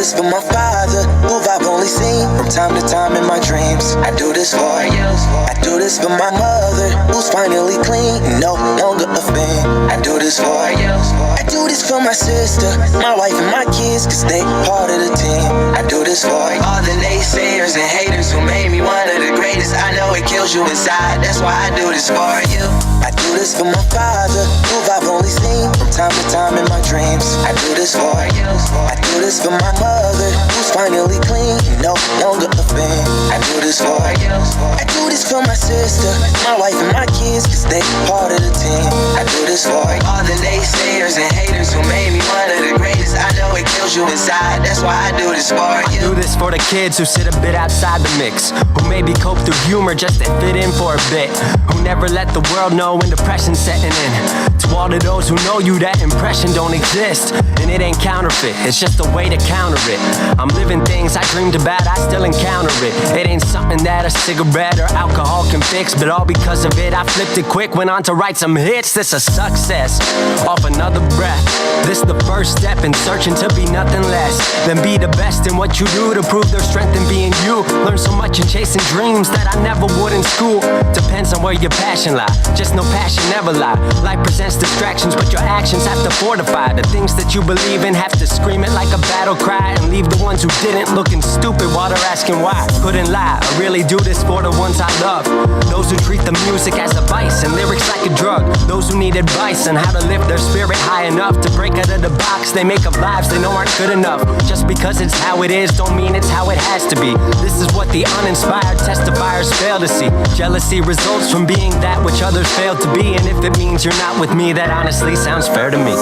this for my father, who I've only seen from time to time in my dreams. I do this for you. I do this for my mother, who's finally clean, no longer a fan. I do this for you. I do this for my sister, my wife and my kids, cause they part of the team. I do this for all the naysayers and haters who made me one of the greatest. I know it kills you inside, that's why I do this for you. I do this for my father, who I've only seen from time to time in my dreams. I do this for you. I do this for my mother, who's finally clean, no longer a fan. I do this for you. I do this for my sister, my wife and my kids, cause they part of the team. I do this for all the naysayers and haters who made me one of the greatest. I know it kills you inside, that's why I do this for you. I do this for the kids who sit a bit outside the mix, who maybe cope through humor just to fit in for a bit, who never let the world know when depression's setting in. To all of those who know you, that impression don't exist, and it ain't counterfeit, it's just a way to counter it. I'm living things I dreamed about, I still encounter it. It ain't something that a cigarette or alcohol can fix, but all because of it I flipped it quick, went on to write some hits. This a success, off another breath. This the first step in searching to be nothing less than be the best in what you do, to prove their strength in being you. Learn so much in chasing dreams that I never would in school. Depends on where your passion lie, just know passion never lie. Life presents distractions, but your actions have to fortify the things that you believe in. Have to scream it like a battle cry, and leave the ones who didn't looking stupid while they're asking why. Couldn't lie, I really do this for the ones I love, those who treat the music as a vice and lyrics like a drug, those who need advice on how to lift their spirit high enough to break out of the box they make of lives they know aren't good enough. Just because it's how it is don't mean it's how it has to be. This is what the uninspired testifiers fail to see. Jealousy results from being that which others fail to be, and if it means you're not with me, that honestly sounds fair to me.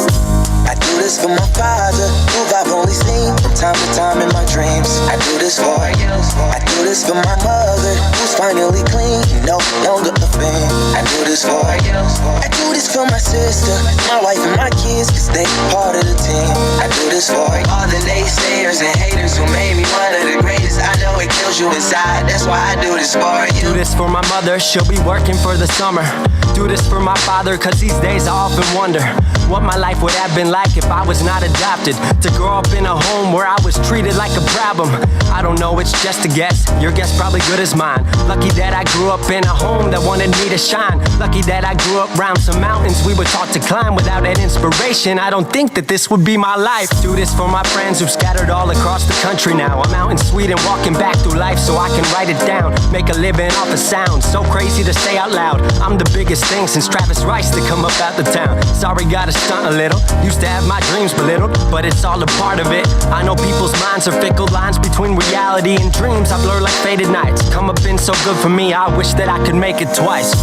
I do this for my father, who I've only seen from time to time in my dreams. I do this for you. I do this for my mother, who's finally clean, no longer a fan. I do this for you. I do this for my sister, my wife and my kids, cause they part of the team. I do this for all the naysayers and haters who made me one of the greatest. I know it kills you inside, that's why I do this for you. Do this for my mother, she'll be working for the summer. Do this for my father, cause these days I often wonder what my life would have been like if I was not adopted. To grow up in a home where I was treated like a problem, I don't know, it's just a guess. Your guess probably good as mine. Lucky that I grew up in a home that wanted me to shine. Lucky that I grew up around some mountains we were taught to climb. Without that inspiration, I don't think that this would be my life. Do this for my friends who've scattered all across the country now. I'm out in Sweden walking back through life so I can write it down. Make a living off of sound, so crazy to say out loud. I'm the biggest thing since Travis Rice to come up out the town. Sorry, gotta stunt a little. Used to have my dreams belittled, but it's all a part of it. I know people's minds are fickle, lines between reality and dreams I blur like faded nights. Come up been so good for me, I wish that I could make it twice.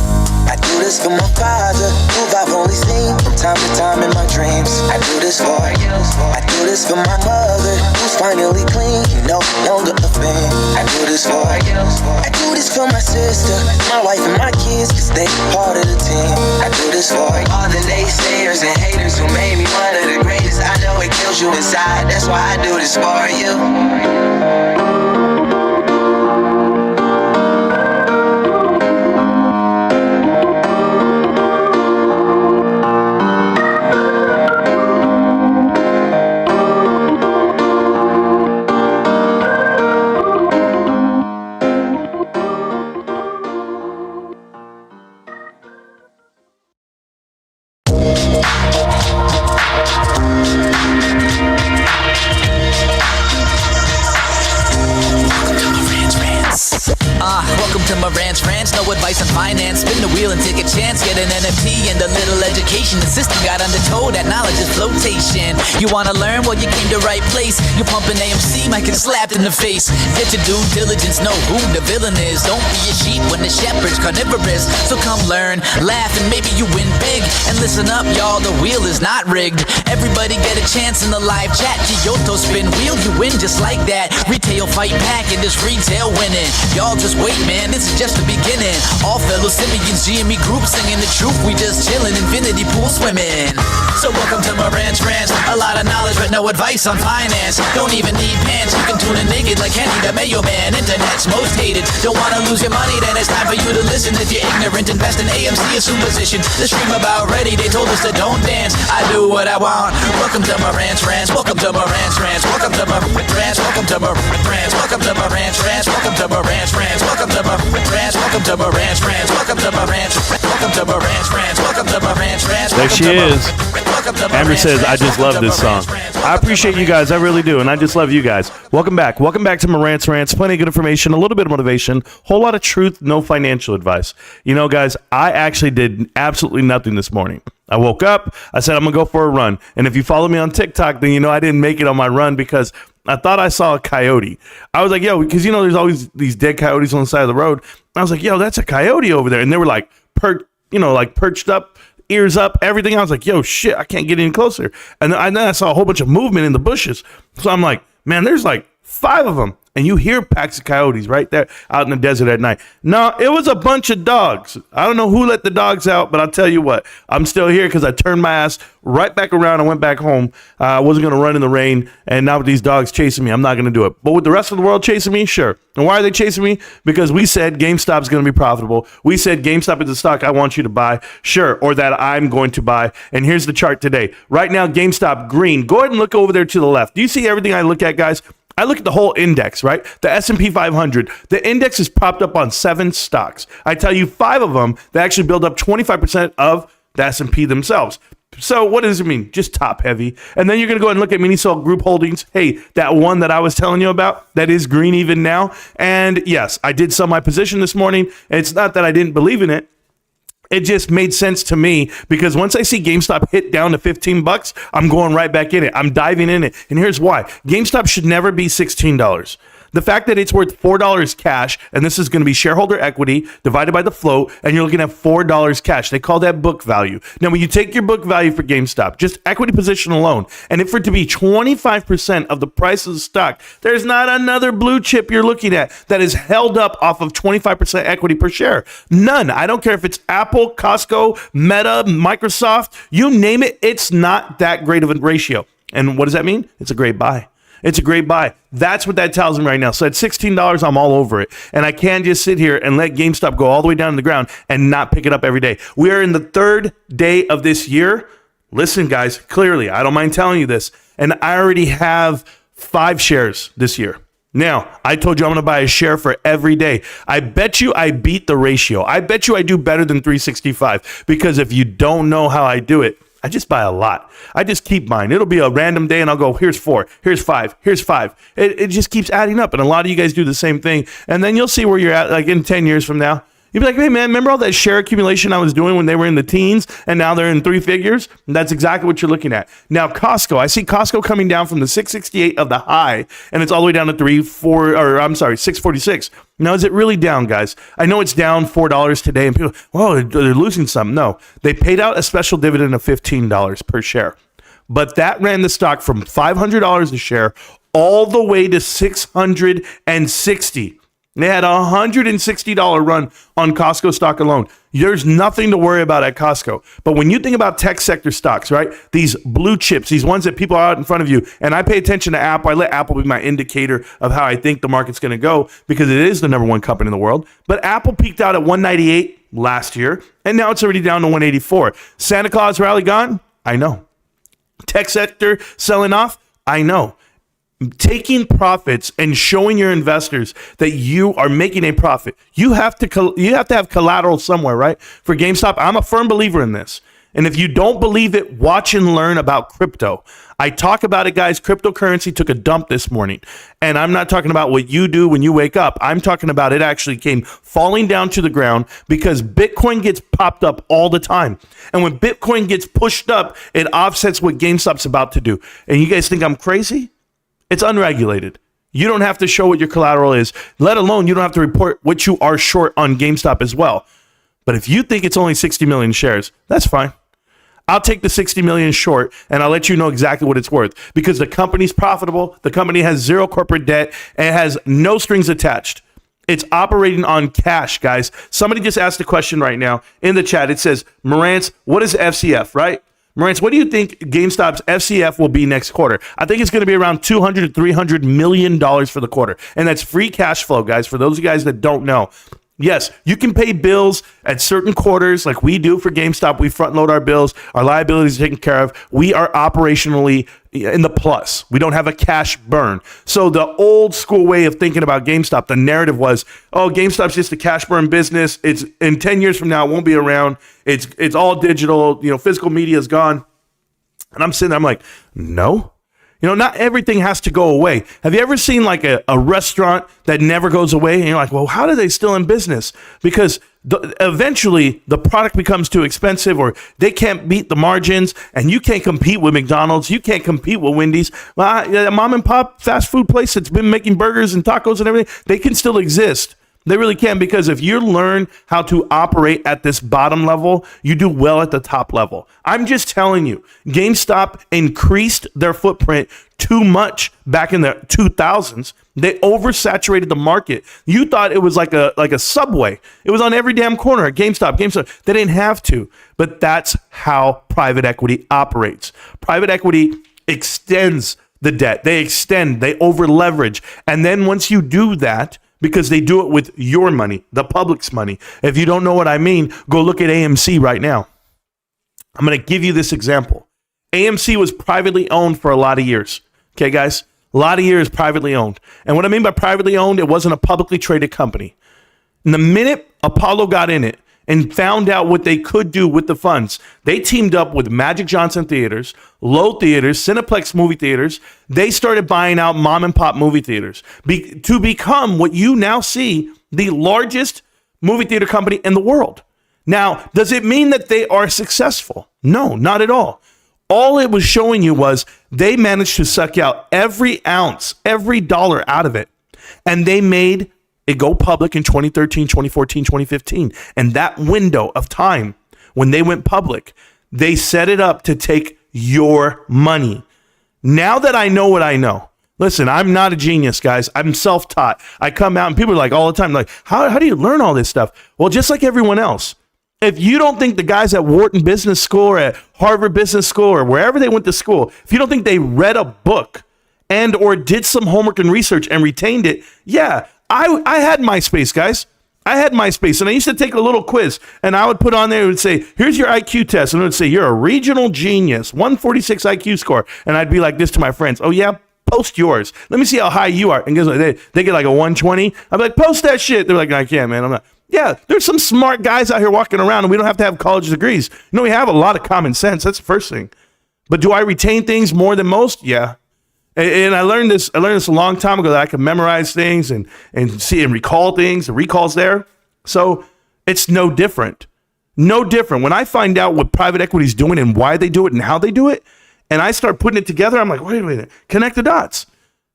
I do this for my father, who I've only seen from time to time in my dreams. I do this for you. I do this for my mother, who's finally clean, no longer a fan. I do this for you. I do this for my sister, my wife and my kids, cause they part of the team. I do this for all the naysayers and haters who made me one of the greatest. I know it kills you inside, that's why I do this for you. Welcome to Marantz Rantz, no advice on finance. Spin the wheel and take a chance. Get an NFT and a little education. The system got undertold, that knowledge is flotation. You wanna learn? Well, you came to the right place. You're pumping AMC, might get slapped in the face. Get your due diligence, know who the villain is. Don't be a sheep when the shepherd's carnivorous. So come learn, laugh, and maybe you win big. And listen up, y'all, the wheel is not rigged. Everybody get a chance in the live chat. Giotto spin wheel, you win just like that. Retail fight pack, and this retail winning. Y'all just wait, man, this is just the beginning. All fellow simians, GME group singing the truth. We just chillin', infinity pool swimming. So welcome to Marantz Rantz. A lot of knowledge but no advice on finance. Don't even need pants, you can tune in naked like Henny the Mayo Man. Internet's most hated. Don't wanna lose your money, then it's time for you to listen. If you're ignorant, invest in AMC or superstition. The stream about ready, they told us to don't dance. I do what I want. Welcome to Marantz Rantz. Welcome to Marantz Rantz. Welcome to Marantz Rantz. Welcome to Marantz Rantz. Welcome to Marantz Rantz. Welcome to Marantz Rantz. Welcome to Marantz Rantz. Welcome to Marantz Rantz. Welcome to Marantz Rantz. Welcome to Marantz Rantz. Welcome to Marantz Rantz. There she is. Amber says, I just love this song. I appreciate you guys. I really do. And I just love you guys. Welcome back. Welcome back to Marantz Rantz. Plenty of good information, a little bit of motivation, whole lot of truth, no financial advice. You know, guys, I actually did absolutely nothing this morning. I woke up. I said, I'm going to go for a run. And if you follow me on TikTok, then you know I didn't make it on my run because I thought I saw a coyote. I was like, yo, because, you know, there's always these dead coyotes on the side of the road. I was like, yo, that's a coyote over there. And they were like, perched up, ears up, everything. I was like, yo, shit, I can't get any closer. And then I saw a whole bunch of movement in the bushes. So I'm like, man, there's like 5 of them. And you hear packs of coyotes right there out in the desert at night. No, it was a bunch of dogs. I don't know who let the dogs out, but I'll tell you what, I'm still here because I turned my ass right back around and went back home. I wasn't going to run in the rain. And now with these dogs chasing me, I'm not going to do it. But with the rest of the world chasing me, sure. And why are they chasing me? Because we said GameStop is going to be profitable. We said GameStop is a stock I want you to buy. Sure. Or that I'm going to buy. And here's the chart today. Right now, GameStop green. Go ahead and look over there to the left. Do you see everything I look at, guys? I look at the whole index, right? The S&P 500. The index is propped up on 7 stocks. I tell you 5 of them that actually build up 25% of the S&P themselves. So what does it mean? Just top heavy. And then you're going to go and look at Miniso Group Holdings. Hey, that one that I was telling you about, that is green even now. And yes, I did sell my position this morning. And it's not that I didn't believe in it. It just made sense to me because once I see GameStop hit down to $15, I'm going right back in it. I'm diving in it. And here's why. GameStop should never be $16. The fact that it's worth $4 cash, and this is going to be shareholder equity divided by the float, and you're looking at $4 cash. They call that book value. Now, when you take your book value for GameStop, just equity position alone, and for it to be 25% of the price of the stock, there's not another blue chip you're looking at that is held up off of 25% equity per share. None. I don't care if it's Apple, Costco, Meta, Microsoft, you name it, it's not that great of a ratio. And what does that mean? It's a great buy. It's a great buy. That's what that tells me right now. So at $16, I'm all over it. And I can't just sit here and let GameStop go all the way down to the ground and not pick it up every day. We are in the 3rd day of this year. Listen, guys, clearly, I don't mind telling you this. And I already have 5 shares this year. Now, I told you I'm going to buy a share for every day. I bet you I beat the ratio. I bet you I do better than 365 because if you don't know how I do it, I just buy a lot. I just keep buying. It'll be a random day and I'll go, here's 4, here's 5, here's 5. It just keeps adding up. And a lot of you guys do the same thing. And then you'll see where you're at like in 10 years from now. You'll be like, hey, man, remember all that share accumulation I was doing when they were in the teens and now they're in 3 figures? And that's exactly what you're looking at. Now, Costco, I see Costco coming down from the 668 of the high and it's all the way down to 646. Now, is it really down, guys? I know it's down $4 today and people, whoa, they're losing some. No, they paid out a special dividend of $15 per share. But that ran the stock from $500 a share all the way to $660. They had a $160 run on Costco stock alone. There's nothing to worry about at Costco. But when you think about tech sector stocks, right? These blue chips, these ones that people are out in front of you, and I pay attention to Apple. I let Apple be my indicator of how I think the market's going to go because it is the number 1 company in the world. But Apple peaked out at 198 last year, and now it's already down to 184. Santa Claus rally gone? I know. Tech sector selling off? I know. Taking profits and showing your investors that you are making a profit. You have to have collateral somewhere, right? For GameStop, I'm a firm believer in this. And if you don't believe it, watch and learn about crypto. I talk about it, guys. Cryptocurrency took a dump this morning. And I'm not talking about what you do when you wake up. I'm talking about it actually came falling down to the ground because Bitcoin gets popped up all the time. And when Bitcoin gets pushed up, it offsets what GameStop's about to do. And you guys think I'm crazy? It's unregulated. You don't have to show what your collateral is, let alone you don't have to report what you are short on GameStop as well. But if you think it's only 60 million shares, that's fine. I'll take the 60 million short and I'll let you know exactly what it's worth because the company's profitable. The company has 0 corporate debt and it has no strings attached. It's operating on cash, guys. Somebody just asked a question right now in the chat. It says, Marantz, what is FCF, right? Marantz, what do you think GameStop's FCF will be next quarter? I think it's going to be around $200 to $300 million for the quarter. And that's free cash flow, guys, for those of you guys that don't know. Yes, you can pay bills at certain quarters like we do for GameStop. We front load our bills. Our liabilities are taken care of. We are operationally in the plus. We don't have a cash burn. So the old school way of thinking about GameStop, the narrative was, oh, GameStop's just a cash burn business. It's in 10 years from now, it won't be around. It's all digital. Physical media is gone. And I'm sitting there, I'm like, no. Not everything has to go away. Have you ever seen like a restaurant that never goes away? And you're like, well, how are they still in business? Because eventually the product becomes too expensive or they can't meet the margins and you can't compete with McDonald's. You can't compete with Wendy's. Well, a mom and pop fast food place that's been making burgers and tacos and everything, they can still exist. They really can, because if you learn how to operate at this bottom level, you do well at the top level. I'm just telling you, GameStop increased their footprint too much back in the 2000s. They oversaturated the market. You thought it was like a Subway. It was on every damn corner at GameStop. They didn't have to, but that's how private equity operates. Private equity extends the debt. They over leverage. And then once you do that, because they do it with your money, the public's money. If you don't know what I mean, go look at AMC right now. I'm going to give you this example. AMC was privately owned for a lot of years. Okay, guys? A lot of years privately owned. And what I mean by privately owned, it wasn't a publicly traded company. And the minute Apollo got in it and found out what they could do with the funds, they teamed up with Magic Johnson Theaters, Lowe Theaters, Cineplex movie theaters. They started buying out mom and pop movie theaters to become what you now see, the largest movie theater company in the world. Now, does it mean that they are successful? No, not at all. All it was showing you was they managed to suck out every ounce, every dollar out of it. And they made it go public in 2013, 2014, 2015. And that window of time when they went public, they set it up to take your money. Now that I know what I know, listen, I'm not a genius, guys. I'm self-taught. I come out and people are like all the time, like, how do you learn all this stuff? Well, just like everyone else. If you don't think the guys at Wharton Business School or at Harvard Business School or wherever they went to school, if you don't think they read a book and or did some homework and research and retained it, yeah, I had MySpace, guys. I had MySpace, and I used to take a little quiz, and I would put on there, it would say, here's your IQ test, and it would say, you're a regional genius, 146 IQ score, and I'd be like this to my friends, oh yeah, post yours. Let me see how high you are, and guess what? They get like a 120. I'd be like, post that shit. They're like, I can't, man, I'm not. Yeah, there's some smart guys out here walking around, and we don't have to have college degrees. We have a lot of common sense. That's the first thing. But do I retain things more than most? Yeah. And I learned this a long time ago that I can memorize things and see and recall things. The recall's there. So it's no different. No different. When I find out what private equity is doing and why they do it and how they do it, and I start putting it together, I'm like, wait a minute, connect the dots.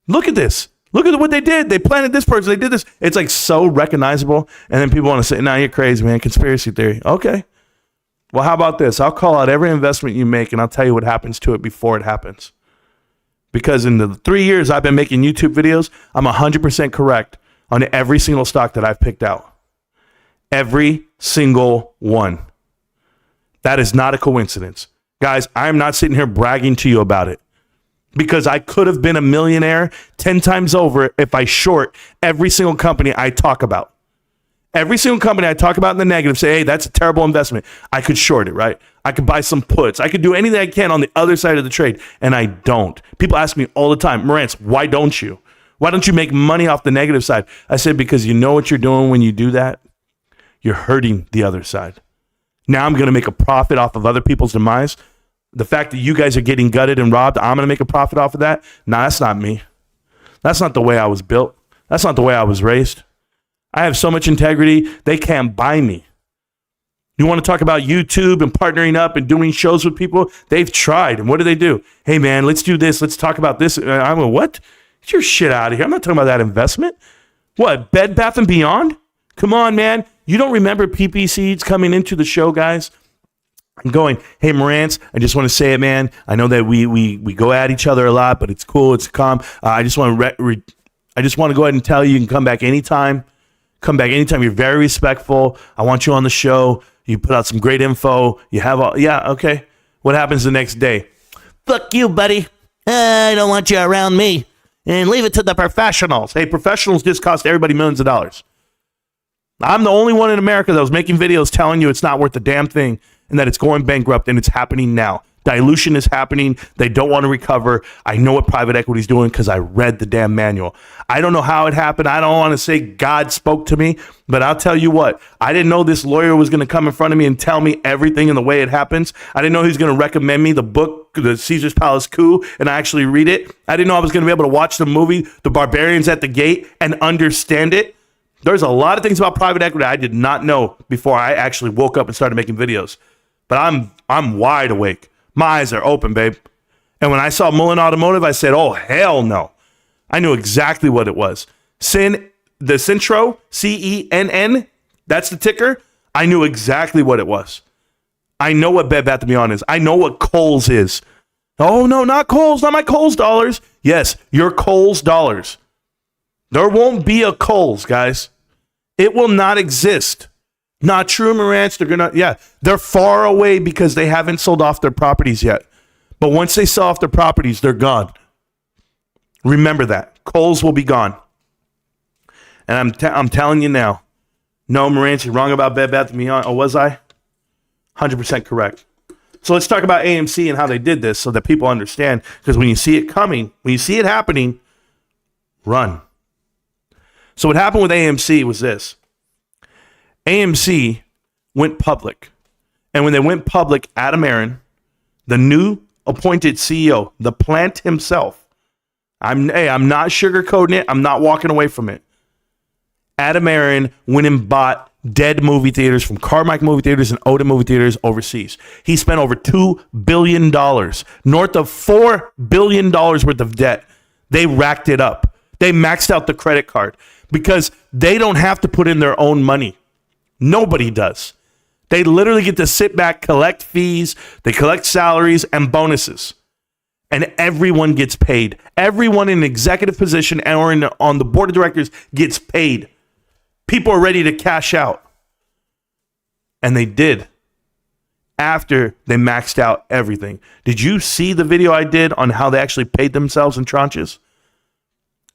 Look at this. Look at what they did. They planted this person. They did this. It's like so recognizable. And then people want to say, nah, you're crazy, man. Conspiracy theory. Okay. Well, how about this? I'll call out every investment you make and I'll tell you what happens to it before it happens. Because in the 3 years I've been making YouTube videos, I'm 100% correct on every single stock that I've picked out. Every single one. That is not a coincidence. Guys, I'm not sitting here bragging to you about it. Because I could have been a millionaire 10 times over if I short every single company I talk about. Every single company I talk about in the negative, say, hey, that's a terrible investment. I could short it, right? I could buy some puts. I could do anything I can on the other side of the trade, and I don't. People ask me all the time, Marantz, why don't you? Why don't you make money off the negative side? I said, because you know what you're doing when you do that? You're hurting the other side. Now I'm going to make a profit off of other people's demise. The fact that you guys are getting gutted and robbed, I'm going to make a profit off of that? Nah, that's not me. That's not the way I was built. That's not the way I was raised. I have so much integrity, they can't buy me. You want to talk about YouTube and partnering up and doing shows with people? They've tried. And what do? Hey, man, let's do this. Let's talk about this. I'm going, what? Get your shit out of here. I'm not talking about that investment. What, Bed Bath & Beyond? Come on, man. You don't remember PP Seeds coming into the show, guys? I'm going, hey, Marantz, I just want to say it, man. I know that we go at each other a lot, but it's cool. It's calm. I just want to go ahead and tell you, you can come back anytime. Come back anytime. You're very respectful. I want you on the show. You put out some great info. You have all, yeah, okay. What happens the next day? Fuck you, buddy. I don't want you around me. And leave it to the professionals. Hey, professionals just cost everybody millions of dollars. I'm the only one in America that was making videos telling you it's not worth a damn thing and that it's going bankrupt, and it's happening now. Dilution is happening. They don't want to recover. I know what private equity is doing because I read the damn manual. I don't know how it happened. I don't want to say God spoke to me, but I'll tell you what. I didn't know this lawyer was going to come in front of me and tell me everything in the way it happens. I didn't know he was going to recommend me the book, The Caesar's Palace Coup, and I actually read it. I didn't know I was going to be able to watch the movie, The Barbarians at the Gate, and understand it. There's a lot of things about private equity I did not know before I actually woke up and started making videos. But I'm wide awake. My eyes are open, babe. And when I saw Mullen Automotive, I said, oh, hell no. I knew exactly what it was. The Centro, CENN, that's the ticker. I knew exactly what it was. I know what Bed Bath & Beyond is. I know what Kohl's is. Oh, no, not Kohl's, not my Kohl's dollars. Yes, your Kohl's dollars. There won't be a Kohl's, guys. It will not exist. Not true, Marantz. They're far away because they haven't sold off their properties yet. But once they sell off their properties, they're gone. Remember that. Kohl's will be gone. And I'm telling you now. No, Marantz, you're wrong about Bed Bath & Beyond. Oh, was I? 100% correct. So let's talk about AMC and how they did this so that people understand. Because when you see it coming, when you see it happening, run. So what happened with AMC was this. AMC went public. And when they went public, Adam Aron, the new appointed CEO, the plant himself, I'm not sugarcoating it. I'm not walking away from it. Adam Aron went and bought dead movie theaters from Carmike movie theaters and Oda movie theaters overseas. He spent over $2 billion, north of $4 billion worth of debt. They racked it up. They maxed out the credit card because they don't have to put in their own money. Nobody does. They literally get to sit back, collect fees, they collect salaries and bonuses. And everyone gets paid. Everyone in an executive position or on the board of directors gets paid. People are ready to cash out. And they did. After they maxed out everything. Did you see the video I did on how they actually paid themselves in tranches?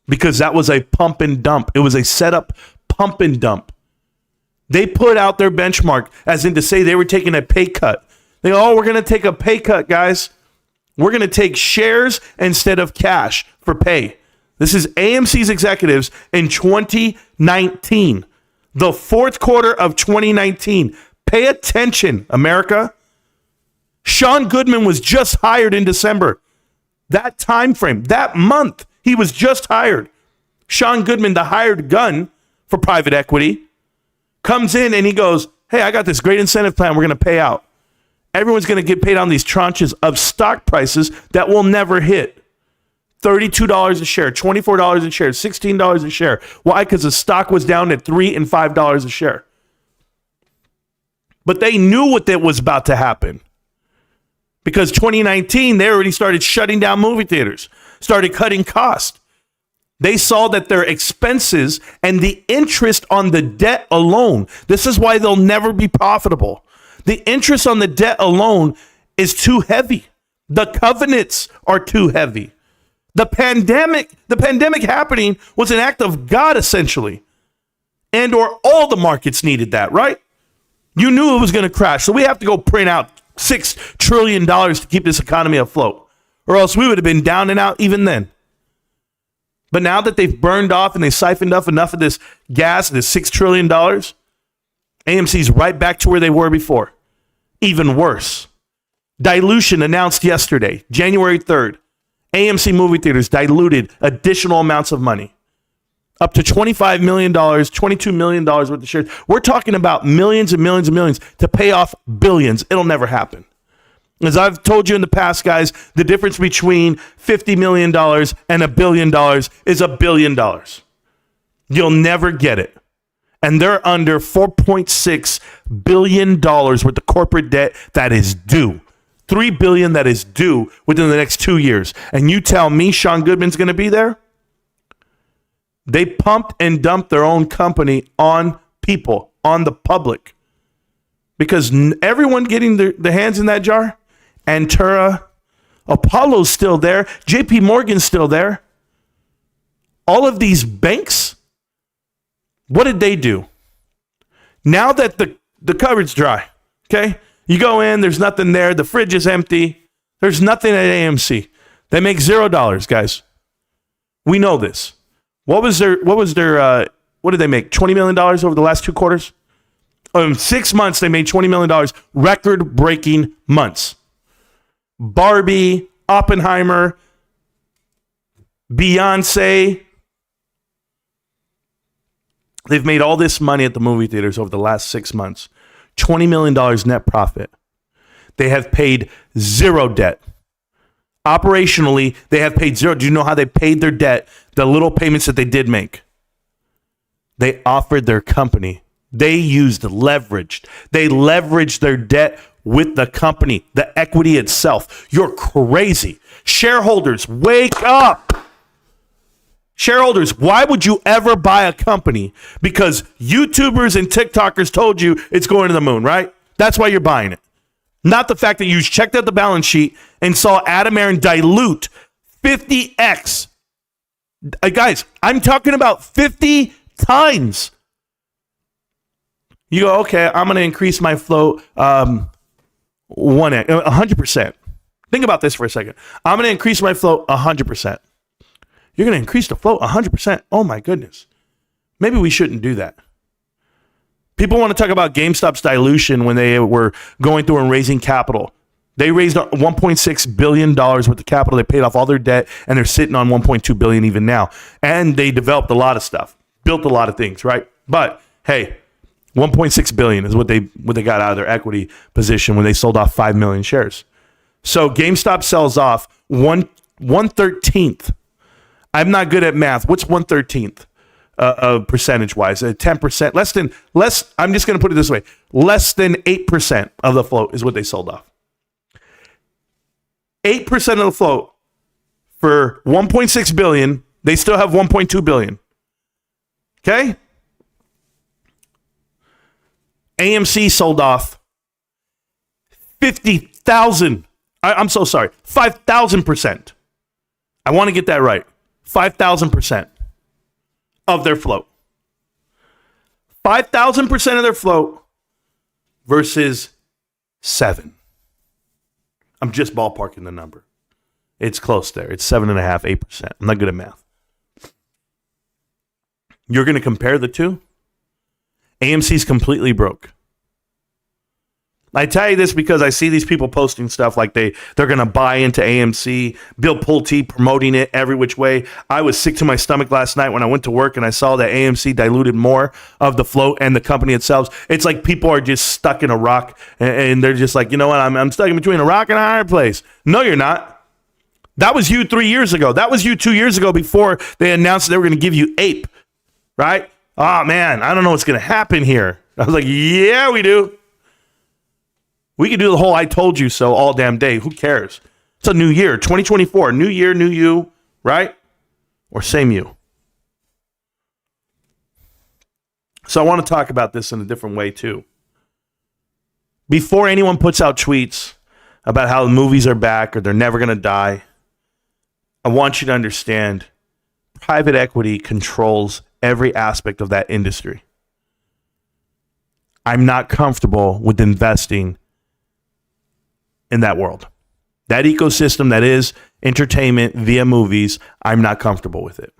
Because that was a pump and dump. It was a setup pump and dump. They put out their benchmark as in to say they were taking a pay cut. They go, oh, we're going to take a pay cut, guys. We're going to take shares instead of cash for pay. This is AMC's executives in 2019, the fourth quarter of 2019. Pay attention, America. Sean Goodman was just hired in December. That time frame, that month, he was just hired. Sean Goodman, the hired gun for private equity, comes in and he goes, hey, I got this great incentive plan we're going to pay out. Everyone's going to get paid on these tranches of stock prices that will never hit. $32 a share, $24 a share, $16 a share. Why? Because the stock was down at $3 and $5 a share. But they knew what that was about to happen. Because 2019, they already started shutting down movie theaters, started cutting costs. They saw that their expenses and the interest on the debt alone, this is why they'll never be profitable. The interest on the debt alone is too heavy. The covenants are too heavy. The pandemic happening was an act of God, essentially. And or all the markets needed that, right? You knew it was going to crash. So we have to go print out $6 trillion to keep this economy afloat. Or else we would have been down and out even then. But now that they've burned off and they siphoned off enough of this gas, this $6 trillion, AMC's right back to where they were before. Even worse. Dilution announced yesterday, January 3rd. AMC movie theaters diluted additional amounts of money. Up to $25 million, $22 million worth of shares. We're talking about millions and millions and millions to pay off billions. It'll never happen. As I've told you in the past, guys, the difference between $50 million and $1 billion is $1 billion. You'll never get it. And they're under $4.6 billion worth of corporate debt that is due. $3 billion that is due within the next 2 years. And you tell me Sean Goodman's going to be there? They pumped and dumped their own company on people, on the public. Because everyone getting their hands in that jar, Antura, Apollo's still there, JP Morgan's still there. All of these banks, what did they do? Now that the cupboard's dry, okay? You go in, there's nothing there. The fridge is empty. There's nothing at AMC. They make $0, guys. We know this. What did they make? $20 million over the last 2 quarters? In 6 months, they made $20 million, record-breaking months. Barbie, Oppenheimer, Beyonce. They've made all this money at the movie theaters over the last 6 months. $20 million net profit. They have paid 0 debt. Operationally, they have paid 0. Do you know how they paid their debt? The little payments that they did make. They offered their company. They used leverage. They leveraged their debt with the company, the equity itself. You're crazy. Shareholders, wake up. Shareholders, why would you ever buy a company? Because YouTubers and TikTokers told you it's going to the moon, right? That's why you're buying it. Not the fact that you checked out the balance sheet and saw Adam Aaron dilute 50x. Guys, I'm talking about 50 times. You go, okay, I'm going to increase my float 100%. Think about this for a second. I'm going to increase my float 100%. You're going to increase the float 100%. Oh my goodness. Maybe we shouldn't do that. People want to talk about GameStop's dilution when they were going through and raising capital. They raised $1.6 billion worth of capital. They paid off all their debt, and they're sitting on $1.2 billion even now. And they developed a lot of stuff, built a lot of things, right? But hey, $1.6 billion is what they got out of their equity position when they sold off 5 million shares. So GameStop sells off 1/13th. I'm not good at math. What's 1/13th percentage wise? 10%, less. I'm just going to put it this way: less than 8% of the float is what they sold off. 8% of the float for 1.6 billion. They still have 1.2 billion. Okay. AMC sold off 50,000. I'm so sorry, 5,000%. I want to get that right. 5,000% of their float. 5,000% of their float versus 7. I'm just ballparking the number. It's close there. It's 7.5%, 8%. I'm not good at math. You're going to compare the two? AMC's completely broke. I tell you this because I see these people posting stuff like they're going to buy into AMC. Bill Pulte promoting it every which way. I was sick to my stomach last night when I went to work and I saw that AMC diluted more of the float and the company itself. It's like people are just stuck in a rock and they're just like, you know what? I'm stuck in between a rock and a hard place. No, you're not. That was you 3 years ago. That was you 2 years ago before they announced they were going to give you APE, right? Oh, man, I don't know what's going to happen here. I was like, yeah, we do. We can do the whole I told you so all damn day. Who cares? It's a new year, 2024. New year, new you, right? Or same you. So I want to talk about this in a different way too. Before anyone puts out tweets about how the movies are back or they're never going to die, I want you to understand private equity controls every aspect of that industry. I'm not comfortable with investing in that world. That ecosystem that is entertainment via movies, I'm not comfortable with it.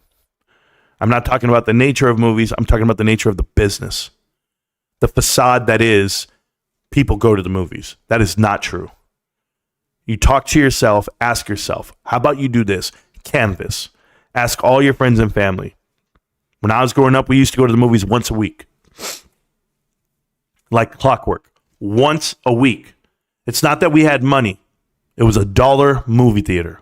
I'm not talking about the nature of movies. I'm talking about the nature of the business. The facade that is people go to the movies. That is not true. You talk to yourself, ask yourself, how about you do this? Canvas. Ask all your friends and family. When I was growing up, we used to go to the movies once a week. Like clockwork. Once a week. It's not that we had money. It was $1 movie theater.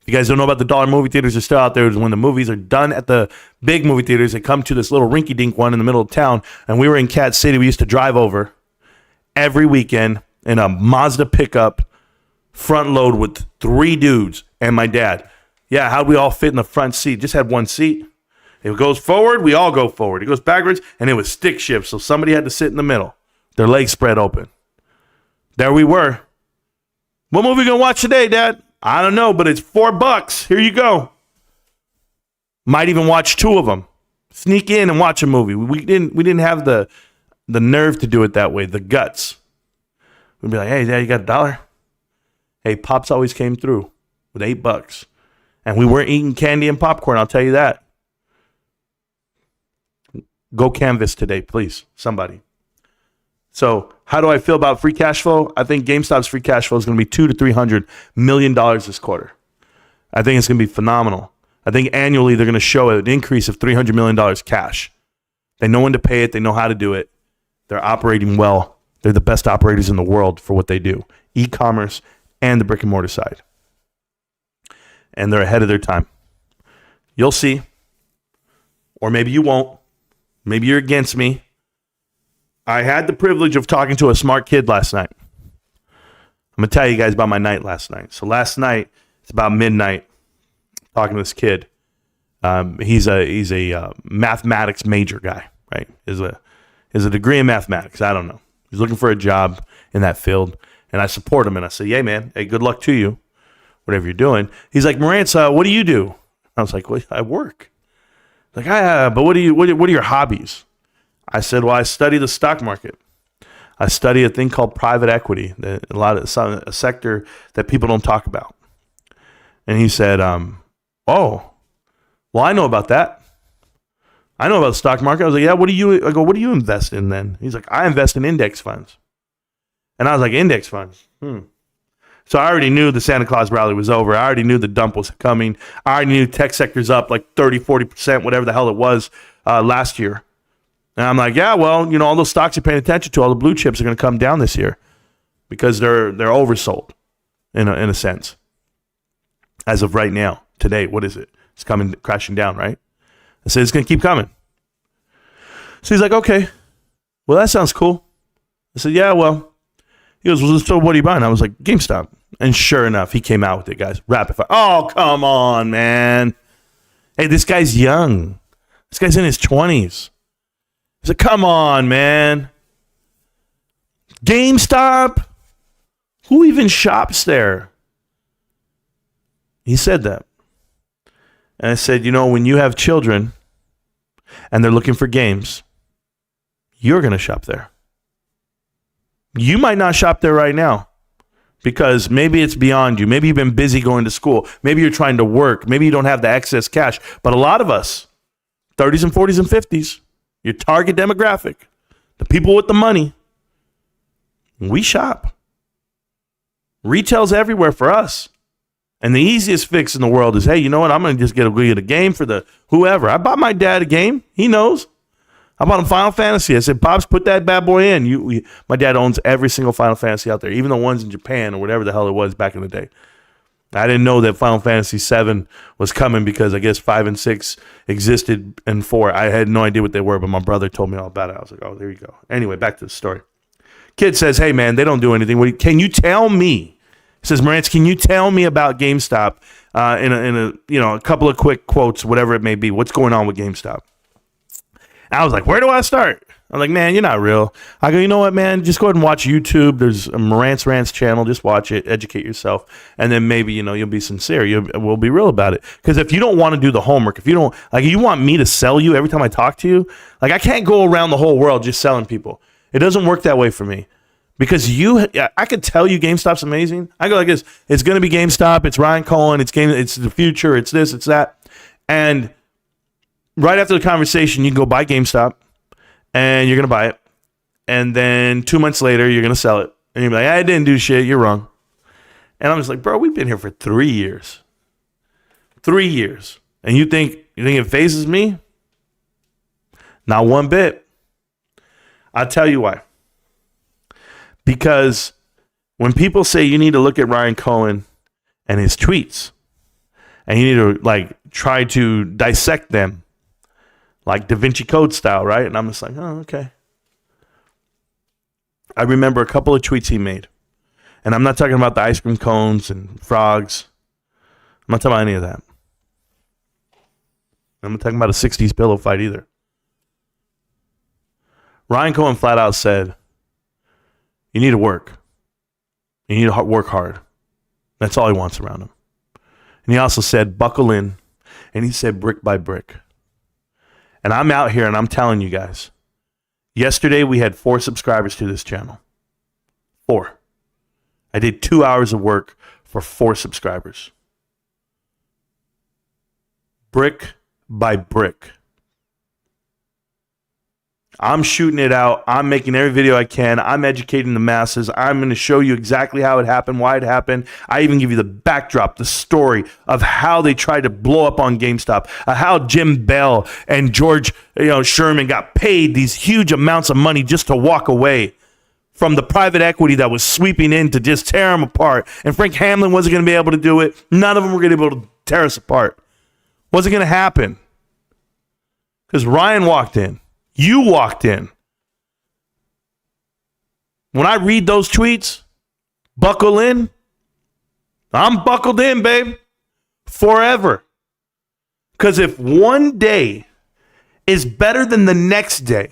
If you guys don't know about the $1 movie theaters, they're still out there. When the movies are done at the big movie theaters, they come to this little rinky-dink one in the middle of town. And we were in Cat City. We used to drive over every weekend in a Mazda pickup, front load with 3 dudes and my dad. Yeah, how'd we all fit in the front seat? Just had one seat. If it goes forward, we all go forward. It goes backwards, and it was stick shift. So somebody had to sit in the middle. Their legs spread open. There we were. What movie you gonna watch today, Dad? I don't know, but it's $4. Here you go. Might even watch 2 of them. Sneak in and watch a movie. We didn't have the nerve to do it that way, the guts. We'd be like, hey, Dad, you got $1? Hey, Pops always came through with $8. And we weren't eating candy and popcorn, I'll tell you that. Go canvas today, please, somebody. So how do I feel about free cash flow? I think GameStop's free cash flow is going to be $200 to $300 million this quarter. I think it's going to be phenomenal. I think annually they're going to show an increase of $300 million cash. They know when to pay it. They know how to do it. They're operating well. They're the best operators in the world for what they do, e-commerce and the brick and mortar side. And they're ahead of their time. You'll see. Or maybe you won't. Maybe you're against me. I had the privilege of talking to a smart kid last night. I'm going to tell you guys about my night last night. So last night, it's about midnight, talking to this kid. He's a mathematics major guy, right? Is a degree in mathematics. I don't know. He's looking for a job in that field. And I support him. And I say, yeah, man, hey, good luck to you, whatever you're doing. He's like, Marantz, what do you do? I was like, well, I work. Like, but what are your hobbies? I said, well, I study the stock market. I study a thing called private equity, a sector that people don't talk about. And he said, oh, well, I know about that. I know about the stock market. I was like, yeah, what do you invest in then? He's like, I invest in index funds. And I was like, index funds? So I already knew the Santa Claus rally was over. I already knew the dump was coming. I already knew tech sector's up like 30, 40%, whatever the hell it was last year. And I'm like, yeah, well, all those stocks you're paying attention to, all the blue chips are going to come down this year because they're oversold in a sense. As of right now, today, what is it? It's coming crashing down, right? I said, it's going to keep coming. So he's like, okay, well, that sounds cool. I said, yeah, well, he goes, well, so what are you buying? I was like, GameStop. And sure enough, he came out with it, guys. Rapid fire. Oh, come on, man. Hey, this guy's young. This guy's in his 20s. He's like, come on, man. GameStop? Who even shops there? He said that. And I said, when you have children and they're looking for games, you're going to shop there. You might not shop there right now because maybe it's beyond you. Maybe you've been busy going to school. Maybe you're trying to work. Maybe you don't have the excess cash. But a lot of us, 30s and 40s and 50s, your target demographic, the people with the money, we shop. Retail's everywhere for us. And the easiest fix in the world is, hey, you know what? I'm going to just get a game for the whoever. I bought my dad a game. He knows. I bought him Final Fantasy. I said, Pops, put that bad boy in. My dad owns every single Final Fantasy out there, even the ones in Japan or whatever the hell it was back in the day. I didn't know that Final Fantasy 7 was coming because I guess 5 and 6 existed and 4. I had no idea what they were, but my brother told me all about it. I was like, oh, there you go. Anyway, back to the story. Kid says, hey, man, they don't do anything. Can you tell me? He says, Marantz, can you tell me about GameStop in a couple of quick quotes, whatever it may be? What's going on with GameStop? And I was like, where do I start? I'm like, man, you're not real. I go, you know what, man? Just go ahead and watch YouTube. There's a Marantz Rantz channel. Just watch it, educate yourself, and then maybe you'll be sincere. We'll be real about it. Because if you don't want to do the homework, if you don't you want me to sell you every time I talk to you, I can't go around the whole world just selling people. It doesn't work that way for me. Because I could tell you GameStop's amazing. I go like this: it's going to be GameStop. It's Ryan Cohen. It's the future. It's this. It's that. And right after the conversation, you can go buy GameStop, and you're going to buy it. And then 2 months later, you're going to sell it. And you're like, I didn't do shit. You're wrong. And I'm just like, bro, we've been here for 3 years. 3 years. And you think it phases me? Not one bit. I'll tell you why. Because when people say you need to look at Ryan Cohen and his tweets, and you need to try to dissect them, like Da Vinci Code style, right? And I'm just like, oh, okay. I remember a couple of tweets he made. And I'm not talking about the ice cream cones and frogs. I'm not talking about any of that. I'm not talking about a 60s pillow fight either. Ryan Cohen flat out said, you need to work. You need to work hard. That's all he wants around him. And he also said, buckle in. And he said, brick by brick. And I'm out here and I'm telling you guys, yesterday we had 4 subscribers to this channel. 4. I did 2 hours of work for 4 subscribers. Brick by brick. I'm shooting it out. I'm making every video I can. I'm educating the masses. I'm going to show you exactly how it happened, why it happened. I even give you the backdrop, the story of how they tried to blow up on GameStop, how Jim Bell and George Sherman got paid these huge amounts of money just to walk away from the private equity that was sweeping in to just tear them apart. And Frank Hamlin wasn't going to be able to do it. None of them were going to be able to tear us apart. Wasn't going to happen. Because Ryan walked in. You walked in. When I read those tweets, buckle in. I'm buckled in, babe. Forever. Because if one day is better than the next day,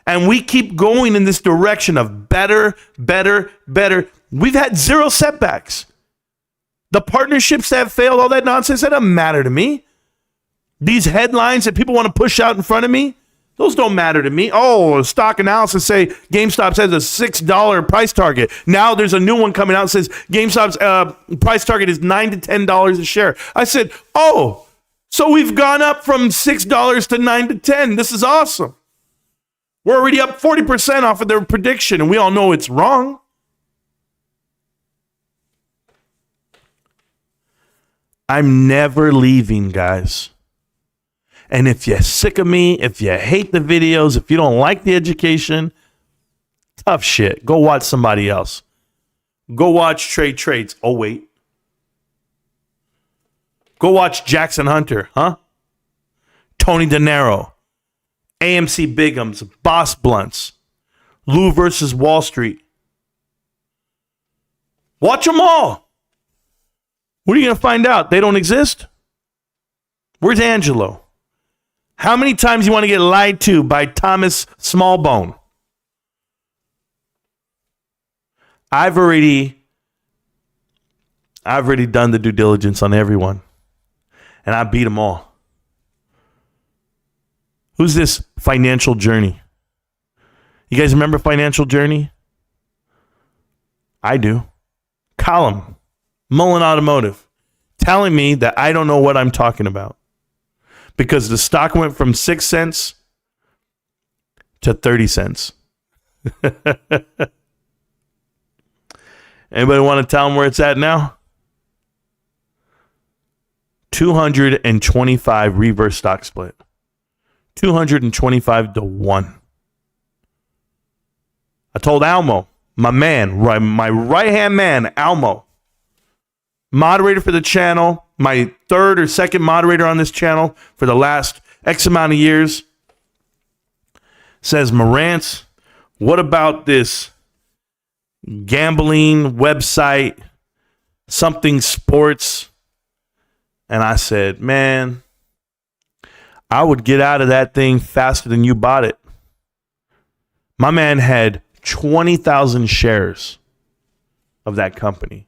and we keep going in this direction of better, better, better, we've had 0 setbacks. The partnerships that failed, all that nonsense, that doesn't matter to me. These headlines that people want to push out in front of me, those don't matter to me. Oh, stock analysis say GameStop has a $6 price target. Now there's a new one coming out that says GameStop's price target is $9 to $10 a share. I said, oh, so we've gone up from $6 to $9 to $10. This is awesome. We're already up 40% off of their prediction, and we all know it's wrong. I'm never leaving, guys. And if you're sick of me, if you hate the videos, if you don't like the education, tough shit. Go watch somebody else. Go watch Trade Trades. Oh, wait. Go watch Jackson Hunter, huh? Tony De Niro, AMC Bigums, Boss Blunts, Lou versus Wall Street. Watch them all. What are you going to find out? They don't exist? Where's Angelo? How many times you want to get lied to by Thomas Smallbone? I've already done the due diligence on everyone, and I beat them all. Who's this Financial Journey? You guys remember Financial Journey? I do. Column, Mullen Automotive, telling me that I don't know what I'm talking about. Because the stock went from 6 cents to 30 cents. Anybody want to tell them where it's at now? 225 reverse stock split. 225 to 1. I told Almo, my man, my right-hand man, Almo, moderator for the channel, my 3rd or 2nd moderator on this channel for the last X amount of years, says, Marantz, what about this gambling website, something sports? And I said, man, I would get out of that thing faster than you bought it. My man had 20,000 shares of that company.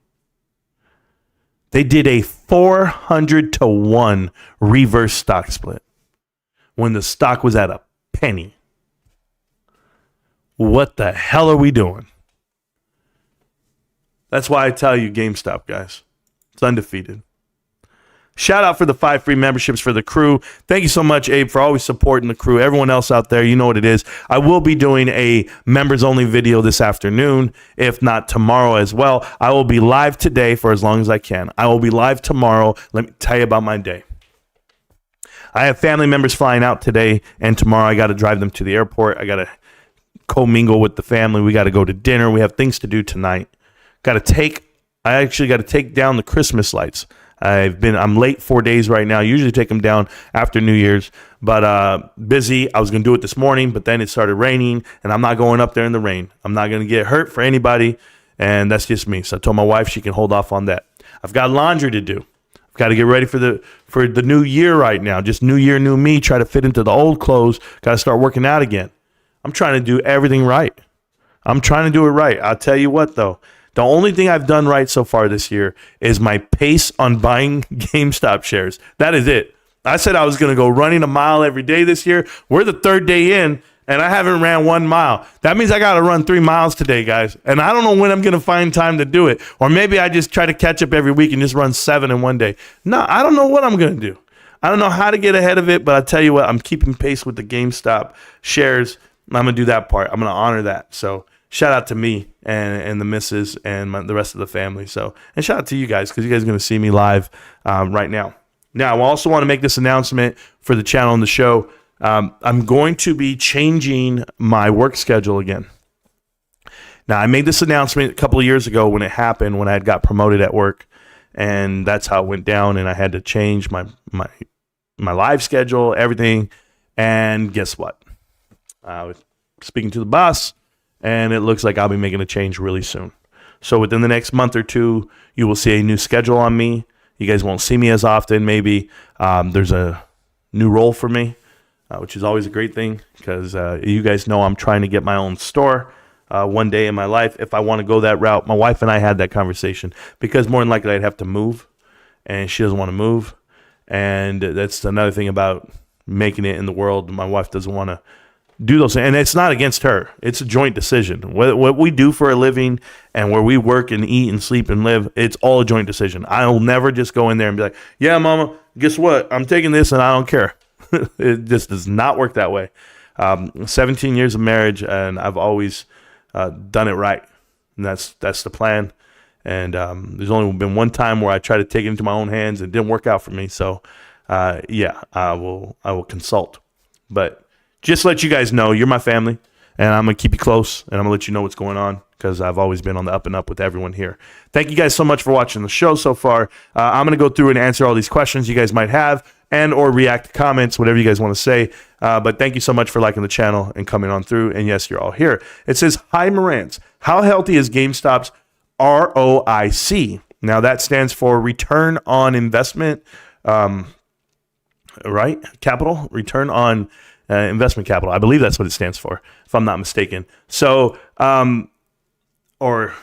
They did a 400 to 1 reverse stock split when the stock was at a penny. What the hell are we doing? That's why I tell you, GameStop, guys. It's undefeated. Shout out for the 5 free memberships for the crew. Thank you so much, Abe, for always supporting the crew. Everyone else out there, you know what it is. I will be doing a members-only video this afternoon, if not tomorrow as well. I will be live today for as long as I can. I will be live tomorrow. Let me tell you about my day. I have family members flying out today and tomorrow. I got to drive them to the airport. I got to commingle with the family. We got to go to dinner. We have things to do tonight. I actually got to take down the Christmas lights. I'm late 4 days right now. I usually take them down after New Year's, but busy. I was going to do it this morning, but then it started raining, and I'm not going up there in the rain. I'm not going to get hurt for anybody, and that's just me. So I told my wife she can hold off on that. I've got laundry to do. I've got to get ready for the new year right now. Just new year, new me. Try to fit into the old clothes. Got to start working out again. I'm trying to do everything right. I'm trying to do it right. I'll tell you what, though. The only thing I've done right so far this year is my pace on buying GameStop shares. That is it. I said I was going to go running a mile every day this year. We're the third day in, and I haven't ran 1 mile. That means I got to run 3 miles today, guys. And I don't know when I'm going to find time to do it. Or maybe I just try to catch up every week and just run 7 in one day. No, I don't know what I'm going to do. I don't know how to get ahead of it, but I tell you what, I'm keeping pace with the GameStop shares. I'm going to do that part. I'm going to honor that. So shout out to me and the missus and the rest of the family. So, and shout out to you guys because you guys are going to see me live right now. Now, I also want to make this announcement for the channel and the show. I'm going to be changing my work schedule again. Now, I made this announcement a couple of years ago when it happened, when I had got promoted at work, and that's how it went down, and I had to change my live schedule, everything, and guess what? I was speaking to the boss, and it looks like I'll be making a change really soon. So within the next month or two, you will see a new schedule on me. You guys won't see me as often, maybe. There's a new role for me, which is always a great thing because you guys know I'm trying to get my own store one day in my life if I want to go that route. My wife and I had that conversation because more than likely I'd have to move, and she doesn't want to move. And that's another thing about making it in the world. My wife doesn't want to do those things. And it's not against her. It's a joint decision. What we do for a living and where we work and eat and sleep and live, it's all a joint decision. I'll never just go in there and be like, yeah, mama, guess what? I'm taking this and I don't care. It just does not work that way. 17 years of marriage, and I've always done it right. And that's the plan. And there's only been one time where I tried to take it into my own hands and it didn't work out for me. So, yeah, I will consult. But just to let you guys know, you're my family, and I'm going to keep you close, and I'm going to let you know what's going on because I've always been on the up and up with everyone here. Thank you guys so much for watching the show so far. I'm going to go through and answer all these questions you guys might have and or react to comments, whatever you guys want to say. But thank you so much for liking the channel and coming on through. And yes, you're all here. It says, hi, Marantz. How healthy is GameStop's ROIC? Now, that stands for return on investment, right? Capital, return on investment capital. I believe that's what it stands for, if I'm not mistaken. So, or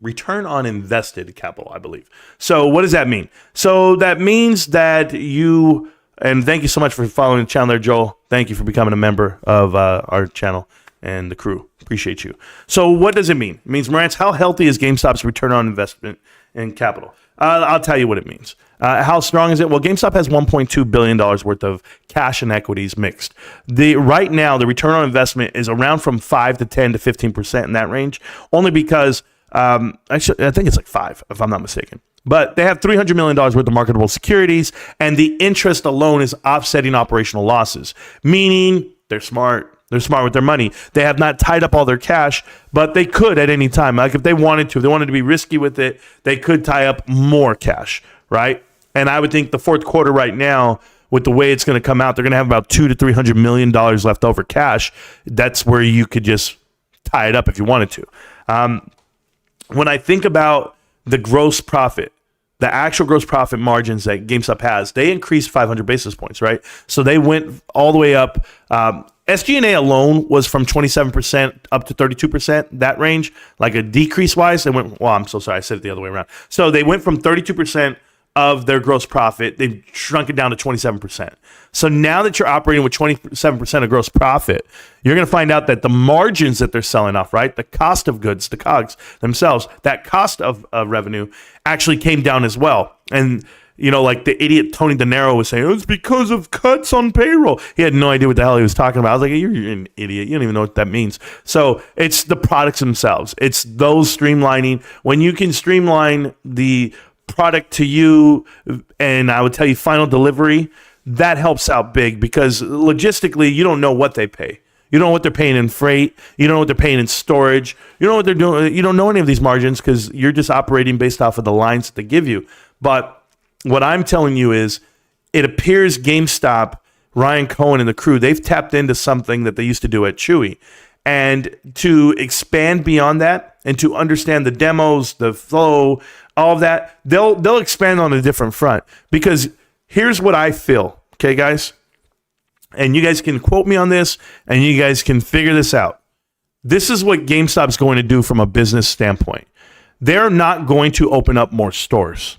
return on invested capital, I believe. So what does that mean? So that means that you, and thank you so much for following the channel there, Joel. Thank you for becoming a member of our channel and the crew. Appreciate you. So what does it mean? It means, Marantz, how healthy is GameStop's return on investment in capital? I'll tell you what it means. How strong is it? Well, GameStop has $1.2 billion worth of cash and equities mixed. Right now, the return on investment is around from 5 to 10 to 15% in that range, only because actually, I think it's like 5, if I'm not mistaken. But they have $300 million worth of marketable securities, and the interest alone is offsetting operational losses, meaning they're smart. They're smart with their money. They have not tied up all their cash, but they could at any time. Like if they wanted to be risky with it, they could tie up more cash, right? And I would think the fourth quarter right now, with the way it's going to come out, they're going to have about $200 to $300 million left over cash. That's where you could just tie it up if you wanted to. When I think about the gross profit, the actual gross profit margins that GameStop has, they increased 500 basis points, right? So they went all the way up. SG&A alone was from 27% up to 32%, that range, like a decrease wise. They went, well, I'm so sorry, I said it the other way around. So they went from 32% of their gross profit, they've shrunk it down to 27%. So now that you're operating with 27% of gross profit, you're going to find out that the margins that they're selling off, right, the cost of goods, the COGS themselves, that cost of revenue actually came down as well. And, you know, like the idiot Tony De Niro was saying, it's because of cuts on payroll. He had no idea what the hell he was talking about. I was like, you're an idiot. You don't even know what that means. So it's the products themselves. It's those streamlining. When you can streamline the product to you, and I would tell you final delivery, that helps out big because logistically, you don't know what they pay. You don't know what they're paying in freight. You don't know what they're paying in storage. You don't know what they're doing. You don't know any of these margins because you're just operating based off of the lines that they give you. But what I'm telling you is it appears GameStop, Ryan Cohen and the crew, they've tapped into something that they used to do at Chewy. And to expand beyond that and to understand the demos, the flow, all of that, they'll expand on a different front. Because here's what I feel, okay, guys? And you guys can quote me on this, and you guys can figure this out. This is what GameStop's going to do from a business standpoint. they're not going to open up more stores.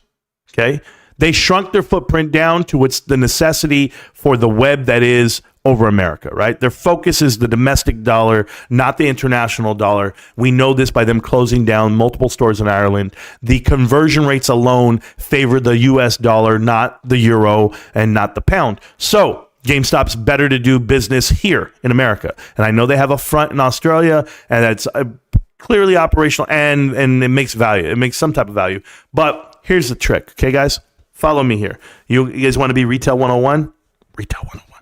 Okay. They shrunk their footprint down to what's the necessity for the web that is over America, right? Their focus is the domestic dollar, not the international dollar. We know this by them closing down multiple stores in Ireland. The conversion rates alone favor the US dollar, not the euro and not the pound. So GameStop's better to do business here in America. And I know they have a front in Australia, and that's clearly operational, and it makes value. It makes some type of value. But here's the trick, okay, guys? Follow me here. You guys want to be Retail 101? Retail 101.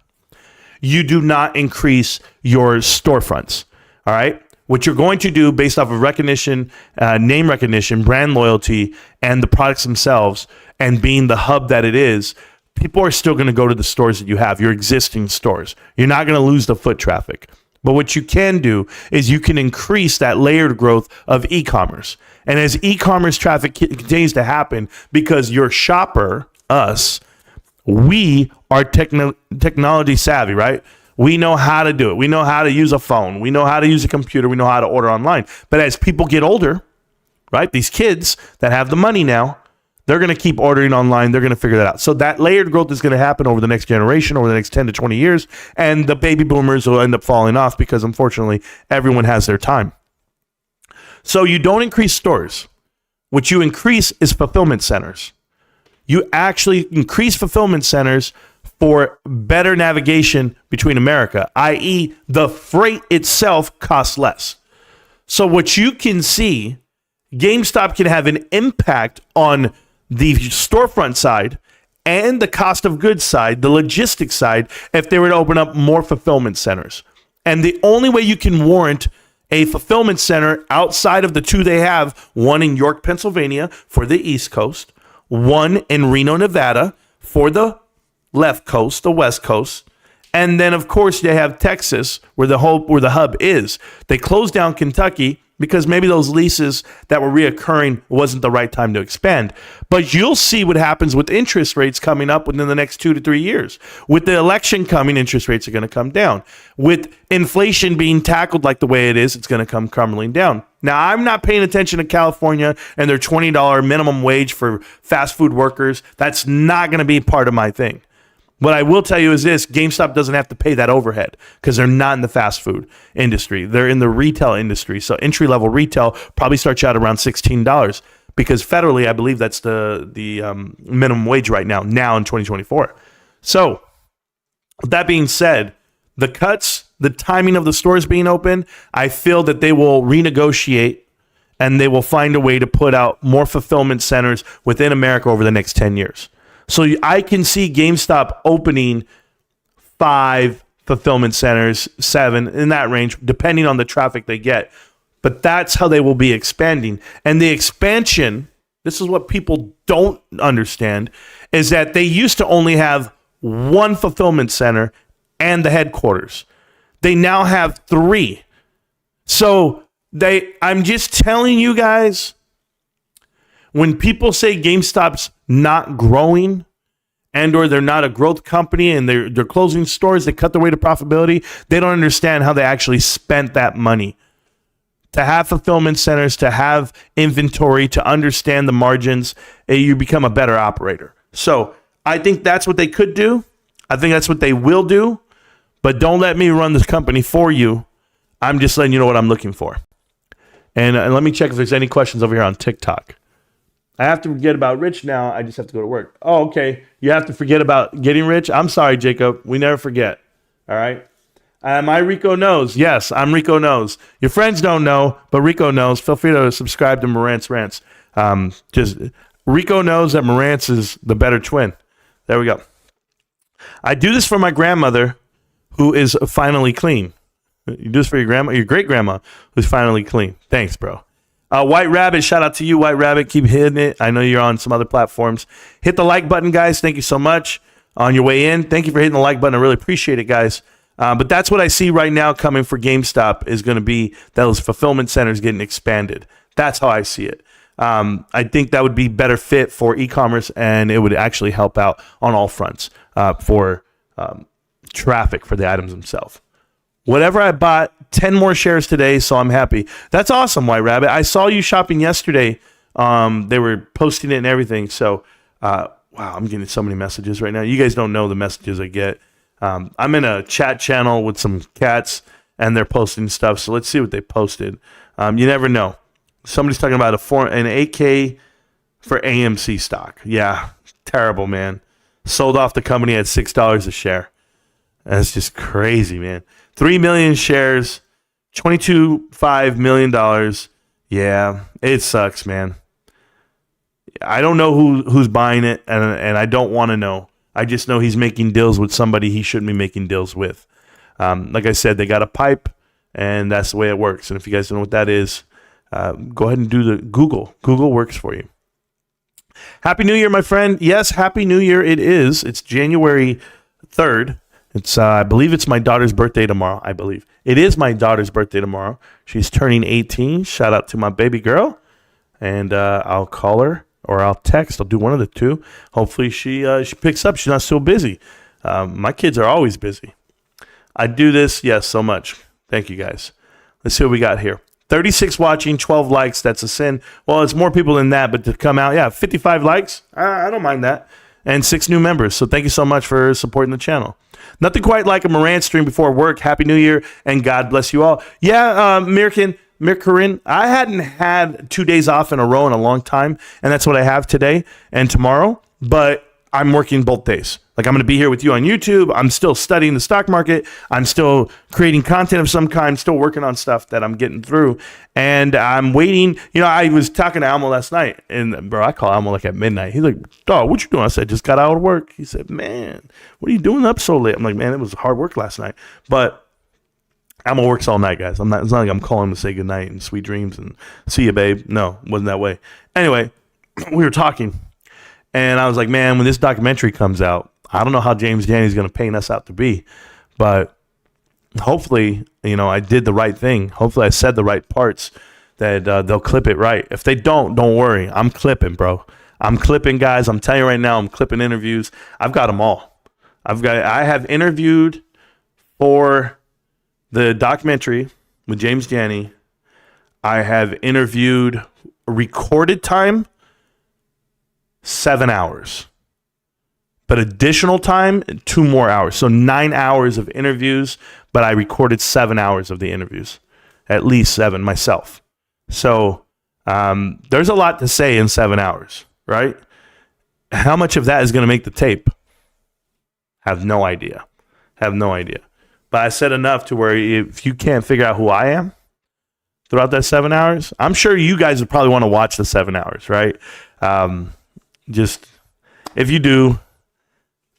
You do not increase your storefronts, all right? What you're going to do based off of recognition, name recognition, brand loyalty, and the products themselves, and being the hub that it is, people are still going to go to the stores that you have, your existing stores. You're not going to lose the foot traffic. But what you can do is you can increase that layered growth of e-commerce. And as e-commerce traffic continues to happen, because your shopper, us, we are technology savvy, right? We know how to do it. We know how to use a phone. We know how to use a computer. We know how to order online. But as people get older, right, these kids that have the money now, they're going to keep ordering online. They're going to figure that out. So that layered growth is going to happen over the next generation, over the next 10 to 20 years. And the baby boomers will end up falling off because, unfortunately, everyone has their time. So you don't increase stores. What you increase is fulfillment centers. You actually increase fulfillment centers for better navigation between America, i.e., the freight itself costs less. So what you can see, GameStop can have an impact on the storefront side and the cost of goods side, the logistics side, if they were to open up more fulfillment centers. And the only way you can warrant a fulfillment center outside of the two they have, one in York, Pennsylvania for the East Coast, one in Reno, Nevada for the left coast, the West Coast, and then of course they have Texas where the hub is. They closed down Kentucky because maybe those leases that were reoccurring wasn't the right time to expand. But you'll see what happens with interest rates coming up within the next 2 to 3 years. With the election coming, interest rates are going to come down. With inflation being tackled like the way it is, it's going to come crumbling down. Now, I'm not paying attention to California and their $20 minimum wage for fast food workers. That's not going to be part of my thing. What I will tell you is this: GameStop doesn't have to pay that overhead because they're not in the fast food industry. They're in the retail industry. So entry-level retail probably starts out around $16 because federally, I believe that's the minimum wage right now in 2024. So that being said, the cuts, the timing of the stores being open, I feel that they will renegotiate and they will find a way to put out more fulfillment centers within America over the next 10 years. So I can see GameStop opening 5 fulfillment centers, 7, in that range, depending on the traffic they get. But that's how they will be expanding. And the expansion, this is what people don't understand, is that they used to only have 1 fulfillment center and the headquarters. They now have 3. So I'm just telling you guys, when people say GameStop's not growing and or they're not a growth company and they're closing stores, they cut their way to profitability, they don't understand how they actually spent that money. To have fulfillment centers, to have inventory, to understand the margins, you become a better operator. So I think that's what they could do. I think that's what they will do. But don't let me run this company for you. I'm just letting you know what I'm looking for. And let me check if there's any questions over here on TikTok. I have to forget about Rich now. I just have to go to work. Oh, okay. You have to forget about getting rich? I'm sorry, Jacob. We never forget. All right? My Rico knows. Yes, I'm Rico knows. Your friends don't know, but Rico knows. Feel free to subscribe to Marantz Rantz. Just Rico knows that Marantz is the better twin. There we go. I do this for my grandmother, who is finally clean. You do this for your grandma, your great grandma, who's finally clean. Thanks, bro. White Rabbit, shout out to you, White Rabbit. Keep hitting it. I know you're on some other platforms. Hit the like button, guys. Thank you so much on your way in. Thank you for hitting the like button. I really appreciate it, guys. But that's what I see right now coming for GameStop is going to be those fulfillment centers getting expanded. That's how I see it. I think that would be better fit for e-commerce, and it would actually help out on all fronts for traffic for the items themselves. Whatever I bought, 10 more shares today, so I'm happy. That's awesome, White Rabbit. I saw you shopping yesterday They were posting it and everything. So, wow, I'm getting so many messages right now. You guys don't know the messages I get. I'm in a chat channel with some cats, and they're posting stuff. So let's see what they posted. You never know. Somebody's talking about an 8K for AMC stock. Yeah, terrible, man. Sold off the company at $6 a share. That's just crazy, man. 3 million shares, $22.5 million. Yeah, it sucks, man. I don't know who's buying it, and I don't want to know. I just know he's making deals with somebody he shouldn't be making deals with. Like I said, they got a pipe, and that's the way it works. And if you guys don't know what that is, go ahead and do the Google. Google works for you. Happy New Year, my friend. Yes, Happy New Year it is. It's January 3rd. It's I believe it's my daughter's birthday tomorrow. I believe it is my daughter's birthday tomorrow. She's turning 18. Shout out to my baby girl. And I'll call her or I'll text. I'll do one of the two. Hopefully she picks up. She's not so busy. My kids are always busy. I do this, yes, so much. Thank you, guys. Let's see what we got here. 36 watching, 12 likes. That's a sin. Well, it's more people than that, but to come out, yeah, 55 likes. I don't mind that. And 6 new members. So thank you so much for supporting the channel. Nothing quite like a Marantz stream before work. Happy New Year, and God bless you all. Yeah, Mirkarin, I hadn't had 2 days off in a row in a long time, and that's what I have today and tomorrow, but I'm working both days. Like, I'm going to be here with you on YouTube. I'm still studying the stock market. I'm still creating content of some kind, still working on stuff that I'm getting through. And I'm waiting. You know, I was talking to Almo last night, and bro, I call Almo like at midnight. He's like, dog, what you doing? I said, just got out of work. He said, man, what are you doing up so late? I'm like, man, it was hard work last night. But Almo works all night, guys. It's not like I'm calling him to say goodnight and sweet dreams and see you, babe. No, it wasn't that way. Anyway, we were talking, and I was like, man, when this documentary comes out, I don't know how James Janney's going to paint us out to be, but hopefully, you know, I did the right thing. Hopefully I said the right parts that they'll clip it right. If they don't worry. I'm clipping, bro. I'm clipping, guys. I'm telling you right now, I'm clipping interviews. I've got them all. I have interviewed for the documentary with James Janney. I have interviewed recorded time, 7 hours. But additional time, 2 more hours. So 9 hours of interviews, but I recorded 7 hours of the interviews. At least 7 myself. So there's a lot to say in 7 hours, right? How much of that is going to make the tape? Have no idea. But I said enough to where if you can't figure out who I am throughout that 7 hours, I'm sure you guys would probably want to watch the 7 hours, right? Just if you do,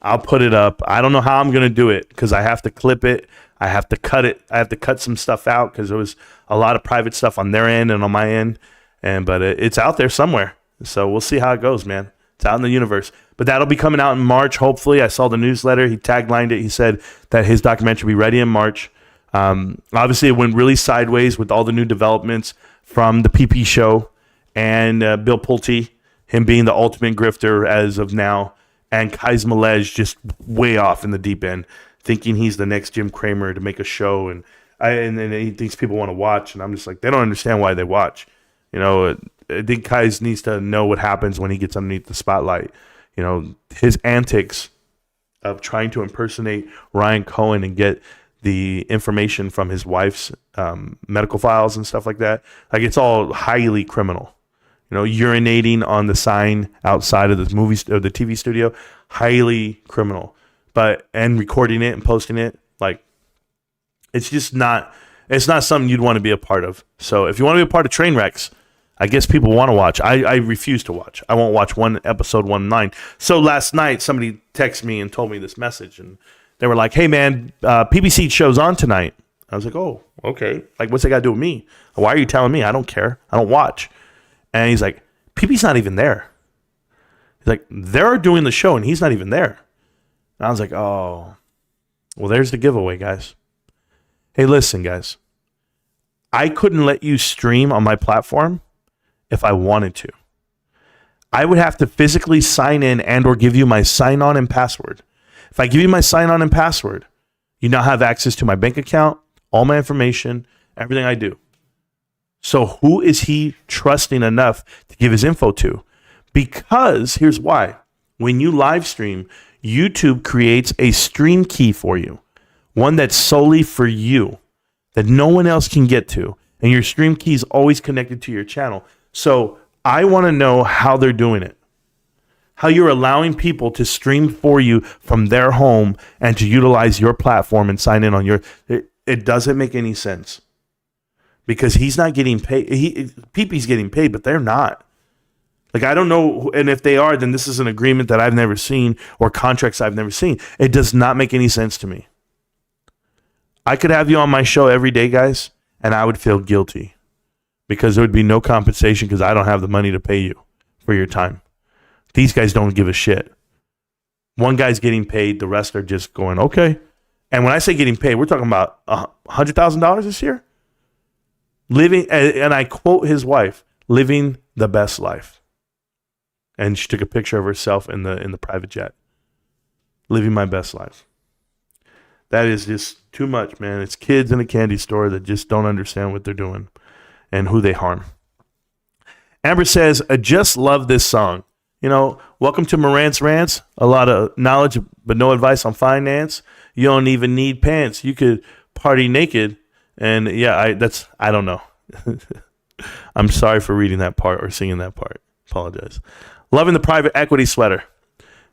I'll put it up. I don't know how I'm going to do it because I have to clip it. I have to cut it. I have to cut some stuff out because there was a lot of private stuff on their end and on my end. But it's out there somewhere. So we'll see how it goes, man. It's out in the universe. But that'll be coming out in March, hopefully. I saw the newsletter. He taglined it. He said that his documentary will be ready in March. Obviously, it went really sideways with all the new developments from the PP show and Bill Pulte, him being the ultimate grifter as of now. And Kais Malej just way off in the deep end, thinking he's the next Jim Cramer to make a show, and he thinks people want to watch, and I'm just like, they don't understand why they watch. You know, I think Kais needs to know what happens when he gets underneath the spotlight. You know, his antics of trying to impersonate Ryan Cohen and get the information from his wife's medical files and stuff like that, like it's all highly criminal. You know, urinating on the sign outside of the movie or the TV studio, highly criminal. And recording it and posting it, like it's just not. It's not something you'd want to be a part of. So if you want to be a part of train wrecks, I guess people want to watch. I refuse to watch. I won't watch one episode 1-9. So last night somebody texted me and told me this message, and they were like, "Hey man, PBC show's on tonight." I was like, "Oh, okay. Like, what's that got to do with me? Why are you telling me? I don't care. I don't watch." And he's like, PP's not even there. He's like, they're doing the show and he's not even there. And I was like, oh, well, there's the giveaway, guys. Hey, listen, guys. I couldn't let you stream on my platform if I wanted to. I would have to physically sign in and or give you my sign-on and password. If I give you my sign-on and password, you now have access to my bank account, all my information, everything I do. So who is he trusting enough to give his info to? Because here's why. When you live stream, YouTube creates a stream key for you, one that's solely for you, that no one else can get to. And your stream key is always connected to your channel. So I want to know how they're doing it, how you're allowing people to stream for you from their home and to utilize your platform and sign in on your. It doesn't make any sense because he's not getting paid. PP's getting paid, but they're not. Like, I don't know. And if they are, then this is an agreement that I've never seen or contracts I've never seen. It does not make any sense to me. I could have you on my show every day, guys, and I would feel guilty because there would be no compensation because I don't have the money to pay you for your time. These guys don't give a shit. One guy's getting paid. The rest are just going, okay. And when I say getting paid, we're talking about $100,000 this year. Living, and I quote his wife, living the best life. And she took a picture of herself in the private jet. Living my best life. That is just too much, man. It's kids in a candy store that just don't understand what they're doing and who they harm. Amber says, I just love this song. You know, welcome to Marantz Rantz. A lot of knowledge, but no advice on finance. You don't even need pants. You could party naked. And yeah, I don't know. I'm sorry for reading that part or singing that part. Apologize. Loving the private equity sweater.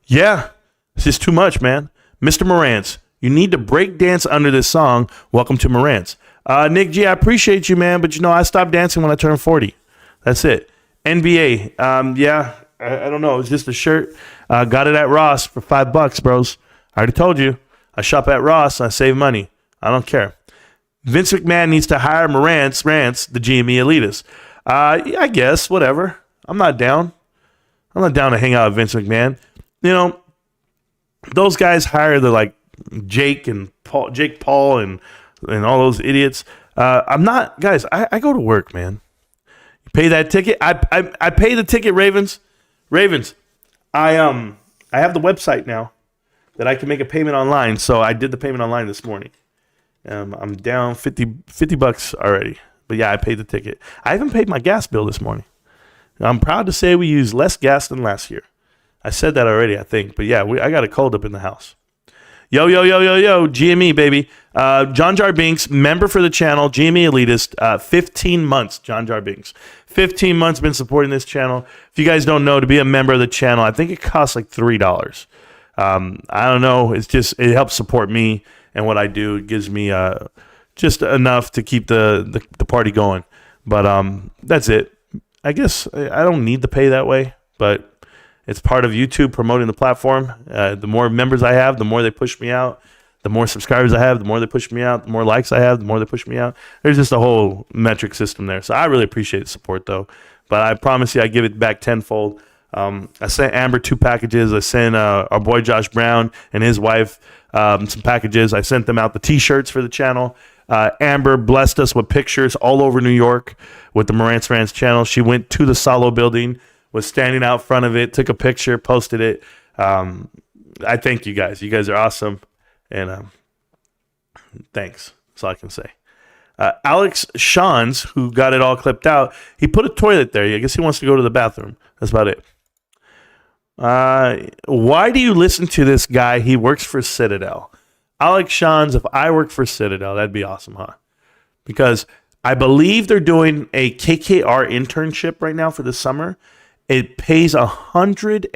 Yeah, it's just too much, man. Mr. Marantz, you need to break dance under this song. Welcome to Marantz. Nick G, I appreciate you, man, but you know, I stopped dancing when I turned 40. That's it. NBA, yeah, I don't know. It was just a shirt. Got it at Ross for $5, bros. I already told you. I shop at Ross. I save money. I don't care. Vince McMahon needs to hire Marantz Rantz, the GME elitist. Yeah, I guess, whatever. I'm not down. I'm not down to hang out with Vince McMahon. You know, those guys hire the like Jake Paul and all those idiots. I'm not, guys. I go to work, man. You pay that ticket. I pay the ticket, Ravens. I have the website now that I can make a payment online. So I did the payment online this morning. I'm down $50 already. But yeah, I paid the ticket. I haven't paid my gas bill this morning. I'm proud to say we used less gas than last year. I said that already, I think. But yeah, I got a cold up in the house. Yo, GME, baby. John Jar Binks, member for the channel, GME elitist, 15 months, John Jar Binks. 15 months been supporting this channel. If you guys don't know, to be a member of the channel, I think it costs like $3. I don't know. It's just, it helps support me and what I do. It gives me just enough to keep the party going. But that's it. I guess I don't need to pay that way, but it's part of YouTube promoting the platform. The more members I have, the more they push me out. The more subscribers I have, the more they push me out. The more likes I have, the more they push me out. There's just a whole metric system there. So I really appreciate the support, though. But I promise you I give it back tenfold. I sent Amber 2 packages. I sent our boy Josh Brown and his wife some packages. I sent them out the T-shirts for the channel. Amber blessed us with pictures all over New York with the Marantz Rantz channel. She went to the Solo building, was standing out front of it, took a picture, posted it. I thank you guys. You guys are awesome. And thanks. That's all I can say. Alex Shans, who got it all clipped out, he put a toilet there. I guess he wants to go to the bathroom. That's about it. Why do you listen to this guy? He works for Citadel. Alex Shans, if I work for Citadel, that'd be awesome, huh? Because I believe they're doing a KKR internship right now for the summer. It pays $100,000,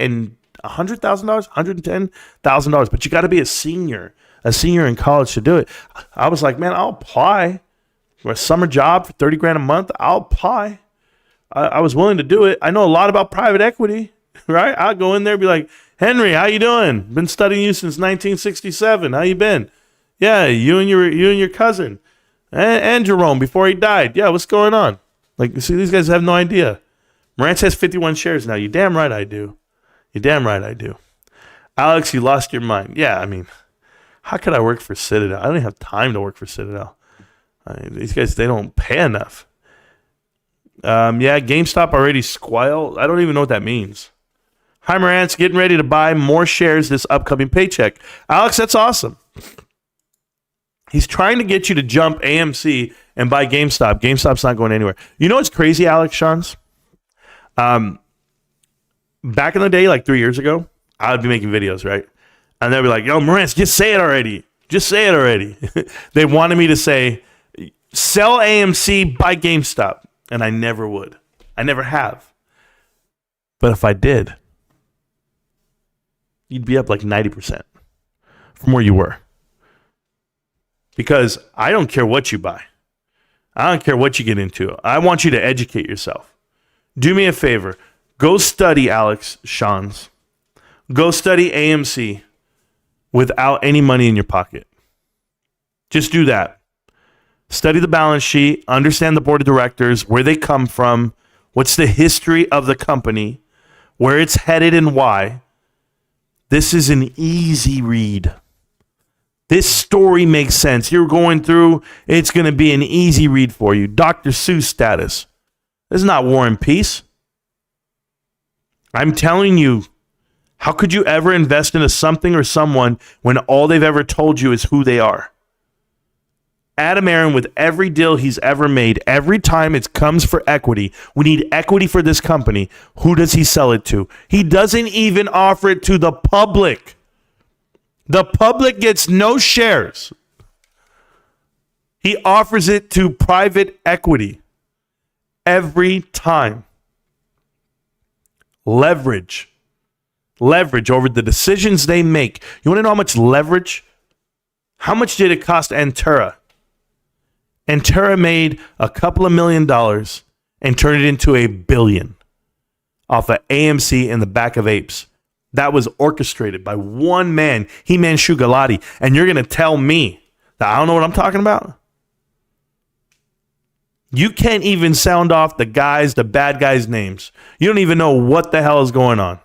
$110,000, but you got to be a senior in college to do it. I was like, man, I'll apply for a summer job for $30,000 a month. I'll apply. I was willing to do it. I know a lot about private equity, right? I'll go in there and be like, Henry, how you doing? Been studying you since 1967. How you been? Yeah, you and your cousin and Jerome before he died. Yeah, what's going on? Like, see, these guys have no idea. Marantz has 51 shares now. You damn right I do. Alex, you lost your mind. Yeah, I mean, how could I work for Citadel? I don't even have time to work for Citadel. These guys, they don't pay enough. Yeah, GameStop already squealed. I don't even know what that means. Hi, Marantz, getting ready to buy more shares this upcoming paycheck. Alex, that's awesome. He's trying to get you to jump AMC and buy GameStop. GameStop's not going anywhere. You know what's crazy, Alex Shans? Back in the day, like 3 years ago, I would be making videos, right? And they'd be like, yo, Marantz, just say it already. Just say it already. They wanted me to say, sell AMC, buy GameStop. And I never would. I never have. But if I did, you'd be up like 90% from where you were. Because I don't care what you buy. I don't care what you get into. I want you to educate yourself. Do me a favor. Go study Alex Shans. Go study AMC without any money in your pocket. Just do that. Study the balance sheet. Understand the board of directors, where they come from, what's the history of the company, where it's headed and why. This is an easy read. This story makes sense. You're going through, it's going to be an easy read for you. Dr. Seuss status. This is not War and Peace. I'm telling you, how could you ever invest into something or someone when all they've ever told you is who they are? Adam Aron, with every deal he's ever made, every time it comes for equity, we need equity for this company. Who does he sell it to? He doesn't even offer it to the public. The public gets no shares. He offers it to private equity every time. Leverage over the decisions they make. You want to know how much leverage? How much did it cost Antura? Antura made a couple of $1 million and turned it into $1 billion off of AMC in the back of apes. That was orchestrated by one man, Himanshu Gulati. And you're going to tell me that I don't know what I'm talking about? You can't even sound off the bad guys' names. You don't even know what the hell is going on.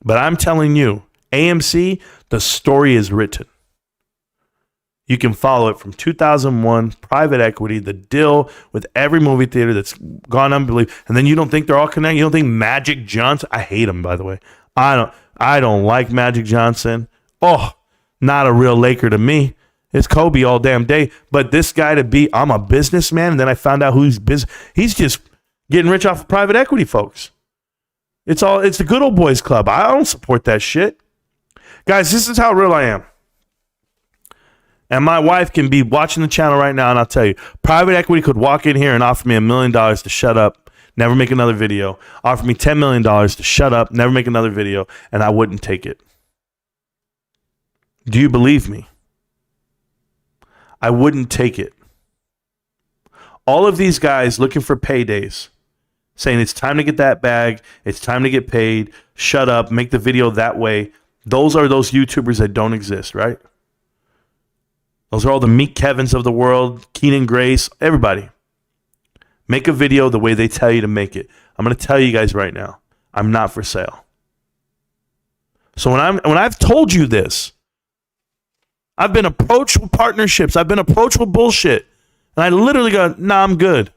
But I'm telling you, AMC, the story is written. You can follow it from 2001, private equity, the deal with every movie theater that's gone unbelievable. And then you don't think they're all connected? You don't think Magic Johnson? I hate him, by the way. I don't like Magic Johnson. Oh, not a real Laker to me. It's Kobe all damn day. But this guy I'm a businessman, and then I found out he's just getting rich off of private equity, folks. It's the good old boys club. I don't support that shit. Guys, this is how real I am. And my wife can be watching the channel right now, and I'll tell you, private equity could walk in here and offer me $1 million to shut up, never make another video. Offer me $10 million to shut up, never make another video, and I wouldn't take it. Do you believe me? I wouldn't take it. All of these guys looking for paydays, saying it's time to get that bag, it's time to get paid, shut up, make the video that way. Those are those YouTubers that don't exist, right? Those are all the Meek Kevins of the world, Keenan Grace, everybody. Make a video the way they tell you to make it. I'm going to tell you guys right now, I'm not for sale. So when I've told you this, I've been approached with partnerships, I've been approached with bullshit, and I literally go, nah, I'm good.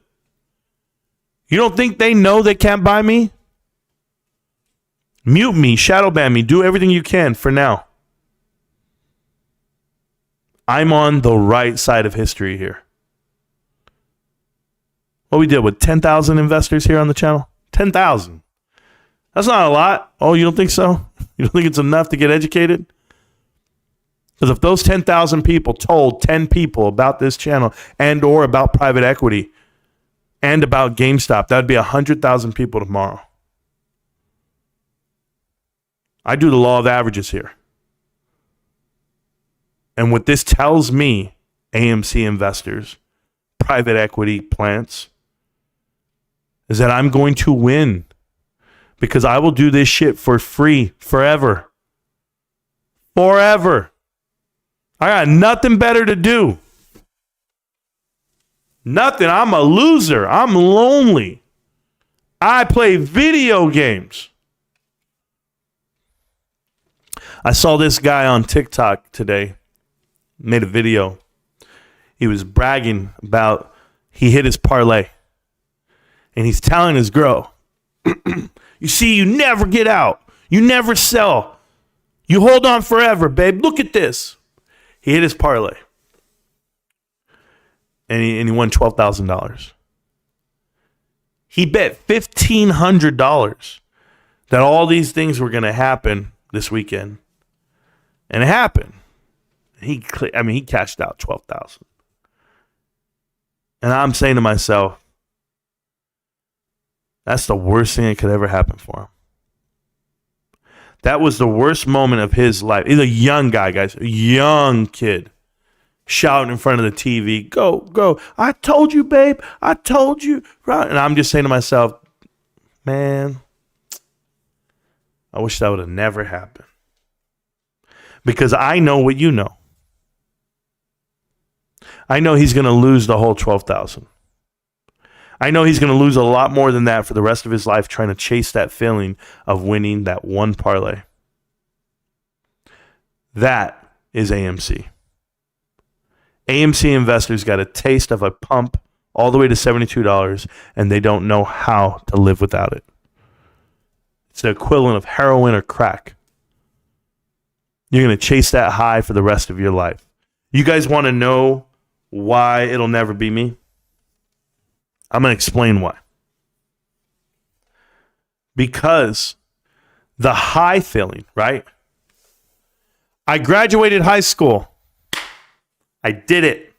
You don't think they know they can't buy me? Mute me, shadow ban me, do everything you can for now. I'm on the right side of history here. What we did with 10,000 investors here on the channel? 10,000. That's not a lot. Oh, you don't think so? You don't think it's enough to get educated? Because if those 10,000 people told 10 people about this channel and or about private equity and about GameStop, that would be 100,000 people tomorrow. I do the law of averages here. And what this tells me, AMC investors, private equity plants, is that I'm going to win because I will do this shit for free forever. Forever. I got nothing better to do. Nothing. I'm a loser. I'm lonely. I play video games. I saw this guy on TikTok today. Made a video. He was bragging about he hit his parlay. And he's telling his girl, you see, you never get out. You never sell. You hold on forever, babe. Look at this. He hit his parlay. and he won $12,000. He bet $1,500 that all these things were going to happen this weekend, and it happened. He cashed out $12,000, and I'm saying to myself, that's the worst thing that could ever happen for him. That was the worst moment of his life. He's a young guy, guys, a young kid, shouting in front of the TV, "Go, go! I told you, babe. I told you." Right? And I'm just saying to myself, man, I wish that would have never happened. Because I know what you know. I know he's going to lose the whole $12,000. I know he's going to lose a lot more than that for the rest of his life trying to chase that feeling of winning that one parlay. That is AMC. AMC investors got a taste of a pump all the way to $72, and they don't know how to live without it. It's the equivalent of heroin or crack. You're going to chase that high for the rest of your life. You guys want to know why it'll never be me? I'm going to explain why. Because the high feeling, right? I graduated high school. I did it.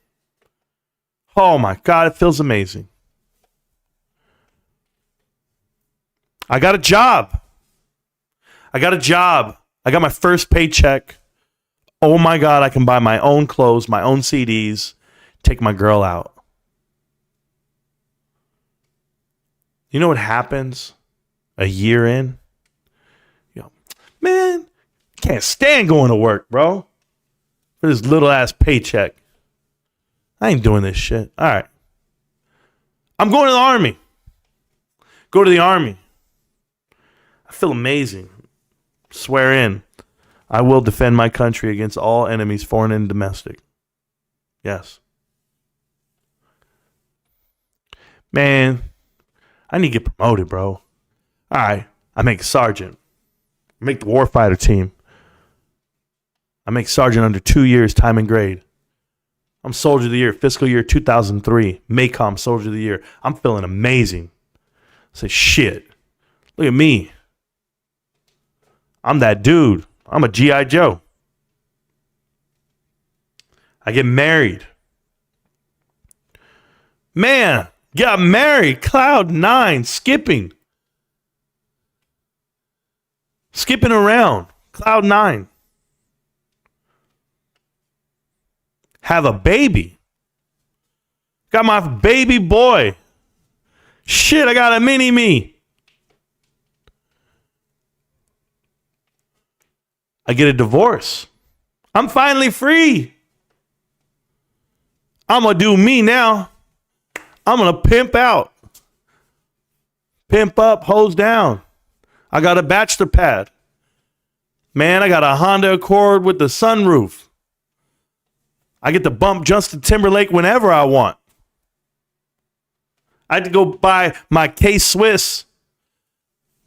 Oh my God, it feels amazing. I got a job. I got my first paycheck. Oh my God, I can buy my own clothes, my own CDs, take my girl out. You know what happens a year in? You know, man, can't stand going to work, bro. For this little ass paycheck. I ain't doing this shit. All right. I'm going to the Army. Go to the Army. I feel amazing. Swear in. I will defend my country against all enemies, foreign and domestic. Yes. Man, I need to get promoted, bro. All right. I make sergeant. I make the warfighter team. I make sergeant under 2 years, time and grade. I'm Soldier of the Year, fiscal year 2003. Maycom Soldier of the Year. I'm feeling amazing. I say, shit. Look at me. I'm that dude. I'm a G.I. Joe. I get married. Man, got married. Cloud 9, skipping. Skipping around. Cloud 9. Have a baby. Got my baby boy. Shit, I got a mini-me. I get a divorce. I'm finally free. I'm going to do me now. I'm going to pimp out. Pimp up, hose down. I got a bachelor pad. Man, I got a Honda Accord with the sunroof. I get to bump Justin Timberlake whenever I want. I had to go buy my K-Swiss,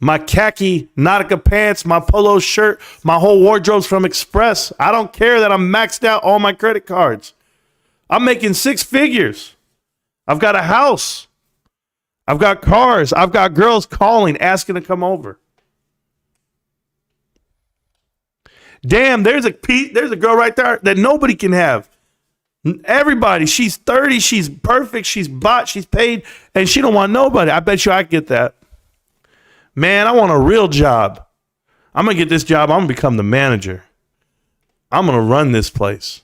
my khaki Nautica pants, my polo shirt, my whole wardrobe's from Express. I don't care that I'm maxed out all my credit cards. I'm making 6 figures. I've got a house. I've got cars. I've got girls calling, asking to come over. Damn, there's a girl right there that nobody can have. Everybody, she's 30, she's perfect, she's bought, she's paid, and she don't want nobody. I bet you I get that. Man, I want a real job. I'm going to get this job. I'm going to become the manager. I'm going to run this place.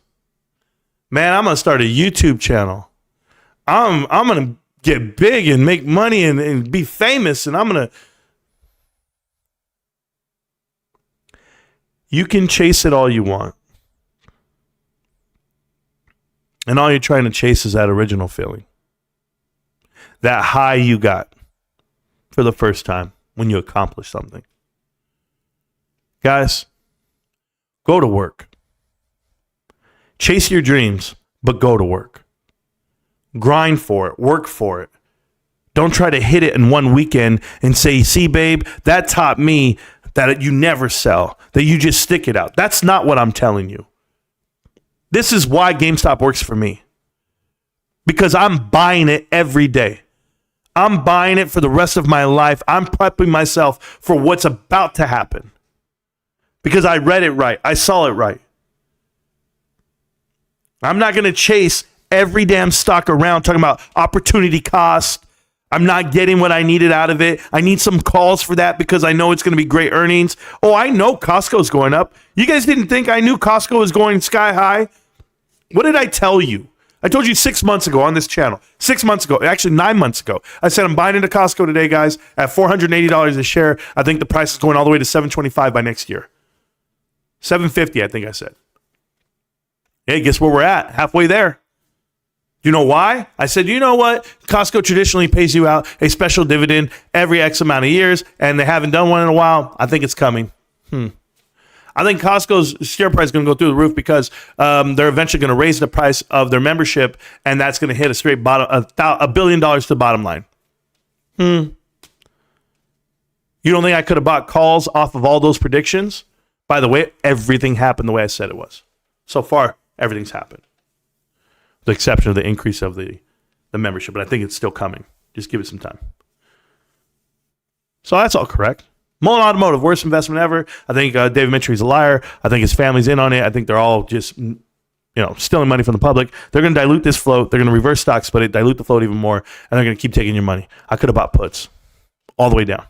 Man, I'm going to start a YouTube channel. I'm going to get big and make money and be famous, and I'm going to... You can chase it all you want. And all you're trying to chase is that original feeling. That high you got for the first time when you accomplish something. Guys, go to work. Chase your dreams, but go to work. Grind for it. Work for it. Don't try to hit it in one weekend and say, see, babe, that taught me that you never sell, that you just stick it out. That's not what I'm telling you. This is why GameStop works for me. because I'm buying it every day. I'm buying it for the rest of my life. I'm prepping myself for what's about to happen because I read it right. I saw it right. I'm not going to chase every damn stock around talking about opportunity cost. I'm not getting what I needed out of it. I need some calls for that because I know it's going to be great earnings. Oh, I know Costco's going up. You guys didn't think I knew Costco was going sky high? What did I tell you? I told you 6 months ago on this channel, 6 months ago, actually 9 months ago. I said I'm buying into Costco today, guys, at $480 a share. I think the price is going all the way to $725 by next year. $750, I think I said. Hey, guess where we're at? Halfway there. You know why? I said, you know what? Costco traditionally pays you out a special dividend every X amount of years, and they haven't done one in a while. I think it's coming. I think Costco's share price is going to go through the roof because they're eventually going to raise the price of their membership, and that's going to hit a straight bottom, $1 billion to the bottom line. You don't think I could have bought calls off of all those predictions? By the way, everything happened the way I said it was. So far, everything's happened. The exception of the increase of the membership, but I think it's still coming. Just give it some time. So that's all correct. Mullen Automotive, worst investment ever. I think David Mitchery's a liar. I think his family's in on it. I think they're all just, stealing money from the public. They're going to dilute this float. They're going to reverse stock split it, dilute the float even more, and they're going to keep taking your money. I could have bought puts all the way down.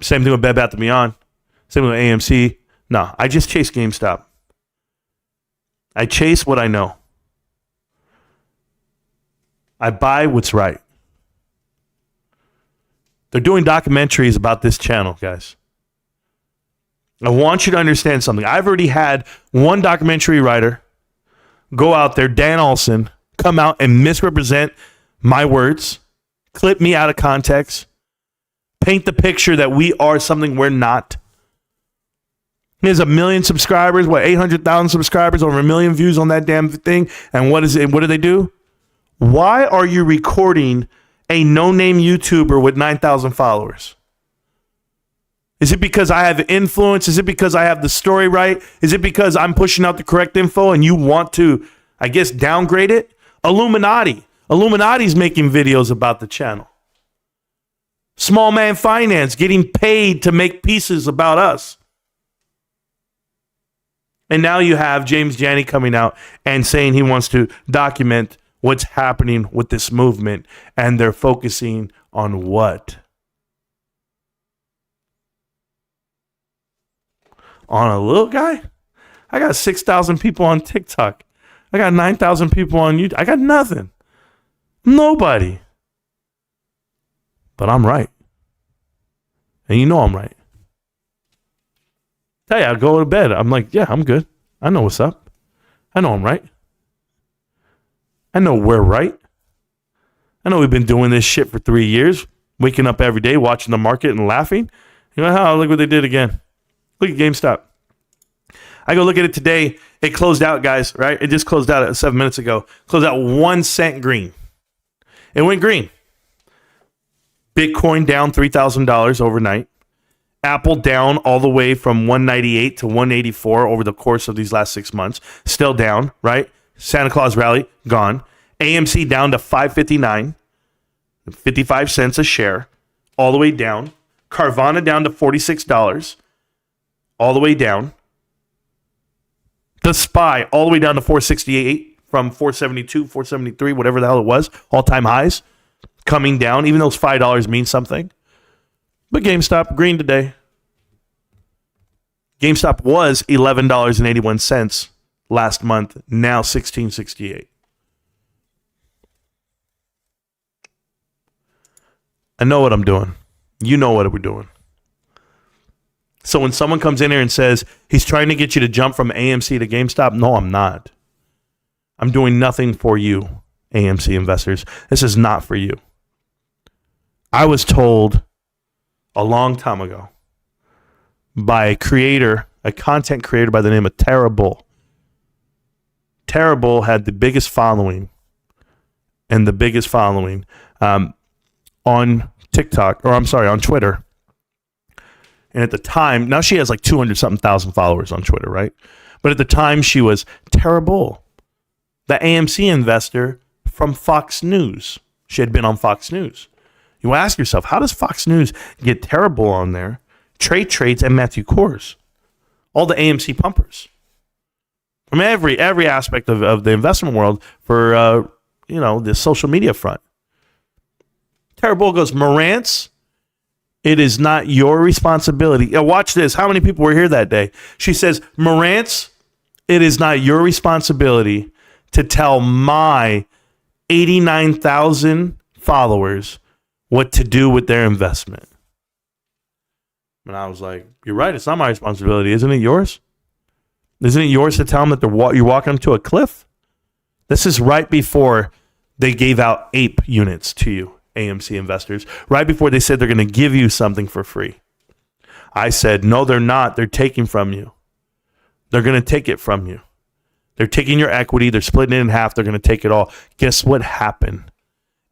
Same thing with Bed Bath & Beyond. Same thing with AMC. No, I just chase GameStop. I chase what I know. I buy what's right. They're doing documentaries about this channel, guys. I want you to understand something. I've already had one documentary writer go out there, Dan Olson, come out and misrepresent my words, clip me out of context, paint the picture that we are something we're not. He has 1 million subscribers, 800,000 subscribers, over 1 million views on that damn thing. And what is it? What do they do? Why are you recording a no-name YouTuber with 9,000 followers? Is it because I have influence? Is it because I have the story right? Is it because I'm pushing out the correct info and you want to, I guess, downgrade it? Illuminati. Illuminati's making videos about the channel. Small Man Finance getting paid to make pieces about us. And now you have James Janney coming out and saying he wants to document what's happening with this movement. And they're focusing on what? On a little guy? I got 6,000 people on TikTok. I got 9,000 people on YouTube. I got nothing. Nobody. But I'm right. And you know I'm right. Tell you, I go to bed. I'm like, yeah, I'm good. I know what's up. I know I'm right. I know we're right. I know we've been doing this shit for 3 years, waking up every day, watching the market and laughing. You know how? Look what they did again. Look at GameStop. I go look at it today. It closed out, guys, right? It just closed out 7 minutes ago. Closed out 1 cent green. It went green. Bitcoin down $3,000 overnight. Apple down all the way from 198 to 184 over the course of these last 6 months. Still down, right? Santa Claus rally, gone. AMC down to $5.59, 55 cents a share, all the way down. Carvana down to $46, all the way down. The SPY all the way down to $468 from $472, $473, whatever the hell it was, all-time highs, coming down, even those $5 mean something. But GameStop, green today. GameStop was $11.81 last month, now $16.68. I know what I'm doing. You know what we're doing. So when someone comes in here and says he's trying to get you to jump from AMC to GameStop, no, I'm not. I'm doing nothing for you, AMC investors. This is not for you. I was told a long time ago by a creator, a content creator by the name of Terrible. Terrible had the biggest following on TikTok, or I'm sorry, on Twitter. And at the time, now she has like 200-something thousand followers on Twitter, right? But at the time, she was Terrible. the AMC investor from Fox News. She had been on Fox News. You ask yourself, how does Fox News get terrible on there? Trades and Matthew Kors. All the AMC pumpers. From every aspect of the investment world for, the social media front. Tara Bull goes, Marantz, it is not your responsibility. Watch this. How many people were here that day? She says, Marantz, it is not your responsibility to tell my 89,000 followers what to do with their investment. And I was like, you're right. It's not my responsibility. Isn't it yours? Isn't it yours to tell them that you're walking them to a cliff? This is right before they gave out APE units to you, AMC investors. Right before they said they're going to give you something for free. I said, no, they're not. They're taking from you. They're going to take it from you. They're taking your equity. They're splitting it in half. They're going to take it all. Guess what happened?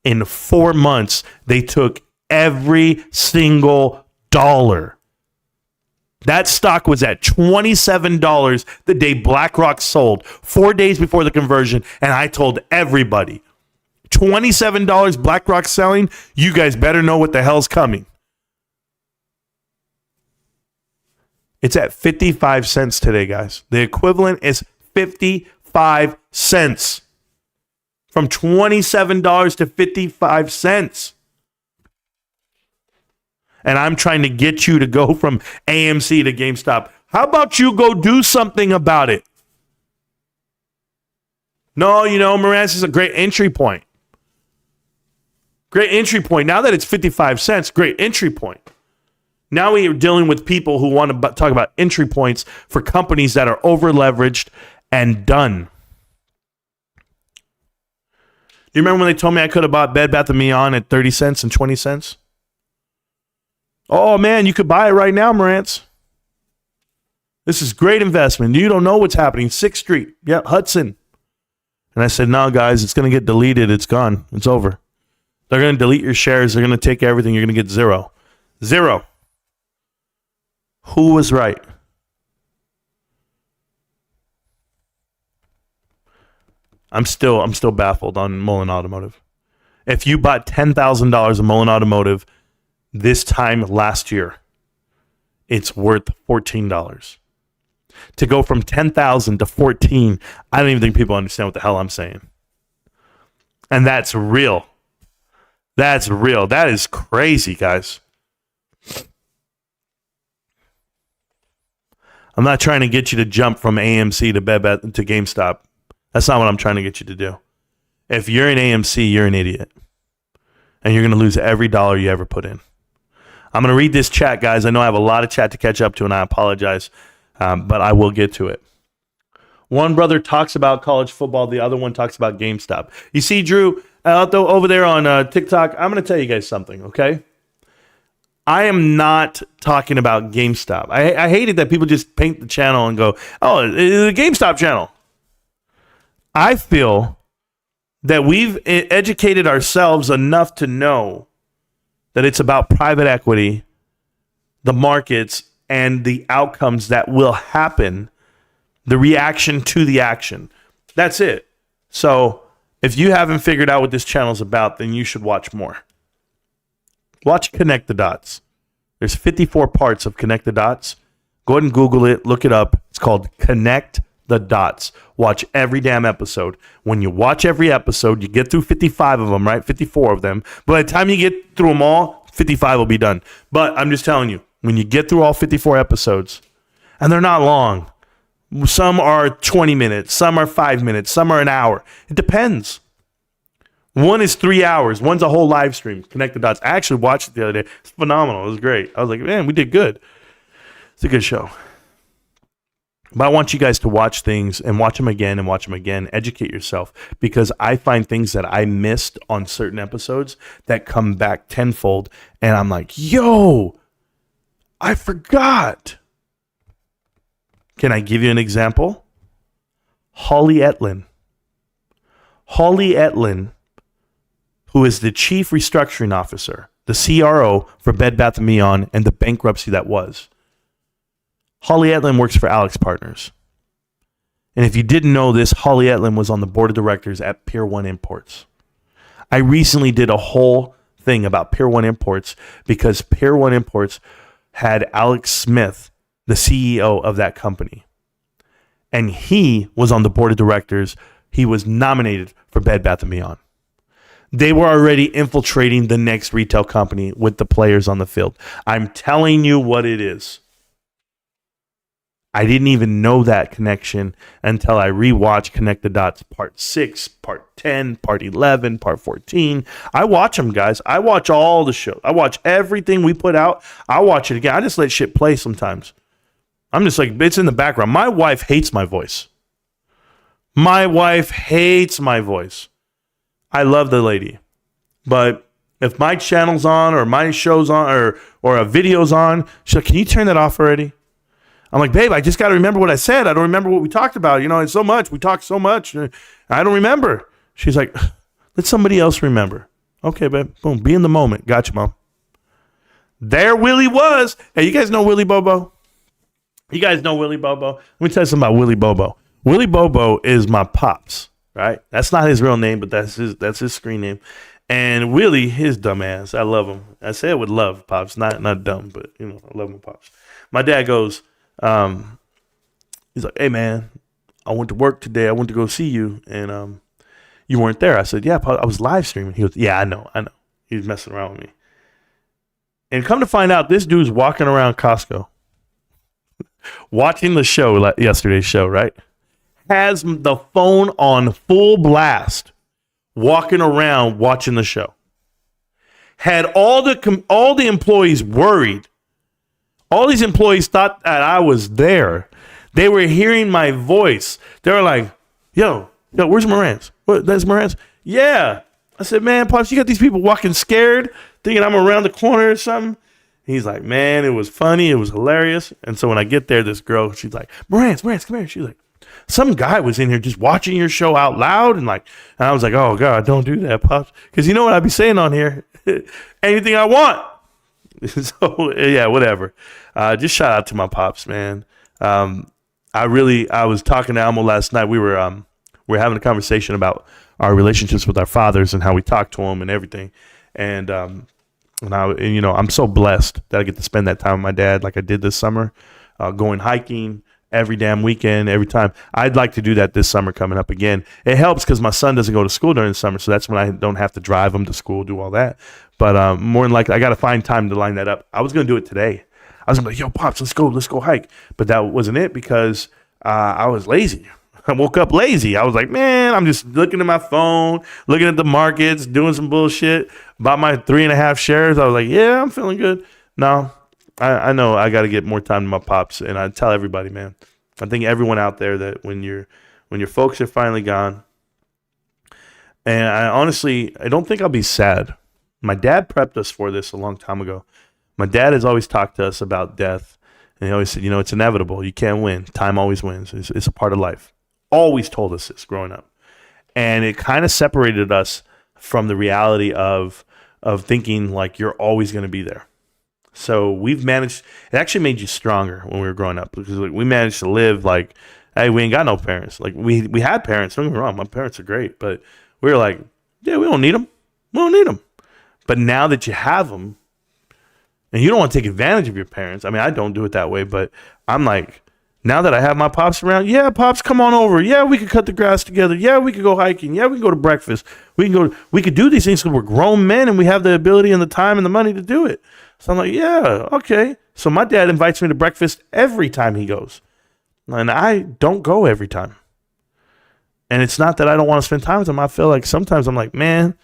In 4 months, they took every single dollar. That stock was at $27 the day BlackRock sold, 4 days before the conversion, and I told everybody, $27 BlackRock selling, you guys better know what the hell's coming. It's at 55 cents today, guys. The equivalent is 55 cents. From $27 to 55 cents. And I'm trying to get you to go from AMC to GameStop. How about you go do something about it? No, Marantz is a great entry point. Great entry point. Now that it's 55 cents, great entry point. Now we are dealing with people who want to talk about entry points for companies that are over-leveraged and done. You remember when they told me I could have bought Bed Bath & Beyond at 30 cents and 20 cents? Oh, man, you could buy it right now, Marantz. This is great investment. You don't know what's happening. 6th Street. Yep, Hudson. And I said, no, guys, it's going to get deleted. It's gone. It's over. They're going to delete your shares. They're going to take everything. You're going to get zero. Zero. Who was right? I'm still baffled on Mullen Automotive. If you bought $10,000 of Mullen Automotive this time last year, it's worth $14. To go from 10,000 to 14, I don't even think people understand what the hell I'm saying. And that's real. That's real. That is crazy, guys. I'm not trying to get you to jump from AMC to Bed Bath to GameStop. That's not what I'm trying to get you to do. If you're in AMC, you're an idiot. And you're going to lose every dollar you ever put in. I'm going to read this chat, guys. I know I have a lot of chat to catch up to, and I apologize, but I will get to it. One brother talks about college football. The other one talks about GameStop. You see, Drew, over there on TikTok, I'm going to tell you guys something, okay? I am not talking about GameStop. I hate it that people just paint the channel and go, oh, it's a GameStop channel. I feel that we've educated ourselves enough to know that it's about private equity, the markets, and the outcomes that will happen, the reaction to the action. That's it. So if you haven't figured out what this channel is about, then you should watch more. Watch Connect the Dots. There's 54 parts of Connect the Dots. Go ahead and Google it. Look it up. It's called Connect the Dots. Watch every damn episode. When you watch every episode, you get through 55 of them, right? 54 of them. By the time you get through them all, 55 will be done. But I'm just telling you, when you get through all 54 episodes, and they're not long. Some are 20 minutes. Some are 5 minutes. Some are an hour. It depends. One is 3 hours. One's a whole live stream. Connect the Dots. I actually watched it the other day. It's phenomenal. It was great. I was like, man, we did good. It's a good show. But I want you guys to watch things and watch them again and watch them again. Educate yourself, because I find things that I missed on certain episodes that come back tenfold. And I'm like, yo, I forgot. Can I give you an example? Holly Etlin. Holly Etlin, who is the chief restructuring officer, the CRO for Bed Bath & Beyond and the bankruptcy that was. Holly Etlin works for Alex Partners. And if you didn't know this, Holly Etlin was on the board of directors at Pier 1 Imports. I recently did a whole thing about Pier 1 Imports because Pier 1 Imports had Alex Smith, the CEO of that company. And he was on the board of directors. He was nominated for Bed Bath & Beyond. They were already infiltrating the next retail company with the players on the field. I'm telling you what it is. I didn't even know that connection until I rewatched Connect the Dots Part 6, Part 10, Part 11, Part 14. I watch them, guys. I watch all the shows. I watch everything we put out. I watch it again. I just let shit play sometimes. I'm just like, it's in the background. My wife hates my voice. My wife hates my voice. I love the lady. But if my channel's on or my show's on or a video's on, she's like, can you turn that off already? I'm like, babe, I just got to remember what I said. I don't remember what we talked about. You know, it's so much. We talked so much. I don't remember. She's like, let somebody else remember. Okay, babe. Boom. Be in the moment. Gotcha, Mom. There Willie was. Hey, you guys know Willie Bobo? You guys know Willie Bobo? Let me tell you something about Willie Bobo. Willie Bobo is my pops, right? That's not his real name, but that's his screen name. And Willie, his dumb ass, I love him. I say it with love, pops, not dumb, but you know, I love my pops. My dad goes, he's like, hey man, I went to work today. I went to go see you, and you weren't there. I said, yeah, Pop, I was live streaming. He goes, yeah, I know. He was messing around with me. And come to find out, this dude's walking around Costco, watching the show, like yesterday's show, right? Has the phone on full blast, walking around watching the show. Had all the employees worried. All these employees thought that I was there. They were hearing my voice. They were like, yo, where's Marantz? What, that's Marantz? Yeah. I said, man, Pops, you got these people walking scared, thinking I'm around the corner or something. He's like, man, it was funny. It was hilarious. And so when I get there, this girl, she's like, Marantz, come here. She's like, some guy was in here just watching your show out loud. And I was like, oh, God, don't do that, Pops. Because you know what I'd be saying on here? Anything I want. So, yeah, whatever. Just shout out to my pops, man. I was talking to Almo last night. We were having a conversation about our relationships with our fathers and how we talk to them and everything. And you know, I'm so blessed that I get to spend that time with my dad like I did this summer, going hiking every damn weekend, every time. I'd like to do that this summer coming up again. It helps because my son doesn't go to school during the summer, so that's when I don't have to drive him to school, do all that. But more than likely, I got to find time to line that up. I was going to do it today. I was like, yo, Pops, let's go hike. But that wasn't it because I was lazy. I woke up lazy. I was like, man, I'm just looking at my phone, looking at the markets, doing some bullshit. Bought my 3.5 shares. I was like, yeah, I'm feeling good. No, I know I got to get more time to my pops. And I tell everybody, man, I think everyone out there that when your folks are finally gone, and I don't think I'll be sad. My dad prepped us for this a long time ago. My dad has always talked to us about death. And he always said, you know, it's inevitable. You can't win. Time always wins. It's a part of life. Always told us this growing up. And it kind of separated us from the reality of thinking like you're always going to be there. So we've managed, it actually made you stronger when we were growing up because we managed to live like, hey, we ain't got no parents. Like we had parents, don't get me wrong, my parents are great, but we were like, yeah, we don't need them. We don't need them. But now that you have them, and you don't want to take advantage of your parents. I mean, I don't do it that way, but I'm like, now that I have my pops around, yeah, Pops, come on over. Yeah, we could cut the grass together. Yeah, we could go hiking. Yeah, we can go to breakfast. We could do these things because we're grown men and we have the ability and the time and the money to do it. So I'm like, yeah, okay. So my dad invites me to breakfast every time he goes. And I don't go every time. And it's not that I don't want to spend time with him. I feel like sometimes I'm like, man,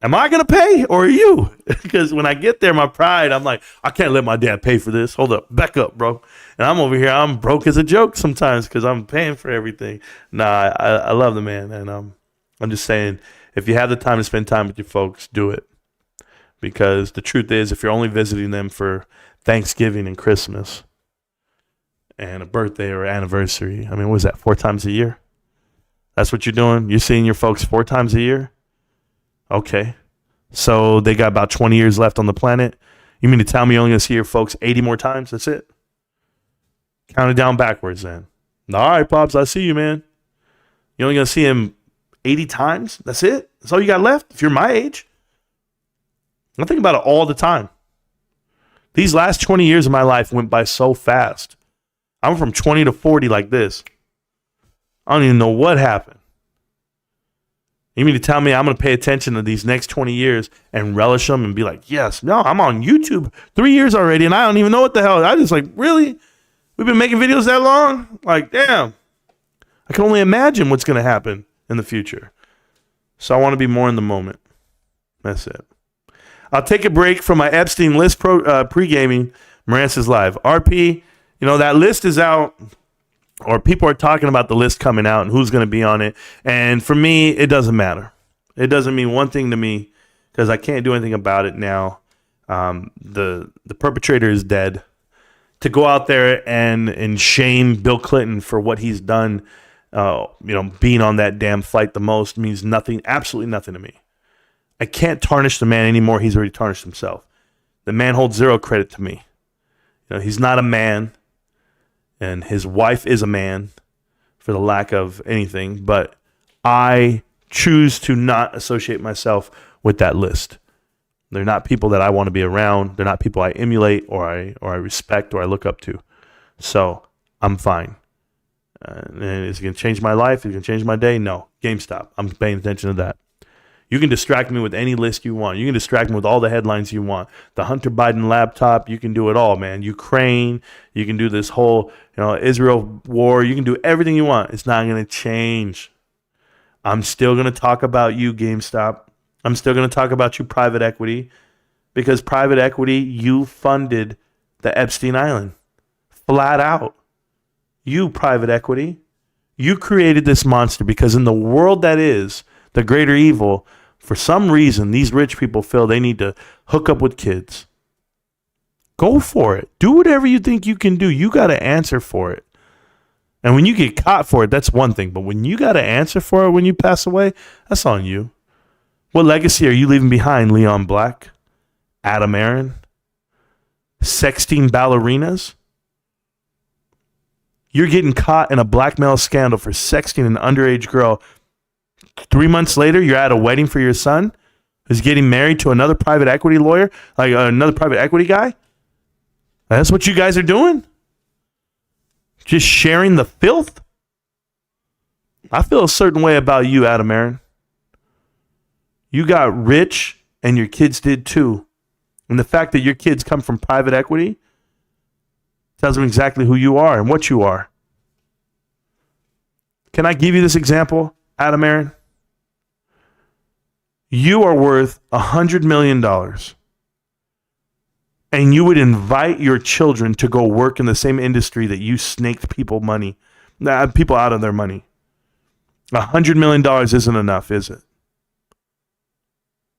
am I going to pay or are you? Because when I get there, my pride, I'm like, I can't let my dad pay for this. Hold up. Back up, bro. And I'm over here. I'm broke as a joke sometimes because I'm paying for everything. Nah, I love the man. And I'm just saying, if you have the time to spend time with your folks, do it. Because the truth is, if you're only visiting them for Thanksgiving and Christmas and a birthday or anniversary, I mean, what is that, 4 times a year? That's what you're doing? You're seeing your folks 4 times a year? Okay. So they got about 20 years left on the planet. You mean to tell me you're only going to see your folks 80 more times? That's it? Count it down backwards then. All right, Pops, I see you, man. You're only going to see him 80 times? That's it? That's all you got left? If you're my age? I think about it all the time. These last 20 years of my life went by so fast. I'm from 20 to 40 like this. I don't even know what happened. You mean to tell me I'm going to pay attention to these next 20 years and relish them and be like, yes, no, I'm on YouTube 3 years already and I don't even know what the hell. I just like, really? We've been making videos that long? Like, damn. I can only imagine what's going to happen in the future. So I want to be more in the moment. That's it. I'll take a break from my Epstein list pre-gaming. Marantz is live. RP, that list is out, or people are talking about the list coming out and who's going to be on it. And for me, it doesn't matter. It doesn't mean one thing to me because I can't do anything about it now. The perpetrator is dead. To go out there and shame Bill Clinton for what he's done, being on that damn flight the most means nothing, absolutely nothing to me. I can't tarnish the man anymore. He's already tarnished himself. The man holds zero credit to me. He's not a man, and his wife is a man for the lack of anything, but I choose to not associate myself with that list. They're not people that I want to be around. They're not people I emulate or I respect or I look up to. So I'm fine. And is it going to change my life? Is it going to change my day? No. GameStop. I'm paying attention to that. You can distract me with any list you want. You can distract me with all the headlines you want. The Hunter Biden laptop, you can do it all, man. Ukraine, you can do this whole, Israel war. You can do everything you want. It's not going to change. I'm still going to talk about you, GameStop. I'm still going to talk about you, private equity, because private equity, you funded the Epstein Island. Flat out. You, private equity, you created this monster because in the world that is the greater evil, for some reason, these rich people feel they need to hook up with kids. Go for it. Do whatever you think you can do. You got to answer for it. And when you get caught for it, that's one thing. But when you got to answer for it when you pass away, that's on you. What legacy are you leaving behind, Leon Black? Adam Aaron? Sexting ballerinas? You're getting caught in a blackmail scandal for sexting an underage girl. 3 months later, you're at a wedding for your son who's getting married to another private equity lawyer, like another private equity guy. That's what you guys are doing? Just sharing the filth? I feel a certain way about you, Adam Aaron. You got rich, and your kids did too. And the fact that your kids come from private equity tells them exactly who you are and what you are. Can I give you this example, Adam Aaron? You are worth $100 million. And you would invite your children to go work in the same industry that you snaked people out of their money. $100 million isn't enough, is it?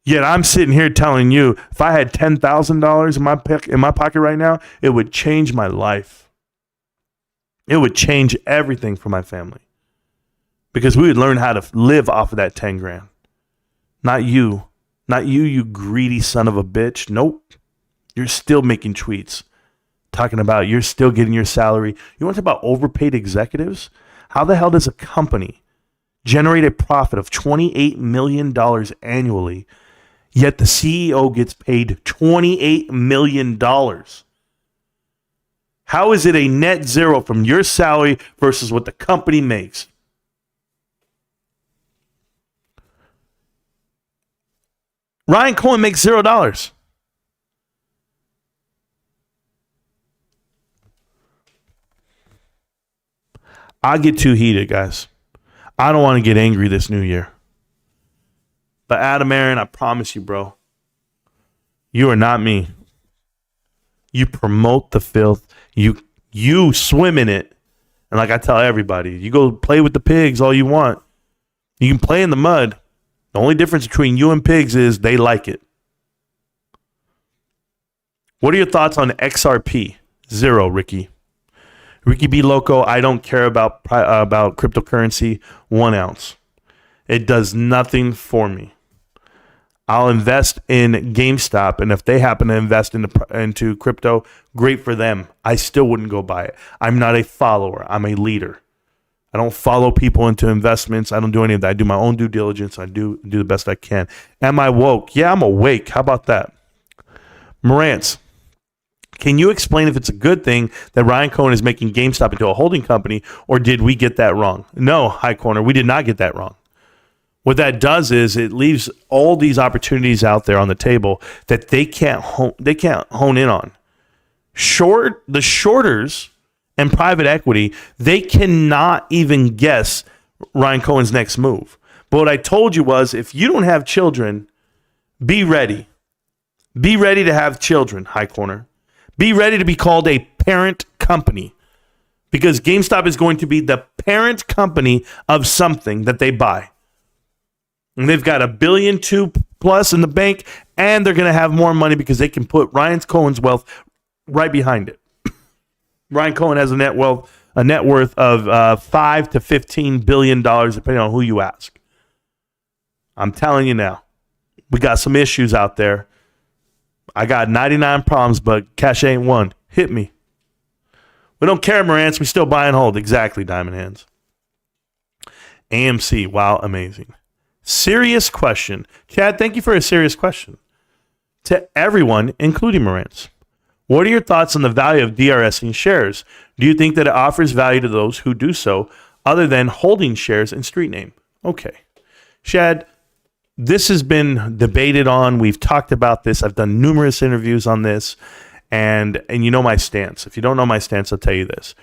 Yet I'm sitting here telling you, if I had $10,000 in my pocket right now, it would change my life. It would change everything for my family. Because we would learn how to live off of that 10 grand. Not you. Not you, you greedy son of a bitch. Nope. You're still making tweets. Talking about you're still getting your salary. You want to talk about overpaid executives? How the hell does a company generate a profit of $28 million annually, yet the CEO gets paid $28 million? How is it a net zero from your salary versus what the company makes? Ryan Cohen makes $0. I get too heated, guys. I don't want to get angry this new year. But Adam Aaron, I promise you, bro, you are not me. You promote the filth. You swim in it. And like I tell everybody, you go play with the pigs all you want. You can play in the mud. The only difference between you and pigs is they like it. What are your thoughts on XRP? 0, Ricky. Ricky B. Loco, I don't care about cryptocurrency 1 ounce. It does nothing for me. I'll invest in GameStop, and if they happen to invest into crypto, great for them. I still wouldn't go buy it. I'm not a follower. I'm a leader. I don't follow people into investments. I don't do any of that. I do my own due diligence. I do the best I can. Am I woke? Yeah, I'm awake. How about that? Marantz, can you explain if it's a good thing that Ryan Cohen is making GameStop into a holding company, or did we get that wrong? No, High Corner, we did not get that wrong. What that does is it leaves all these opportunities out there on the table that they can't hone in on. The shorters and private equity, they cannot even guess Ryan Cohen's next move. But what I told you was, if you don't have children, be ready. Be ready to have children, High Corner. Be ready to be called a parent company, because GameStop is going to be the parent company of something that they buy. And they've got $1.2 billion plus in the bank, and they're going to have more money because they can put Ryan Cohen's wealth right behind it. Ryan Cohen has a net worth of $5 to $15 billion, depending on who you ask. I'm telling you now, we got some issues out there. I got 99 problems, but cash ain't one. Hit me. We don't care, Marantz. We still buy and hold. Exactly, Diamond Hands. AMC. Wow, amazing. Serious question. Chad, thank you for a serious question. To everyone, including Marantz, what are your thoughts on the value of DRSing shares? Do you think that it offers value to those who do so, other than holding shares in street name? Okay. Chad, this has been debated on. We've talked about this. I've done numerous interviews on this, and you know my stance. If you don't know my stance, I'll tell you this.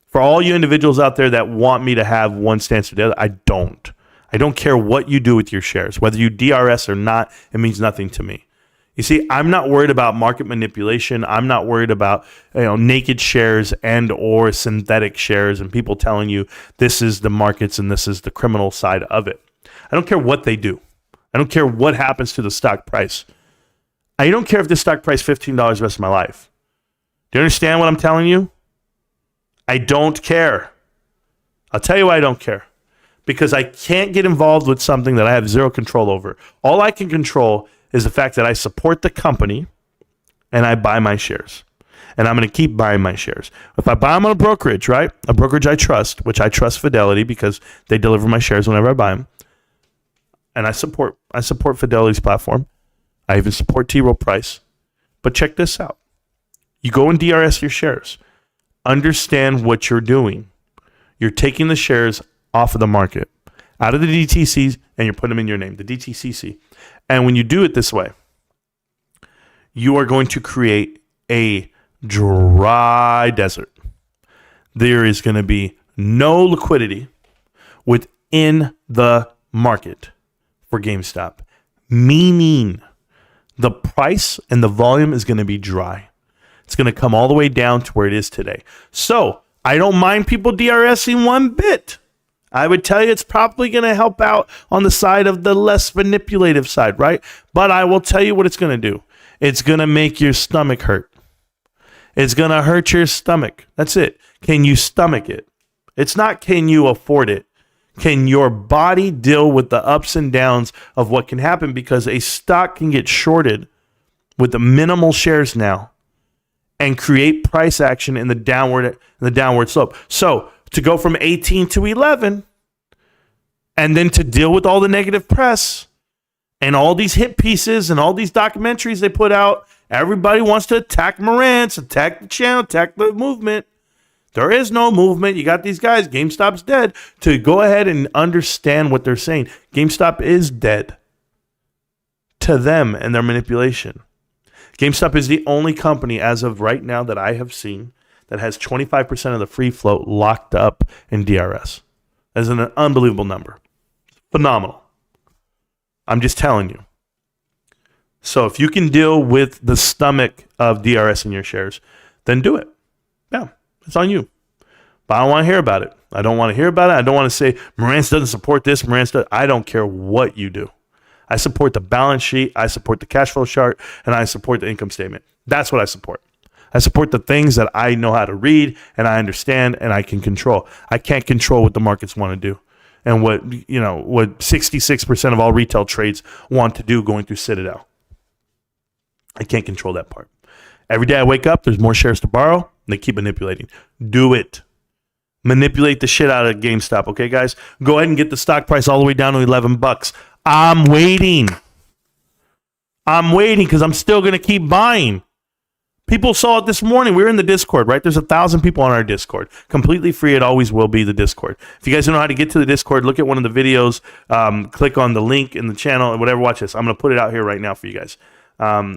For all you individuals out there that want me to have one stance or the other, I don't. I don't care what you do with your shares. Whether you DRS or not, it means nothing to me. You see, I'm not worried about market manipulation. I'm not worried about naked shares and or synthetic shares and people telling you this is the markets and this is the criminal side of it. I don't care what they do. I don't care what happens to the stock price. I don't care if the stock price $15 the rest of my life. Do you understand what I'm telling you? I don't care. I'll tell you why I don't care. Because I can't get involved with something that I have zero control over. All I can control is the fact that I support the company and I buy my shares. And I'm going to keep buying my shares. If I buy them on a brokerage, right? A brokerage I trust, which I trust Fidelity because they deliver my shares whenever I buy them. And I support Fidelity's platform. I even support T. Rowe Price. But check this out. You go and DRS your shares. Understand what you're doing. You're taking the shares off of the market, out of the DTCs, and you're putting them in your name, the DTCC. And when you do it this way, you are going to create a dry desert. There is going to be no liquidity within the market for GameStop, meaning the price and the volume is going to be dry. It's going to come all the way down to where it is today. So I don't mind people DRSing one bit. I would tell you it's probably going to help out on the side of the less manipulative side, right? But I will tell you what it's going to do. It's going to make your stomach hurt. It's going to hurt your stomach. That's it. Can you stomach it? It's not can you afford it. Can your body deal with the ups and downs of what can happen? Because a stock can get shorted with the minimal shares now and create price action in the downward slope. So to go from 18 to 11 and then to deal with all the negative press and all these hit pieces and all these documentaries they put out, everybody wants to attack Marantz, attack the channel, attack the movement. There is no movement. You got these guys, GameStop's dead, to go ahead and understand what they're saying. GameStop is dead to them and their manipulation. GameStop is the only company as of right now that I have seen that has 25% of the free float locked up in DRS. That's an unbelievable number. Phenomenal. I'm just telling you. So if you can deal with the stomach of DRS in your shares, then do it. Yeah, it's on you. But I don't want to hear about it. I don't want to hear about it. I don't want to say, Marantz doesn't support this, Marantz does. I don't care what you do. I support the balance sheet, I support the cash flow chart, and I support the income statement. That's what I support. I support the things that I know how to read and I understand and I can control. I can't control what the markets want to do and what 66% of all retail trades want to do going through Citadel. I can't control that part. Every day I wake up, there's more shares to borrow, and they keep manipulating. Do it. manipulate the shit out of GameStop. Okay, guys, go ahead and get the stock price all the way down to $11. I'm waiting because I'm still going to keep buying. People saw it this morning. We were in the Discord, right? There's 1,000 people on our Discord. Completely free. It always will be the Discord. If you guys don't know how to get to the Discord, look at one of the videos. Click on the link in the channel and whatever. Watch this. I'm going to put it out here right now for you guys.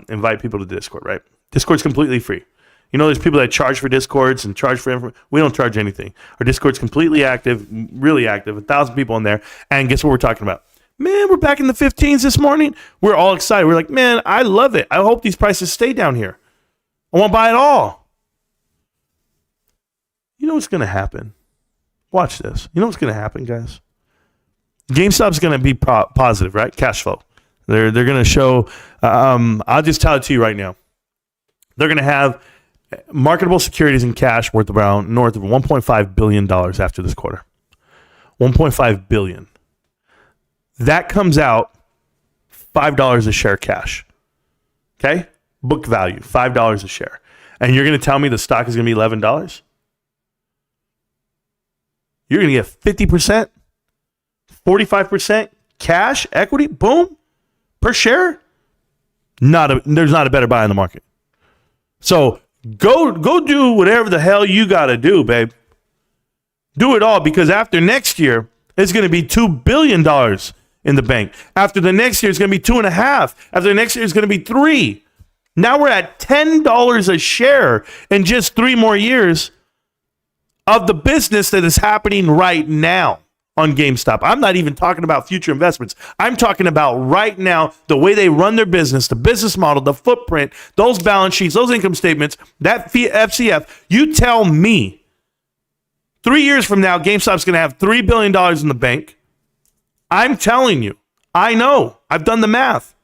Invite people to Discord, right? Discord's completely free. You know, there's people that charge for Discords and charge for information. We don't charge anything. Our Discord's completely active, really active. 1,000 people in there. And guess what we're talking about? Man, we're back in the 15s this morning. We're all excited. We're like, man, I love it. I hope these prices stay down here. I want to buy it all. You know what's going to happen? Watch this. You know what's going to happen, guys? GameStop's going to be positive, right? Cash flow. They're going to show. I'll just tell it to you right now. They're going to have marketable securities in cash worth around north of $1.5 billion after this quarter. $1.5 billion. That comes out $5 a share cash. Okay? Book value, $5 a share. And you're going to tell me the stock is going to be $11? You're going to get 50%, 45% cash, equity, boom, per share? There's not a better buy in the market. So go do whatever the hell you got to do, babe. Do it all, because after next year, it's going to be $2 billion in the bank. After the next year, it's going to be $2.5 billion. After the next year, it's going to be $3 billion. Now we're at $10 a share in just 3 more years of the business that is happening right now on GameStop. I'm not even talking about future investments. I'm talking about right now, the way they run their business, the business model, the footprint, those balance sheets, those income statements, that FCF. You tell me 3 years from now, GameStop's going to have $3 billion in the bank. I'm telling you, I know. I've done the math.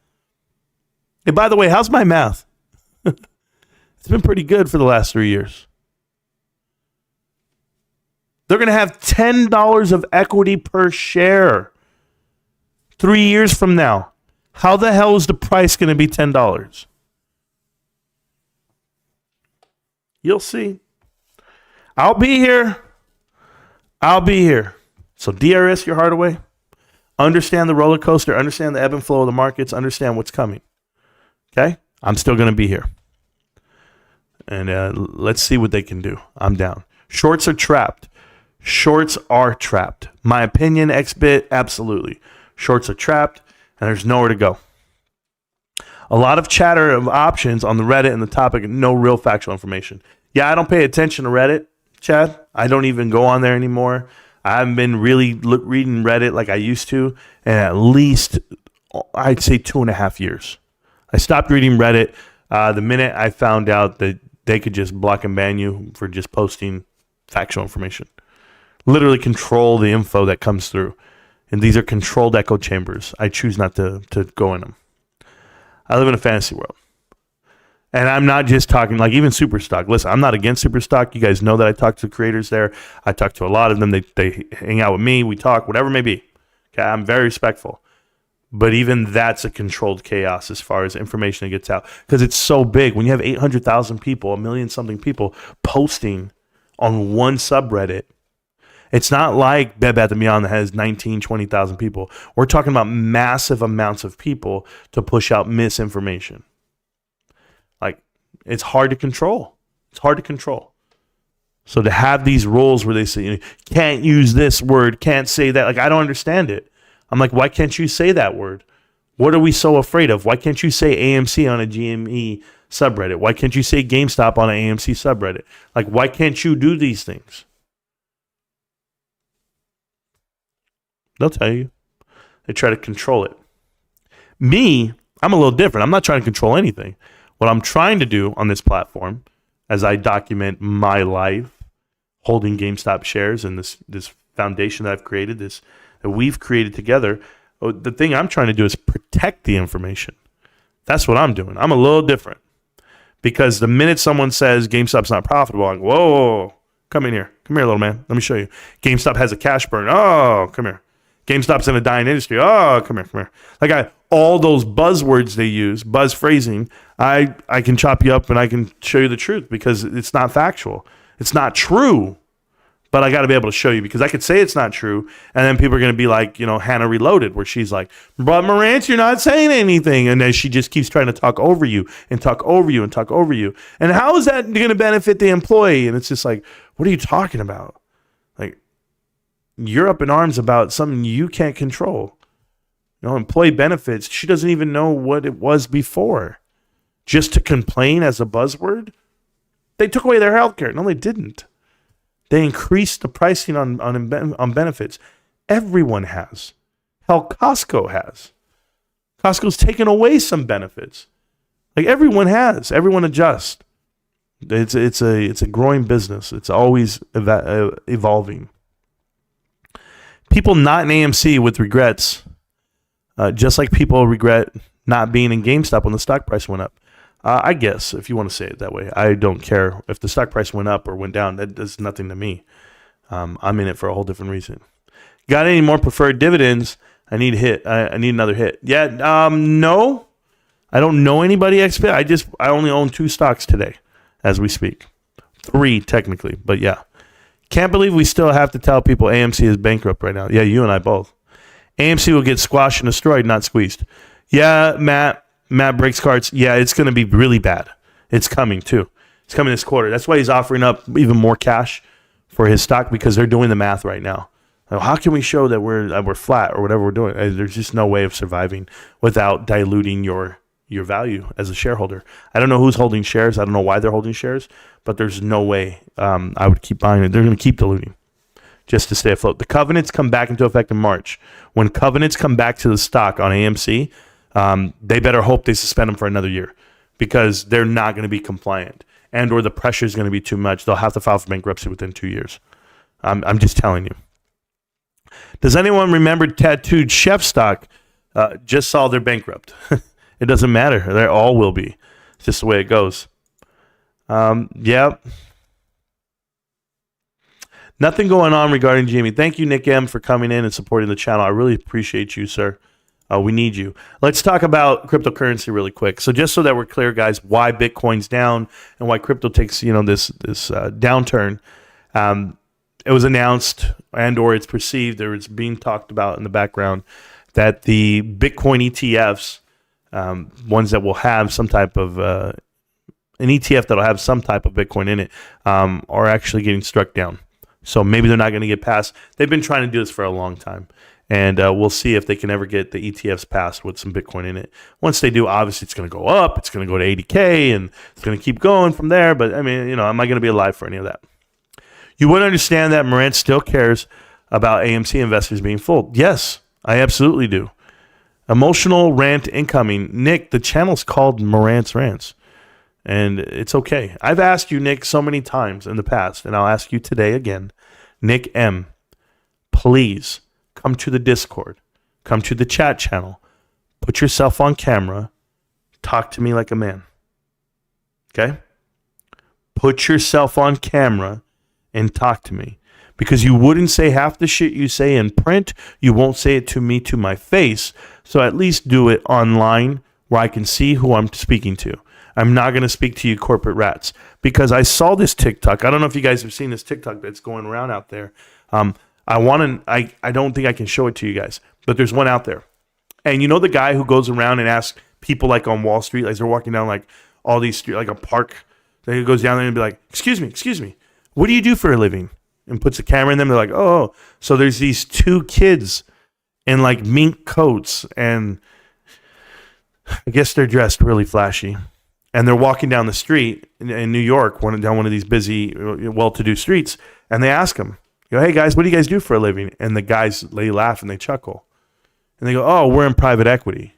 And by the way, how's my math? It's been pretty good for the last 3 years. They're going to have $10 of equity per share 3 years from now. How the hell is the price going to be $10? You'll see. I'll be here. So DRS your heart away. Understand the roller coaster. Understand the ebb and flow of the markets. Understand what's coming. Okay? I'm still going to be here. And let's see what they can do. I'm down. Shorts are trapped. My opinion, XBit, absolutely. Shorts are trapped, and there's nowhere to go. A lot of chatter of options on the Reddit and the topic, no real factual information. Yeah, I don't pay attention to Reddit, Chad. I don't even go on there anymore. I haven't been really reading Reddit like I used to in at least, I'd say, 2.5 years. I stopped reading Reddit the minute I found out that they could just block and ban you for just posting factual information. Literally control the info that comes through. And these are controlled echo chambers. I choose not to go in them. I live in a fantasy world. And I'm not just talking, like even Superstock. Listen, I'm not against Superstock. You guys know that I talk to creators there. I talk to a lot of them. They hang out with me. We talk, whatever it may be. Okay, I'm very respectful. But even that's a controlled chaos as far as information that gets out. Because it's so big. When you have 800,000 people, 1 million something people posting on one subreddit, it's not like Beb at the Beyond that has 19, 20,000 people. We're talking about massive amounts of people to push out misinformation. Like, it's hard to control. So to have these rules where they say, you know, can't use this word, can't say that, like, I don't understand it. I'm like, why can't you say that word? What are we so afraid of? Why can't you say AMC on a GME subreddit? Why can't you say GameStop on an AMC subreddit? Like, why can't you do these things? They'll tell you. They try to control it. Me, I'm a little different. I'm not trying to control anything. What I'm trying to do on this platform, as I document my life holding GameStop shares and this foundation that I've created, that we've created together, the thing I'm trying to do is protect the information. That's what I'm doing. I'm a little different. Because the minute someone says GameStop's not profitable, I'm like, whoa, come in here. Come here, little man. Let me show you. GameStop has a cash burn. Oh, come here. GameStop's in a dying industry. Oh, come here. Like all those buzzwords they use, buzz phrasing, I can chop you up and I can show you the truth because it's not factual. It's not true. But I got to be able to show you, because I could say it's not true, and then people are going to be like, Hannah Reloaded, where she's like, but Marantz, you're not saying anything. And then she just keeps trying to talk over you and talk over you and talk over you. And how is that going to benefit the employee? And it's just like, what are you talking about? Like, you're up in arms about something you can't control. Employee benefits, she doesn't even know what it was before. Just to complain as a buzzword? They took away their health care. No, they didn't. They increased the pricing on benefits. Everyone has. Hell, Costco has. Costco's taken away some benefits. Like, everyone has. Everyone adjusts. It's a growing business. It's always evolving. People not in AMC with regrets, just like people regret not being in GameStop when the stock price went up. I guess, if you want to say it that way. I don't care if the stock price went up or went down. That does nothing to me. I'm in it for a whole different reason. Got any more preferred dividends? I need a hit. I need another hit. Yeah. No. I don't know anybody. I only own 2 stocks today, as we speak. 3 technically, but yeah. Can't believe we still have to tell people AMC is bankrupt right now. Yeah, you and I both. AMC will get squashed and destroyed, not squeezed. Yeah, Matt breaks cards. Yeah, it's going to be really bad. It's coming too. It's coming this quarter. That's why he's offering up even more cash for his stock, because they're doing the math right now. How can we show that we're flat or whatever we're doing? There's just no way of surviving without diluting your value as a shareholder. I don't know who's holding shares. I don't know why they're holding shares, but there's no way I would keep buying it. They're going to keep diluting just to stay afloat. The covenants come back into effect in March. When covenants come back to the stock on AMC, they better hope they suspend them for another year, because they're not going to be compliant, and or the pressure is going to be too much. They'll have to file for bankruptcy within 2 years. I'm just telling you. Does anyone remember Tattooed Chef stock? Just saw they're bankrupt. It doesn't matter. They all will be. It's just the way it goes. Yeah. Nothing going on regarding GME. Thank you, Nick M, for coming in and supporting the channel. I really appreciate you, sir. We need you. Let's talk about cryptocurrency really quick. So just so that we're clear, guys, why Bitcoin's down and why crypto takes this downturn. It was announced, and or it's perceived, or it's being talked about in the background, that the Bitcoin ETFs, ones that will have some type of an ETF that'll have some type of Bitcoin in it, are actually getting struck down. So maybe they're not going to get passed. They've been trying to do this for a long time. And we'll see if they can ever get the ETFs passed with some Bitcoin in it. Once they do, obviously it's going to go up. It's going to go to 80K, and it's going to keep going from there. But, I mean, am I going to be alive for any of that? You would understand that Marantz still cares about AMC investors being fooled. Yes, I absolutely do. Emotional rant incoming. Nick, the channel's called Marantz Rantz, and it's okay. I've asked you, Nick, so many times in the past, and I'll ask you today again. Nick M, please come to the Discord. Come to the chat channel. Put yourself on camera. Talk to me like a man. Okay? Put yourself on camera and talk to me. Because you wouldn't say half the shit you say in print. You won't say it to me to my face. So at least do it online where I can see who I'm speaking to. I'm not going to speak to you corporate rats. Because I saw this TikTok. I don't know if you guys have seen this TikTok that's going around out there. I don't think I can show it to you guys. But there's one out there. And you know the guy who goes around and asks people like on Wall Street, like they're walking down like all these streets, like a park. Then he goes down there and be like, excuse me. What do you do for a living? And puts a camera in them. They're like, oh. So there's these 2 kids in like mink coats. And I guess they're dressed really flashy. And they're walking down the street in New York, down one of these busy, well-to-do streets. And they ask them, hey guys, what do you guys do for a living? And the guys, they laugh and they chuckle. And they go, oh, we're in private equity.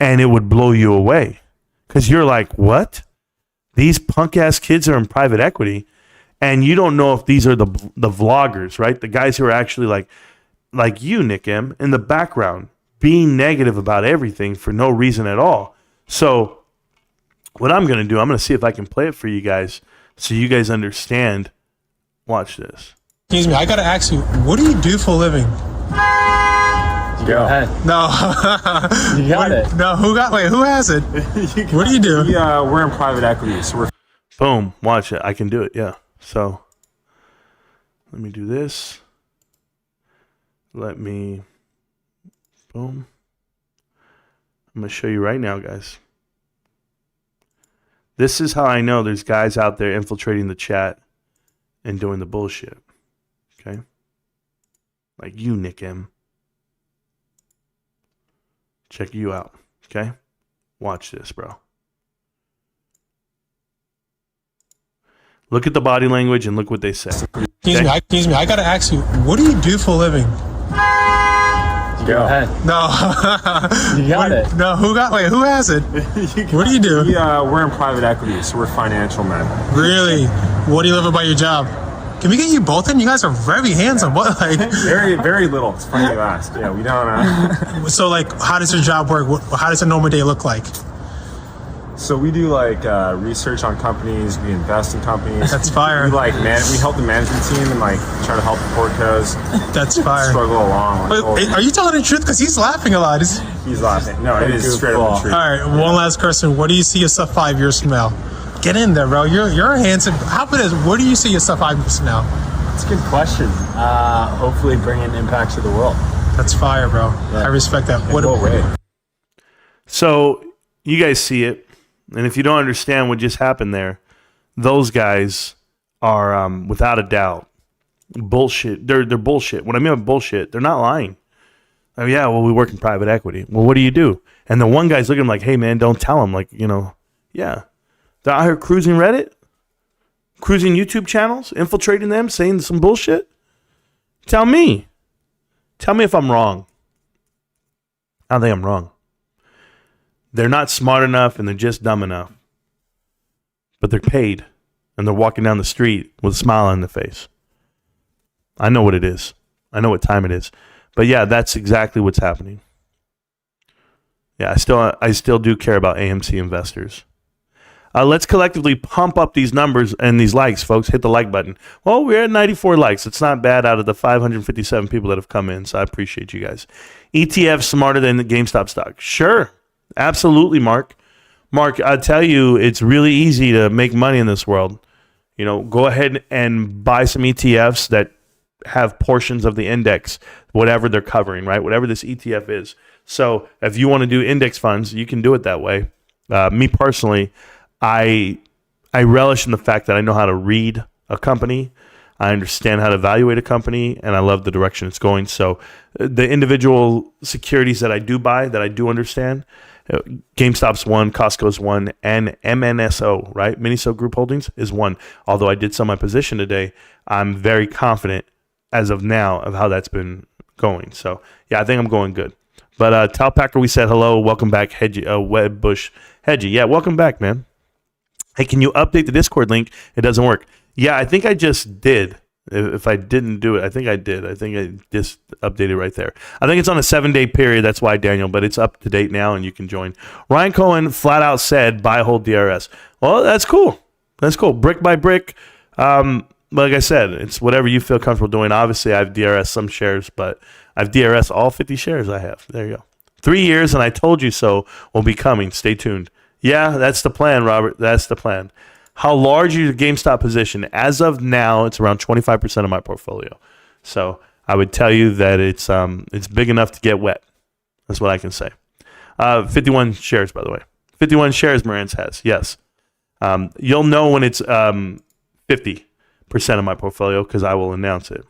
And it would blow you away. Because you're like, what? These punk-ass kids are in private equity. And you don't know if these are the vloggers, right? The guys who are actually like you, Nick M, in the background, being negative about everything for no reason at all. So what I'm going to do, I'm going to see if I can play it for you guys so you guys understand. Watch this. Excuse me, I gotta ask you, what do you do for a living? Go ahead. No. You got it. No, who has it? What do you do? We're in private equity, so we're... Boom, watch it. I can do it, yeah. So, Let me do this. Boom. I'm going to show you right now, guys. This is how I know there's guys out there infiltrating the chat and doing the bullshit. Okay? Like you, Nick M. Check you out. Okay? Watch this, bro. Look at the body language and look what they say. Excuse me. I gotta ask you, what do you do for a living? Go ahead. No. You got it. No, who has it? What do you do? We're in private equity, so we're financial men. Really? What do you love about your job? Can we get you both in? You guys are very handsome. What, like? Very, very little. It's funny you ask. Yeah, we don't. So, like, how does your job work? How does a normal day look like? So we do like research on companies. We invest in companies. That's fire. We help the management team and like try to help the portcos. That's fire. Struggle along. Wait, are you telling the truth? Because he's laughing a lot. He's laughing. No, it is straight up the truth. All right, one last question. What do you see yourself 5 years from now? Get in there, bro. You're handsome. How about this? What do you see yourself 5 years from now? It's a good question. Hopefully bringing impact to the world. That's fire, bro. Yeah. I respect that. What a way. So you guys see it. And if you don't understand what just happened there, those guys are, without a doubt, bullshit. They're bullshit. What I mean by bullshit, they're not lying. Oh, yeah, well, we work in private equity. Well, what do you do? And the one guy's looking like, hey, man, don't tell him. Like, yeah. They're out here cruising Reddit, cruising YouTube channels, infiltrating them, saying some bullshit. Tell me if I'm wrong. I think I'm wrong. They're not smart enough and they're just dumb enough. But they're paid and they're walking down the street with a smile on their face. I know what it is. I know what time it is. But yeah, that's exactly what's happening. Yeah, I still do care about AMC investors. Let's collectively pump up these numbers and these likes, folks. Hit the like button. Well, we're at 94 likes. It's not bad out of the 557 people that have come in, so I appreciate you guys. ETF smarter than the GameStop stock. Sure. Absolutely, Mark. Mark, I tell you, it's really easy to make money in this world. Go ahead and buy some ETFs that have portions of the index, whatever they're covering, right? Whatever this ETF is. So if you want to do index funds, you can do it that way. Me personally, I relish in the fact that I know how to read a company. I understand how to evaluate a company, and I love the direction it's going. So the individual securities that I do buy, that I do understand, GameStop's one, Costco's one, and MNSO, right? Miniso Group Holdings is one. Although I did sell my position today, I'm very confident as of now of how that's been going. So, yeah, I think I'm going good. But Tal Packer, we said hello. Welcome back, Webbush Hedgie. Yeah, welcome back, man. Hey, can you update the Discord link? It doesn't work. Yeah, I think I just did. If I didn't do it, I think I did. I think I just updated right there. I think it's on a 7-day period. That's why, Daniel, but it's up to date now and you can join. Ryan Cohen flat out said, buy, hold DRS. Well, that's cool. That's cool. Brick by brick. Like I said, it's whatever you feel comfortable doing. Obviously, I have DRS some shares, but I've DRS all 50 shares I have. There you go. 3 years, and I told you so will be coming. Stay tuned. Yeah, that's the plan, Robert. That's the plan. How large is your GameStop position? As of now, it's around 25% of my portfolio. So I would tell you that it's big enough to get wet. That's what I can say. 51 shares, by the way. 51 shares Marantz has, yes. You'll know when it's 50% of my portfolio because I will announce it.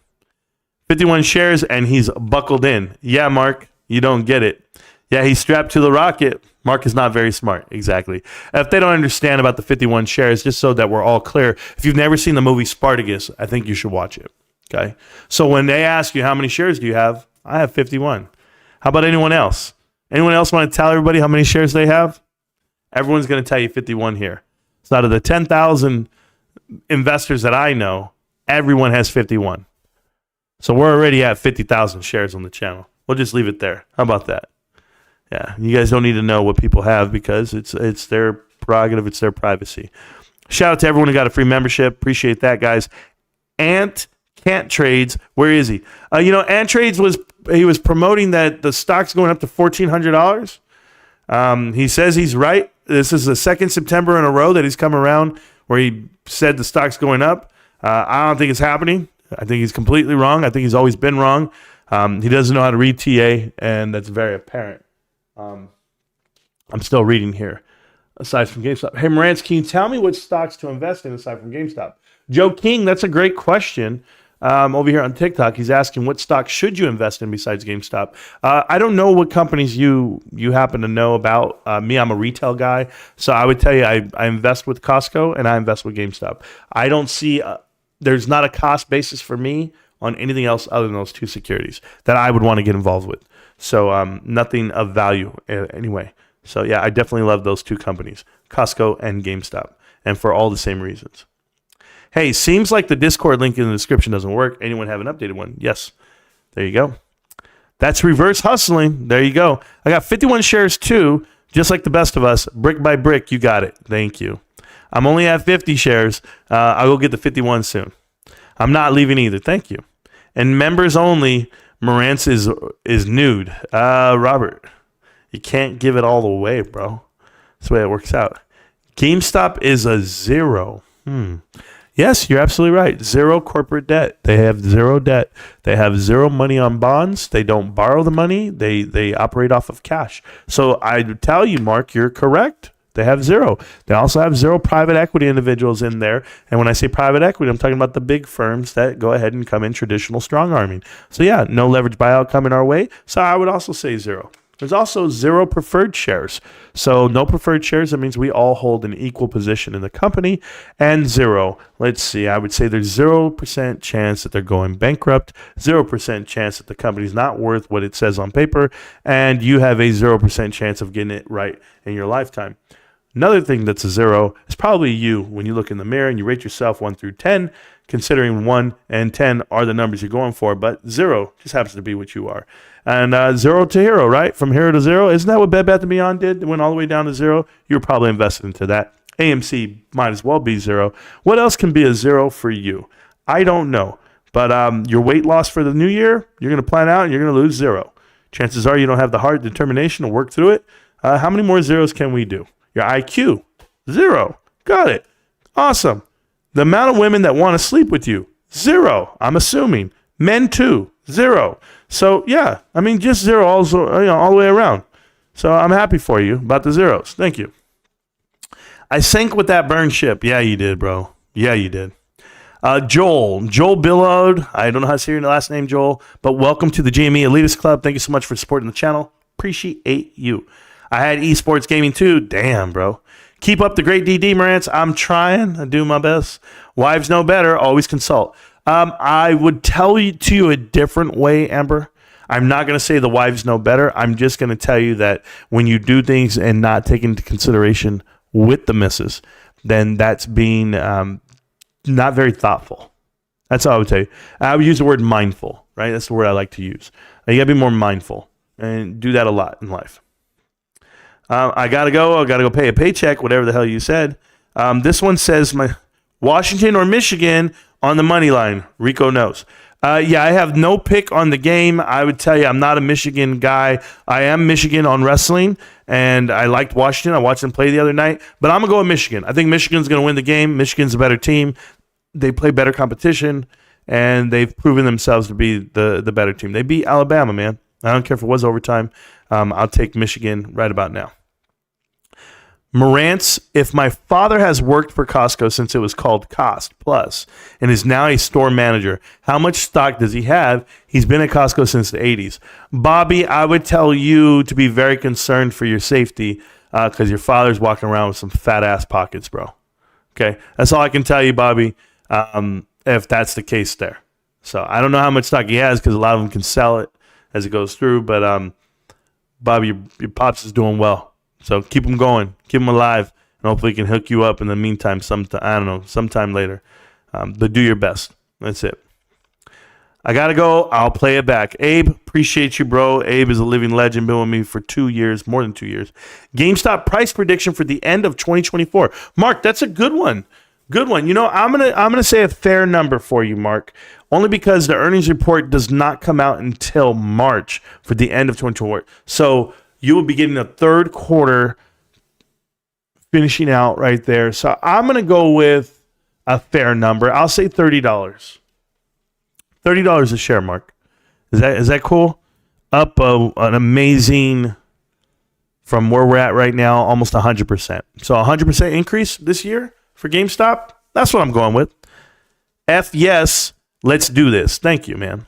51 shares, and he's buckled in. Yeah, Mark, you don't get it. Yeah, he's strapped to the rocket. Mark is not very smart. Exactly. If they don't understand about the 51 shares, just so that we're all clear, if you've never seen the movie Spartacus, I think you should watch it. Okay? So when they ask you how many shares do you have, I have 51. How about anyone else? Anyone else want to tell everybody how many shares they have? Everyone's going to tell you 51 here. So out of the 10,000 investors that I know, everyone has 51. So we're already at 50,000 shares on the channel. We'll just leave it there. How about that? Yeah, you guys don't need to know what people have because it's their prerogative, it's their privacy. Shout out to everyone who got a free membership. Appreciate that, guys. Ant Can't Trades, where is he? Ant Trades was promoting that the stock's going up to $1,400. He says he's right. This is the second September in a row that he's come around where he said the stock's going up. I don't think it's happening. I think he's completely wrong. I think he's always been wrong. He doesn't know how to read TA, and that's very apparent. I'm still reading here. Aside from GameStop. Hey, Marantz, can you tell me what stocks to invest in aside from GameStop? Joe King, that's a great question. Over here on TikTok, he's asking what stocks should you invest in besides GameStop. I don't know what companies you happen to know about. Me, I'm a retail guy, so I would tell you I invest with Costco and I invest with GameStop. I don't see there's not a cost basis for me on anything else other than those two securities that I would want to get involved with. So nothing of value anyway. So yeah, I definitely love those two companies, Costco and GameStop, and for all the same reasons. Hey, seems like the Discord link in the description doesn't work. Anyone have an updated one? Yes. There you go. That's reverse hustling. There you go. I got 51 shares too, just like the best of us. Brick by brick, you got it. Thank you. I'm only at 50 shares. I will get the 51 soon. I'm not leaving either. Thank you. And members only, Marantz is nude. Robert, you can't give it all away, bro. That's the way it works out. GameStop is a 0. Yes, you're absolutely right. 0 corporate debt. They have 0 debt. They have 0 money on bonds. They don't borrow the money. They operate off of cash. So I tell you, Mark, you're correct. They have 0. They also have 0 private equity individuals in there. And when I say private equity, I'm talking about the big firms that go ahead and come in traditional strong arming. So yeah, no leverage buyout coming our way. So I would also say 0. There's also 0 preferred shares. So no preferred shares. That means we all hold an equal position in the company. And 0. Let's see. I would say there's 0% chance that they're going bankrupt. 0% chance that the company's not worth what it says on paper. And you have a 0% chance of getting it right in your lifetime. Another thing that's a 0 is probably you when you look in the mirror and you rate yourself 1 through 10, considering 1 and 10 are the numbers you're going for, but 0 just happens to be what you are. And 0 to hero, right? From hero to 0. Isn't that what Bed Bath & Beyond did? It went all the way down to 0. You were probably invested into that. AMC might as well be 0. What else can be a 0 for you? I don't know. But your weight loss for the new year, you're going to plan out and you're going to lose 0. Chances are you don't have the heart determination to work through it. How many more zeros can we do? Your IQ, 0. Got it. Awesome. The amount of women that want to sleep with you, 0. I'm assuming. Men too, 0. So yeah, I mean just 0 all the way around. So I'm happy for you about the zeros. Thank you. I sank with that burn ship. Yeah, you did, bro. Yeah, you did. Joel Billowed. I don't know how to say your last name, Joel, but welcome to the GME Elitist Club. Thank you so much for supporting the channel. Appreciate you. I had esports gaming too. Damn, bro. Keep up the great DD, Marantz. I'm trying. I do my best. Wives know better. Always consult. I would tell you a different way, Amber. I'm not going to say the wives know better. I'm just going to tell you that when you do things and not take into consideration with the missus, then that's being not very thoughtful. That's all I would tell you. I would use the word mindful, right? That's the word I like to use. You got to be more mindful and do that a lot in life. I got to go pay a paycheck, whatever the hell you said. This one says my Washington or Michigan on the money line. Rico knows. Yeah, I have no pick on the game. I would tell you I'm not a Michigan guy. I am Michigan on wrestling, and I liked Washington. I watched them play the other night, but I'm going to go with Michigan. I think Michigan's going to win the game. Michigan's a better team. They play better competition, and they've proven themselves to be the better team. They beat Alabama, man. I don't care if it was overtime. I'll take Michigan right about now. Marantz, if my father has worked for Costco since it was called Cost Plus and is now a store manager, how much stock does he have? He's been at Costco since the 80s. Bobby, I would tell you to be very concerned for your safety because your father's walking around with some fat ass pockets, bro. Okay, that's all I can tell you, Bobby, if that's the case there. So I don't know how much stock he has because a lot of them can sell it as it goes through, but Bobby, your pops is doing well. So keep them going, keep them alive, and hopefully he can hook you up in the meantime. Sometime later. But do your best. That's it. I gotta go. I'll play it back. Abe, appreciate you, bro. Abe is a living legend. Been with me for 2 years, more than 2 years. GameStop price prediction for the end of 2024. Mark, that's a good one. Good one. You know, I'm gonna say a fair number for you, Mark. Only because the earnings report does not come out until March for the end of 2024. So you will be getting a third quarter finishing out right there. So I'm going to go with a fair number. I'll say $30. $30 a share, Mark. Is that cool? Up an amazing, from where we're at right now, almost 100%. So 100% increase this year for GameStop. That's what I'm going with. F yes, let's do this. Thank you, man.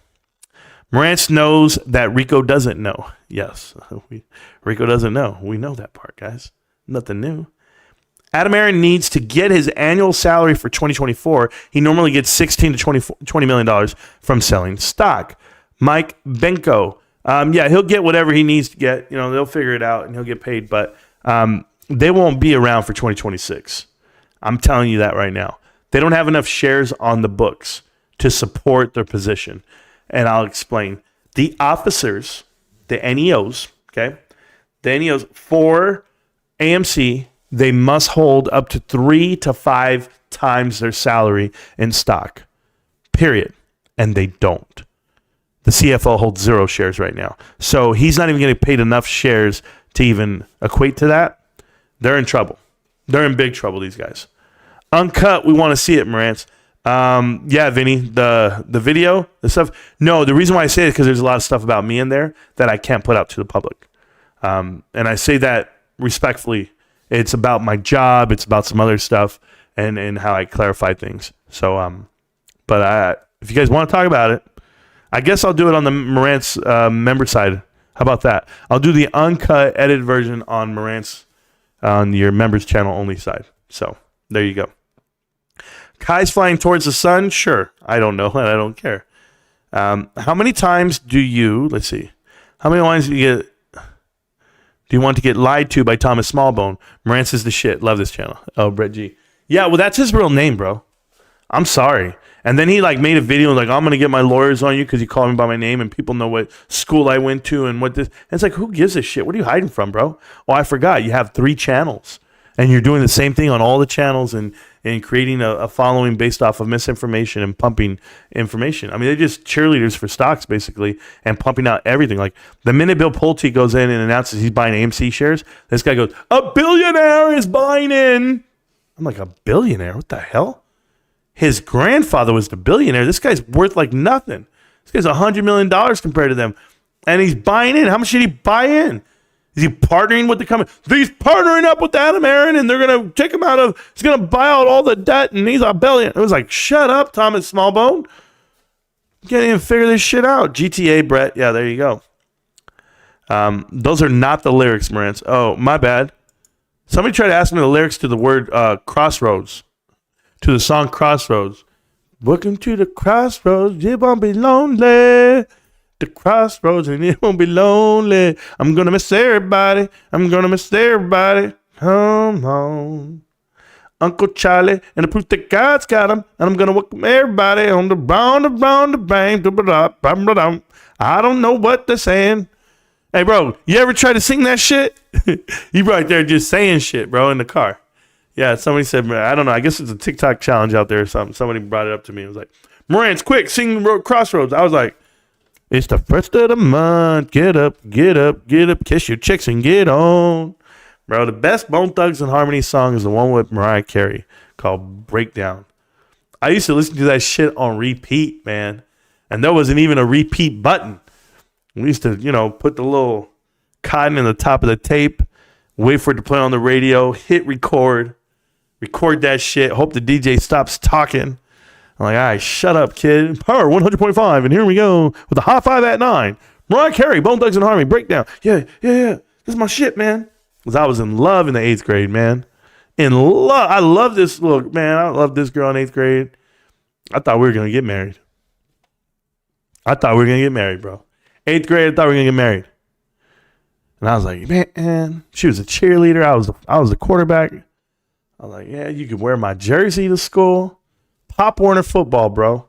Marantz knows that Rico doesn't know. Yes, Rico doesn't know. We know that part, guys. Nothing new. Adam Aron needs to get his annual salary for 2024. He normally gets $16 to $20 million from selling stock. Mike Benko. He'll get whatever he needs to get. They'll figure it out and he'll get paid. But they won't be around for 2026. I'm telling you that right now. They don't have enough shares on the books to support their position. And I'll explain. The officers, the NEOs, okay? The NEOs for AMC, they must hold up to 3 to 5 times their salary in stock, period. And they don't. The CFO holds 0 shares right now. So he's not even getting paid enough shares to even equate to that. They're in trouble. They're in big trouble, these guys. Uncut, we want to see it, Marantz. Vinny, the video, the stuff. No, the reason why I say it is because there's a lot of stuff about me in there that I can't put out to the public. And I say that respectfully. It's about my job. It's about some other stuff and how I clarify things. So, but if you guys want to talk about it, I guess I'll do it on the Marantz member side. How about that? I'll do the uncut, edited version on Marantz on your members channel only side. So there you go. Kai's flying towards the sun? Sure. I don't know. I don't care. How many times do you, let's see, how many lines do you want to get lied to by Thomas Smallbone? Marantz is the shit. Love this channel. Oh, Brett G. Yeah, well, that's his real name, bro. I'm sorry. And then he made a video I'm going to get my lawyers on you because you called me by my name and people know what school I went to and what this. And it's who gives a shit? What are you hiding from, bro? Oh, I forgot. You have 3 channels and you're doing the same thing on all the channels and creating a following based off of misinformation and pumping information. I mean, they're just cheerleaders for stocks basically and pumping out everything. The minute Bill Pulte goes in and announces he's buying AMC shares, this guy goes, a billionaire is buying in. I'm like, a billionaire? What the hell? His grandfather was the billionaire. This guy's worth nothing. This guy's $100 million compared to them. And he's buying in. How much did he buy in? Is he partnering with the company? He's partnering up with Adam Aron and they're going to take him he's going to buy out all the debt and he's a billion. It was shut up, Thomas Smallbone. You can't even figure this shit out. GTA, Brett. Yeah, there you go. Those are not the lyrics, Marantz. Oh, my bad. Somebody tried to ask me the lyrics to the word crossroads. To the song Crossroads. Welcome to the crossroads, you won't be lonely. The crossroads and you won't be lonely. I'm gonna miss everybody. I'm gonna miss everybody. Come on. Uncle Charlie and the proof that God's got him. And I'm gonna welcome everybody on the round, the bang. I don't know what they're saying. Hey, bro, you ever try to sing that shit? You right there just saying shit, bro, in the car. Yeah, somebody said, I don't know. I guess it's a TikTok challenge out there or something. Somebody brought it up to me. It was like, Marantz, quick, sing Crossroads. I was like, it's the first of the month. Get up, get up, get up. Kiss your chicks and get on. Bro, the best Bone Thugs and Harmony song is the one with Mariah Carey called Breakdown. I used to listen to that shit on repeat, man. And there wasn't even a repeat button. We used to, put the little cotton in the top of the tape, wait for it to play on the radio, hit record that shit, hope the DJ stops talking. I'm like, all right, shut up, kid. Power 100.5, and here we go with the high five at 9. Mariah Carey, Bone Thugs and Harmony, Breakdown. Yeah. This is my shit, man. Because I was in love in the 8th grade, man. In love. I love this look, man. I love this girl in 8th grade. I thought we were going to get married. Bro. 8th grade, I thought we were going to get married. And I was like, man, she was a cheerleader. I was the quarterback. I was like, yeah, you could wear my jersey to school. Pop Warner football, bro.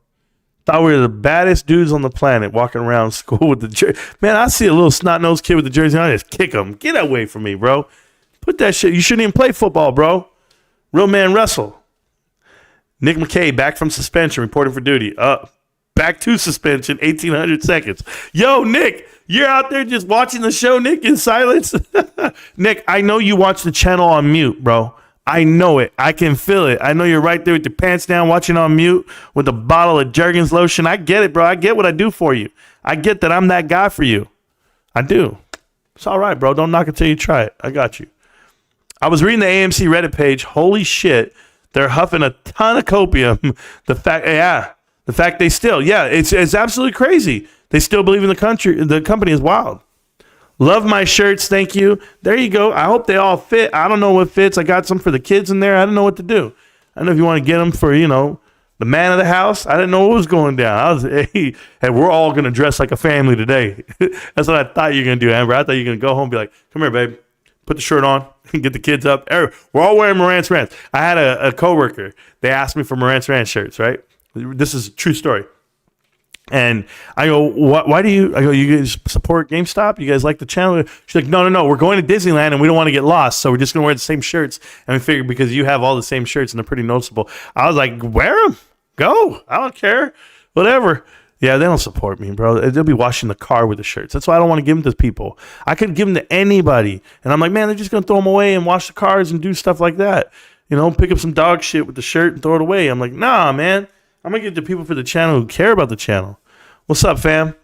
Thought we were the baddest dudes on the planet walking around school with the jersey. Man, I see a little snot-nosed kid with the jersey on, I just kick him. Get away from me, bro. Put that shit. You shouldn't even play football, bro. Real man wrestle. Nick McKay back from suspension, reporting for duty. Back to suspension, 1,800 seconds. Yo, Nick, you're out there just watching the show, Nick, in silence. Nick, I know you watch the channel on mute, bro. I know it. I can feel it. I know you're right there with your pants down, watching on mute with a bottle of Jergens lotion. I get it, bro. I get what I do for you. I get that I'm that guy for you. I do. It's all right, bro. Don't knock it till you try it. I got you. I was reading the AMC Reddit page. Holy shit. They're huffing a ton of copium. The fact they still, it's absolutely crazy. They still believe in the company is wild. Love my shirts. Thank you. There you go. I hope they all fit. I don't know what fits. I got some for the kids in there. I don't know what to do. I don't know if you want to get them for, the man of the house. I didn't know what was going down. Hey, we're all going to dress like a family today. That's what I thought you were going to do, Amber. I thought you were going to go home and be like, come here, babe. Put the shirt on and get the kids up. We're all wearing Marantz Rantz. I had a coworker. They asked me for Marantz Rantz shirts, right? This is a true story. And I go, why do you? I go, you guys support GameStop? You guys like the channel? She's like, no. We're going to Disneyland and we don't want to get lost, so we're just going to wear the same shirts. And we figured because you have all the same shirts and they're pretty noticeable. I was like, wear them. Go. I don't care. Whatever. Yeah, they don't support me, bro. They'll be washing the car with the shirts. That's why I don't want to give them to people. I could give them to anybody. And I'm like, man, they're just going to throw them away and wash the cars and do stuff like that. Pick up some dog shit with the shirt and throw it away. I'm like, nah, man. I'm going to give it to people for the channel who care about the channel. What's up, fam?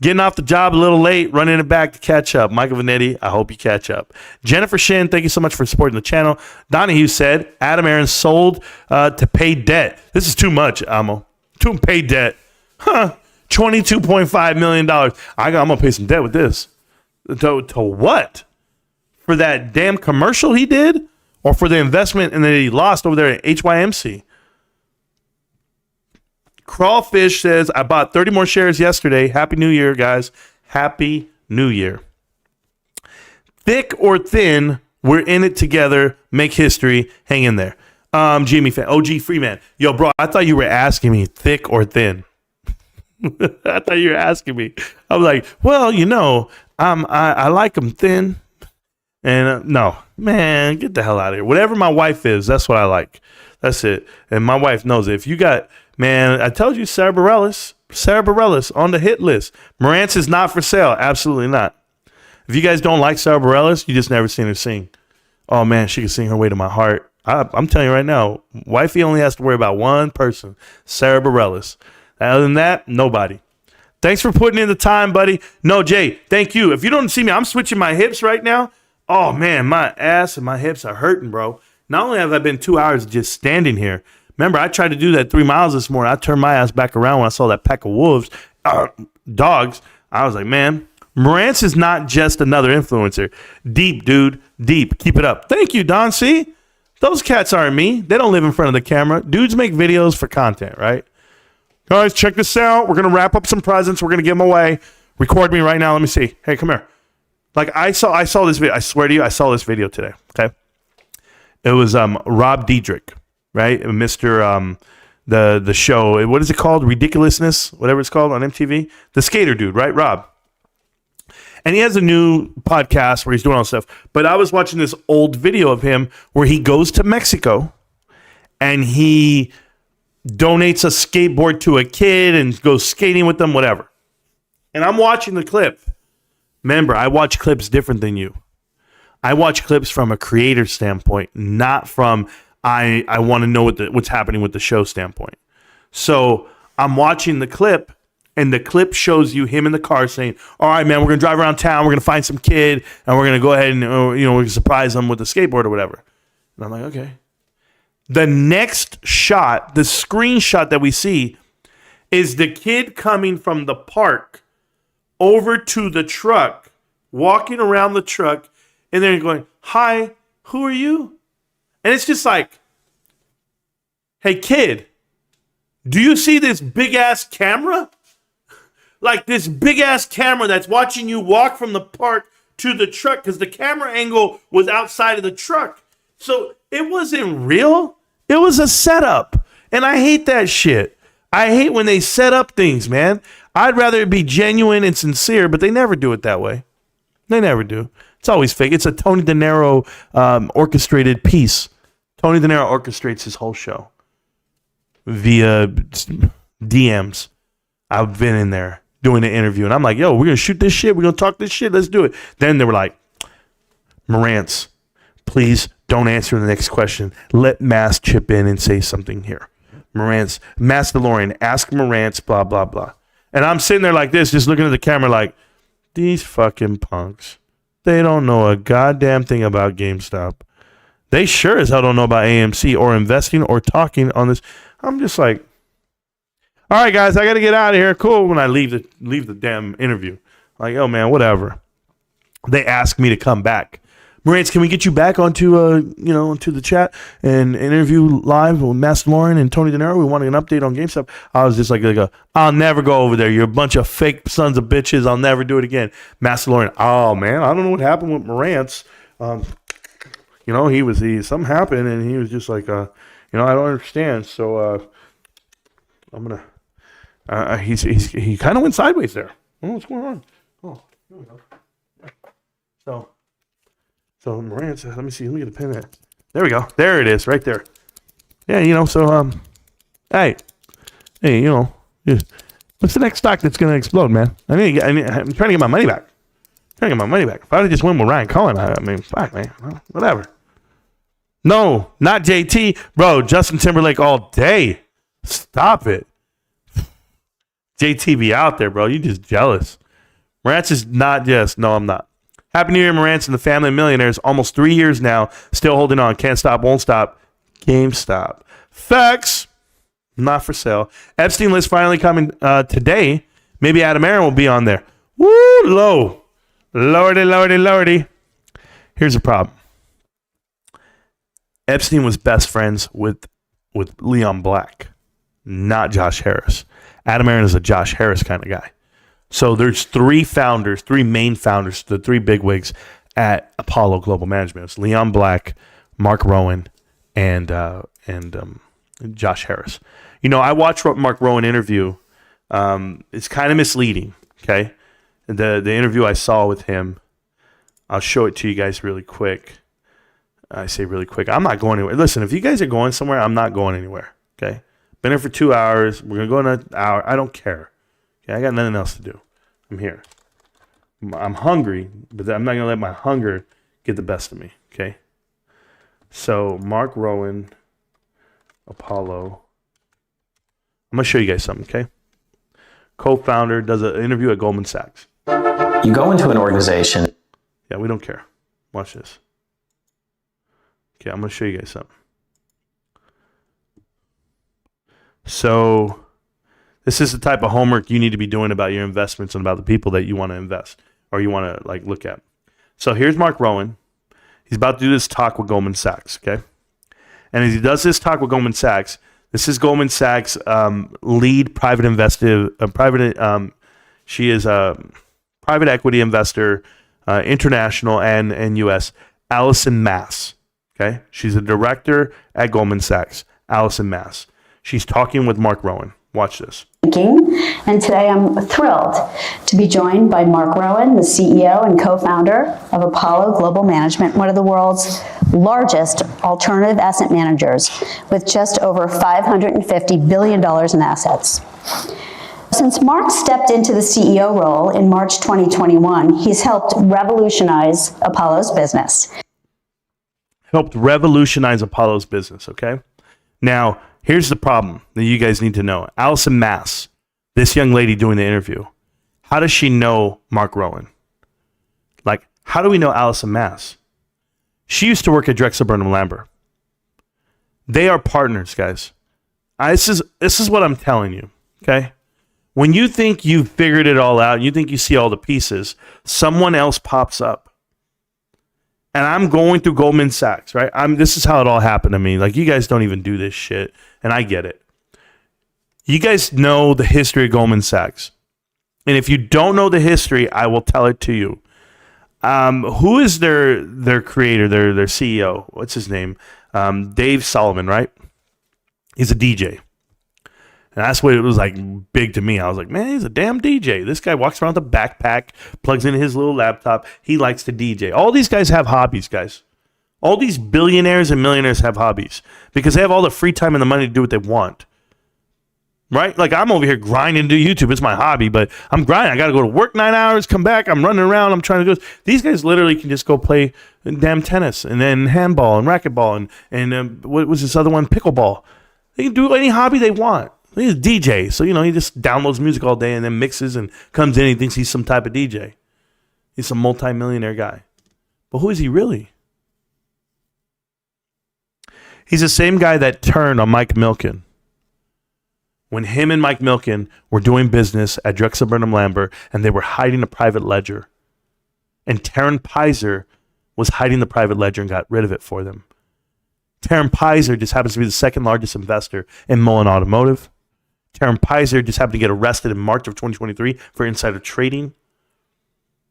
Getting off the job a little late, running it back to catch up. Michael Vanetti, I hope you catch up. Jennifer Shin, thank you so much for supporting the channel. Donahue said, Adam Aaron sold to pay debt. This is too much, Amo. To pay debt. $22.5 million. I'm going to pay some debt with this. To what? For that damn commercial he did? Or for the investment and that he lost over there at HYMC? Crawfish says, I bought 30 more shares yesterday. Happy New Year, guys. Happy New Year. Thick or thin, we're in it together. Make history. Hang in there. GME fan. OG Freeman. Yo, bro, I thought you were asking me thick or thin. I thought you were asking me. I was like, well, I like them thin. And no, man, get the hell out of here. Whatever my wife is, that's what I like. That's it. And my wife knows it. If you got... Man, I told you Sarah Bareilles on the hit list. Marantz is not for sale. Absolutely not. If you guys don't like Sarah Bareilles, you just never seen her sing. Oh, man, she can sing her way to my heart. I'm telling you right now, wifey only has to worry about one person, Sarah Bareilles. Other than that, nobody. Thanks for putting in the time, buddy. No, Jay, thank you. If you don't see me, I'm switching my hips right now. Oh, man, my ass and my hips are hurting, bro. Not only have I been 2 hours just standing here, remember, I tried to do that 3 miles this morning. I turned my ass back around when I saw that pack of dogs. I was like, man, Marantz is not just another influencer. Deep, dude. Deep. Keep it up. Thank you, Don. See? Those cats aren't me. They don't live in front of the camera. Dudes make videos for content, right? Guys, check this out. We're going to wrap up some presents. We're going to give them away. Record me right now. Let me see. Hey, come here. Like, I saw this video. I swear to you, I saw this video today. Okay? It was Rob Diedrich. Right, Mr. The show. What is it called? Ridiculousness, whatever it's called on MTV. The skater dude, right, Rob? And he has a new podcast where he's doing all this stuff. But I was watching this old video of him where he goes to Mexico and he donates a skateboard to a kid and goes skating with them, whatever. And I'm watching the clip. Remember, I watch clips different than you. I watch clips from a creator standpoint, not from I want to know what's happening with the show standpoint. So I'm watching the clip, and the clip shows you him in the car saying, all right, man, we're going to drive around town. We're going to find some kid, and we're going to go ahead and, we're going to surprise them with a skateboard or whatever. And I'm like, okay. The next shot, the screenshot that we see, is the kid coming from the park over to the truck, walking around the truck, and they're going, hi, who are you? And it's just like, hey, kid, do you see this big-ass camera? Like this big-ass camera that's watching you walk from the park to the truck because the camera angle was outside of the truck. So it wasn't real. It was a setup. And I hate that shit. I hate when they set up things, man. I'd rather it be genuine and sincere, but they never do it that way. They never do. It's always fake. It's a Tony De Niro orchestrated piece. Tony De Niro orchestrates his whole show via DMs. I've been in there doing an interview, and I'm like, yo, we're going to shoot this shit. We're going to talk this shit. Let's do it. Then they were like, Marantz, Please don't answer the next question. Let Mass chip in and say something here. Marantz, Mass DeLorean, ask Marantz, blah, blah, blah. And I'm sitting there like this, just looking at the camera like, these fucking punks. They don't know a goddamn thing about GameStop. They sure as hell don't know about AMC or investing or talking on this. I'm just like, all right, guys, I got to get out of here. Cool. When I leave the damn interview. Like, oh, man, whatever. They asked me to come back. Marantz, can we get you back onto the chat and interview live with Mass Lauren and Tony De Niro? We wanted an update on GameStop. I was just like, I'll never go over there. You're a bunch of fake sons of bitches. I'll never do it again. Mass Lauren, oh man, I don't know what happened with Marantz. Something happened and he was just like, I don't understand. So I'm gonna. He kind of went sideways there. I don't know what's going on. Oh, here we go. So Marantz, let me see. Let me get a pen there. There we go. There it is, right there. Yeah, hey, what's the next stock that's gonna explode, man? I'm trying to get my money back. If I would just win with Ryan Cohen, fuck, man. Well, whatever. No, not JT, bro. Justin Timberlake all day. Stop it. JT be out there, bro. You just jealous. Marantz is not just. No, I'm not. Happy New Year, Marantz and the family of millionaires. Almost 3 years now. Still holding on. Can't stop, won't stop. GameStop. Facts. Not for sale. Epstein list finally coming today. Maybe Adam Aaron will be on there. Woo, low. Lordy. Here's the problem. Epstein was best friends with Leon Black, not Josh Harris. Adam Aaron is a Josh Harris kind of guy. So there's three main founders, the three bigwigs at Apollo Global Management. It's Leon Black, Mark Rowan, and Josh Harris. I watched Mark Rowan interview. It's kind of misleading. Okay, the interview I saw with him, I'll show it to you guys really quick. I say really quick. I'm not going anywhere. Listen, if you guys are going somewhere, I'm not going anywhere. Okay, been here for 2 hours. We're gonna go in an hour. I don't care. I got nothing else to do. I'm here. I'm hungry, but I'm not going to let my hunger get the best of me, okay? So, Mark Rowan, Apollo. I'm going to show you guys something, okay? Co-founder, does an interview at Goldman Sachs. You go into an organization. Yeah, we don't care. Watch this. Okay, I'm going to show you guys something. So... this is the type of homework you need to be doing about your investments and about the people that you want to invest or you want to look at. So here's Mark Rowan. He's about to do this talk with Goldman Sachs, okay? And as he does this talk with Goldman Sachs, this is Goldman Sachs' lead private investor. She is a private equity investor, international and U.S. Allison Mass, okay? She's a director at Goldman Sachs. Allison Mass. She's talking with Mark Rowan. Watch this. And today I'm thrilled to be joined by Mark Rowan, the CEO and co-founder of Apollo Global Management, one of the world's largest alternative asset managers with just over $550 billion in assets. Since Mark stepped into the CEO role in March 2021, he's helped revolutionize Apollo's business. Okay? Now, here's the problem that you guys need to know. Allison Mass, this young lady doing the interview, how does she know Mark Rowan? How do we know Allison Mass? She used to work at Drexel Burnham Lambert. They are partners, guys. This is what I'm telling you, okay? When you think you've figured it all out, you think you see all the pieces, someone else pops up. And I'm going through Goldman Sachs, right? This is how it all happened to me. You guys don't even do this shit, and I get it. You guys know the history of Goldman Sachs. And if you don't know the history, I will tell it to you. Who is their creator, their CEO? What's his name? Dave Solomon, right? He's a DJ. And that's what it was big to me. I was like, man, he's a damn DJ. This guy walks around with a backpack, plugs in his little laptop. He likes to DJ. All these guys have hobbies, guys. All these billionaires and millionaires have hobbies because they have all the free time and the money to do what they want. right? Like I'm over here grinding to YouTube. It's my hobby, but I'm grinding. I got to go to work 9 hours, come back. I'm running around. I'm trying to do this. These guys literally can just go play damn tennis and then handball and racquetball and what was this other one? Pickleball. They can do any hobby they want. He's a DJ, so he just downloads music all day and then mixes and comes in and he thinks he's some type of DJ. He's some multi-millionaire guy. But who is he really? He's the same guy that turned on Mike Milken. When him and Mike Milken were doing business at Drexel Burnham Lambert and they were hiding a private ledger. And Taryn Pizer was hiding the private ledger and got rid of it for them. Taryn Pizer just happens to be the second largest investor in Mullen Automotive. Taryn Pizer just happened to get arrested in March of 2023 for insider trading.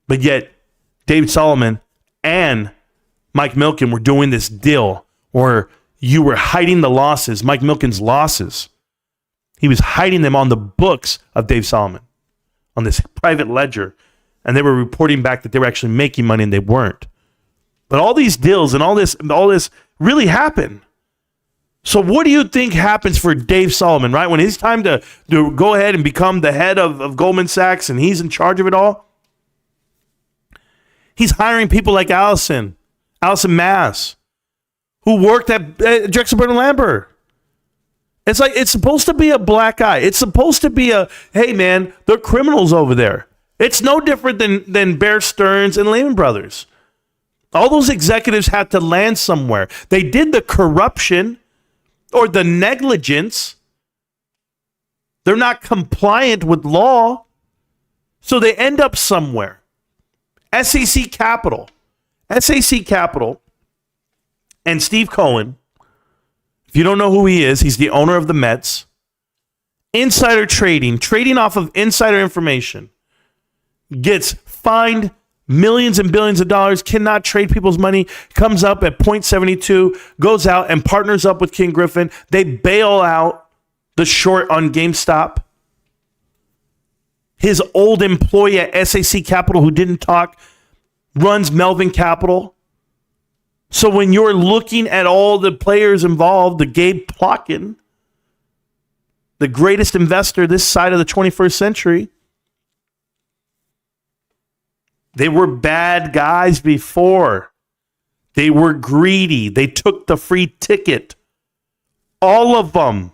But yet, David Solomon and Mike Milken were doing this deal where you were hiding the losses, Mike Milken's losses. He was hiding them on the books of Dave Solomon, on this private ledger. And they were reporting back that they were actually making money and they weren't. But all these deals and all this really happened. So what do you think happens for Dave Solomon, right? When it's time to go ahead and become the head of Goldman Sachs and he's in charge of it all, he's hiring people like Allison Mass, who worked at Drexel Burnham Lambert. It's like, it's supposed to be a black eye. It's supposed to be hey man, they're criminals over there. It's no different than Bear Stearns and Lehman Brothers. All those executives had to land somewhere. They did the corruption or the negligence. They're not compliant with law. So they end up somewhere. SAC Capital and Steve Cohen, if you don't know who he is, he's the owner of the Mets. Insider trading off of insider information, gets fined millions and billions of dollars, cannot trade people's money, comes up at 0.72, goes out and partners up with King Griffin. They bail out the short on GameStop. His old employee at SAC Capital who didn't talk runs Melvin Capital. So when you're looking at all the players involved, the Gabe Plotkin, the greatest investor this side of the 21st century, they were bad guys before. They were greedy. They took the free ticket. All of them.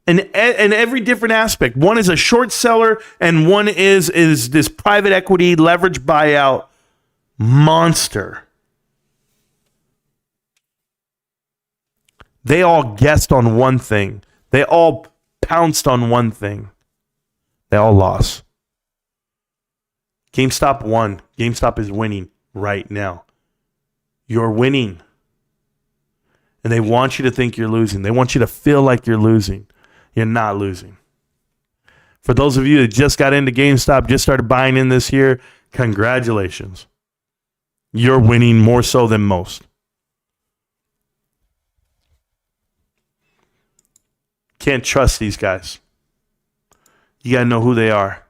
And every different aspect. One is a short seller and one is this private equity leverage buyout monster. They all guessed on one thing. They all pounced on one thing. They all lost. GameStop won. GameStop is winning right now. You're winning. And they want you to think you're losing. They want you to feel like you're losing. You're not losing. For those of you that just got into GameStop, just started buying in this year, congratulations. You're winning more so than most. Can't trust these guys. You got to know who they are.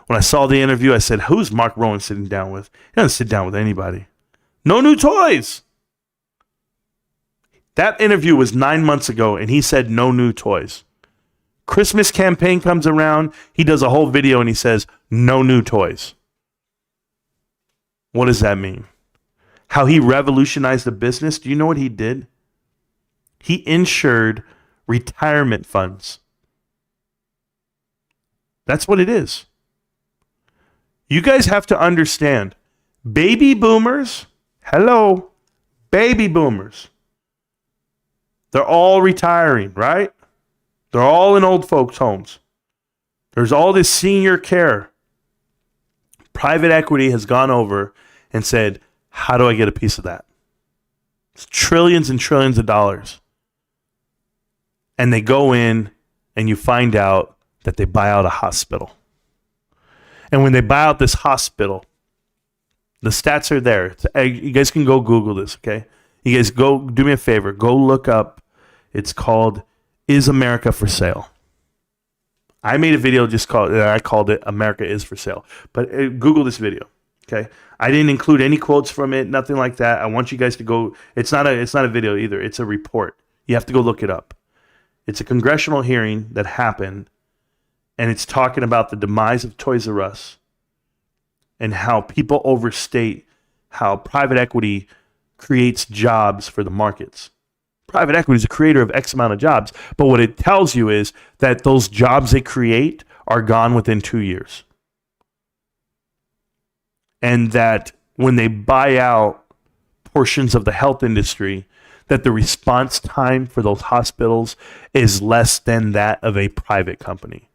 When I saw the interview, I said, who's Mark Rowan sitting down with? He doesn't sit down with anybody. No new toys. That interview was 9 months ago, and he said no new toys. Christmas campaign comes around, he does a whole video, and he says, no new toys. What does that mean? How he revolutionized the business? Do you know what he did? He insured retirement funds. That's what it is. You guys have to understand, baby boomers, hello, baby boomers, they're all retiring, right? They're all in old folks' homes. There's all this senior care. Private equity has gone over and said, how do I get a piece of that? It's trillions and trillions of dollars. And they go in and you find out that they buy out a hospital. And when they buy out this hospital, the stats are there. You guys can go Google this, okay? You guys go, do me a favor. Go look up. It's called, Is America for Sale? I made a video I called it America is for Sale. But Google this video, okay? I didn't include any quotes from it, nothing like that. I want you guys to go. It's not a video either. It's a report. You have to go look it up. It's a congressional hearing that happened, and it's talking about the demise of Toys R Us and how people overstate how private equity creates jobs for the markets. Private equity is a creator of X amount of jobs, but what it tells you is that those jobs they create are gone within 2 years. And that when they buy out portions of the health industry, that the response time for those hospitals is less than that of a private company.